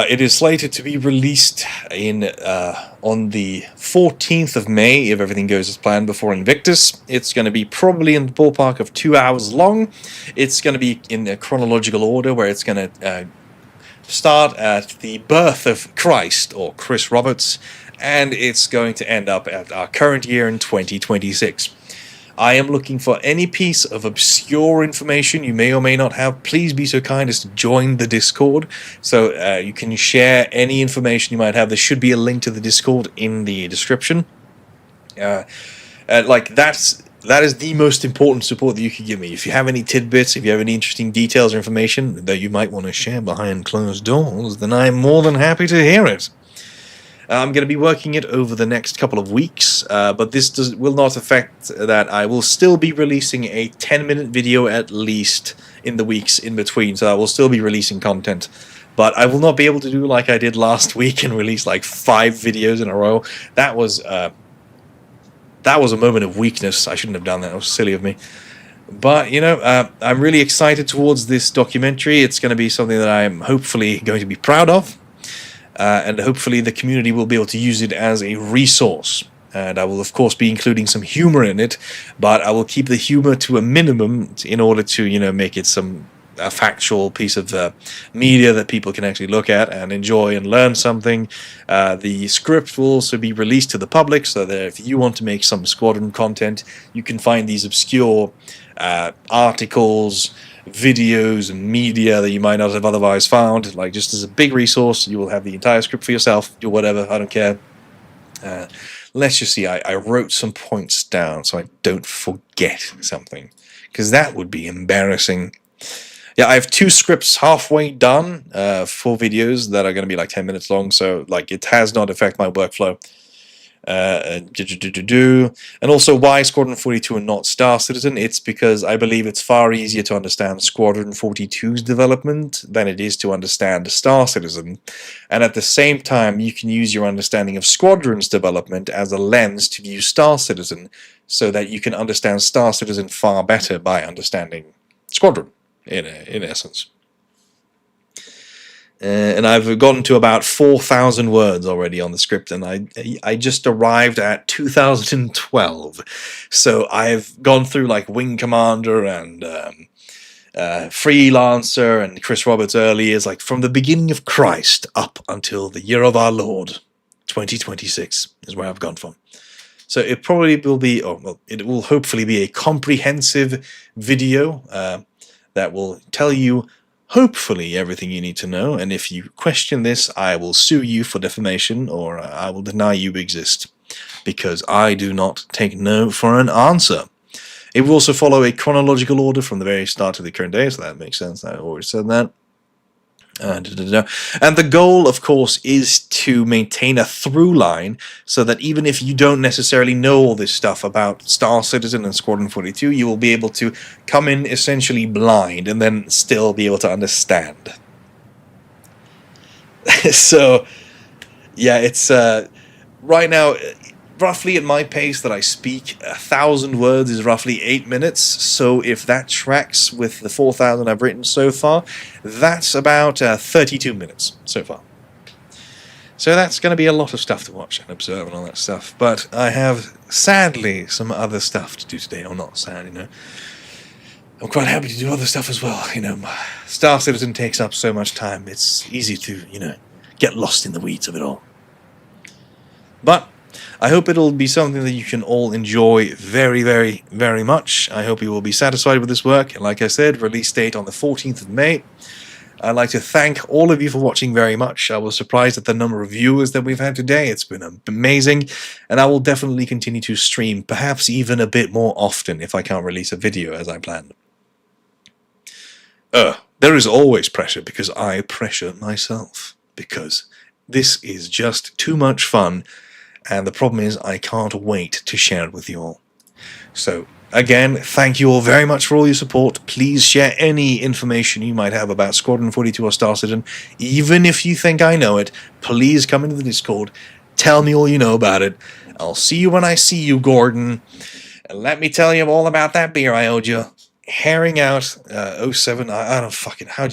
It is slated to be released on the 14th of May, if everything goes as planned, before Invictus. It's going to be probably in the ballpark of 2 hours long. It's going to be in a chronological order, where it's going to start at the birth of Christ, or Chris Roberts, and it's going to end up at our current year in 2026. I am looking for any piece of obscure information you may or may not have. Please be so kind as to join the Discord, so you can share any information you might have. There should be a link to the Discord in the description. Like that is the most important support that you can give me. If you have any tidbits, if you have any interesting details or information that you might want to share behind closed doors, then I'm more than happy to hear it. I'm going to be working it over the next couple of weeks, but this will not affect that. I will still be releasing a 10-minute video at least in the weeks in between, so I will still be releasing content. But I will not be able to do like I did last week and release like 5 videos in a row. That was a moment of weakness. I shouldn't have done that. It was silly of me. But, you know, I'm really excited towards this documentary. It's going to be something that I'm hopefully going to be proud of. And hopefully the community will be able to use it as a resource. And I will, of course, be including some humor in it, but I will keep the humor to a minimum in order to, you know, make it a factual piece of media that people can actually look at and enjoy and learn something. The script will also be released to the public, so that if you want to make some Squadron content, you can find these obscure articles, videos and media that you might not have otherwise found. Like, just as a big resource, you will have the entire script for yourself. Do whatever, I don't care. Let's just see, I wrote some points down so I don't forget something, because that would be embarrassing. Yeah, I have 2 scripts halfway done, 4 videos that are going to be like 10 minutes long, so like it has not affected my workflow. And also, why Squadron 42 and not Star Citizen? It's because I believe it's far easier to understand Squadron 42's development than it is to understand Star Citizen, and at the same time you can use your understanding of Squadron's development as a lens to view Star Citizen, so that you can understand Star Citizen far better by understanding Squadron, in essence. And I've gotten to about 4,000 words already on the script, and I just arrived at 2012. So I've gone through like Wing Commander and Freelancer and Chris Roberts' early years, like from the beginning of Christ up until the year of our Lord, 2026 is where I've gone from. So it probably will be, it will hopefully be a comprehensive video that will tell you hopefully everything you need to know, and if you question this, I will sue you for defamation, or I will deny you exist, because I do not take no for an answer. It will also follow a chronological order from the very start to the current day, so that makes sense. I already said that. And the goal, of course, is to maintain a through line so that even if you don't necessarily know all this stuff about Star Citizen and Squadron 42, you will be able to come in essentially blind and then still be able to understand. So, yeah, it's right now, roughly at my pace that I speak, 1,000 words is roughly 8 minutes, so if that tracks with the 4,000 I've written so far, that's about 32 minutes so far. So that's going to be a lot of stuff to watch and observe and all that stuff, but I have, sadly, some other stuff to do today, or not sad, you know. I'm quite happy to do other stuff as well, you know. Star Citizen takes up so much time, it's easy to, you know, get lost in the weeds of it all. But I hope it'll be something that you can all enjoy very, very, very much. I hope you will be satisfied with this work. And like I said, release date on the 14th of May. I'd like to thank all of you for watching very much. I was surprised at the number of viewers that we've had today. It's been amazing. And I will definitely continue to stream, perhaps even a bit more often if I can't release a video as I planned. There is always pressure because I pressure myself. Because this is just too much fun. And the problem is, I can't wait to share it with you all. So, again, thank you all very much for all your support. Please share any information you might have about Squadron 42 or Star Citizen. Even if you think I know it, please come into the Discord. Tell me all you know about it. I'll see you when I see you, Gordon. And let me tell you all about that beer I owed you. Herring out, 07, I don't fucking, how do you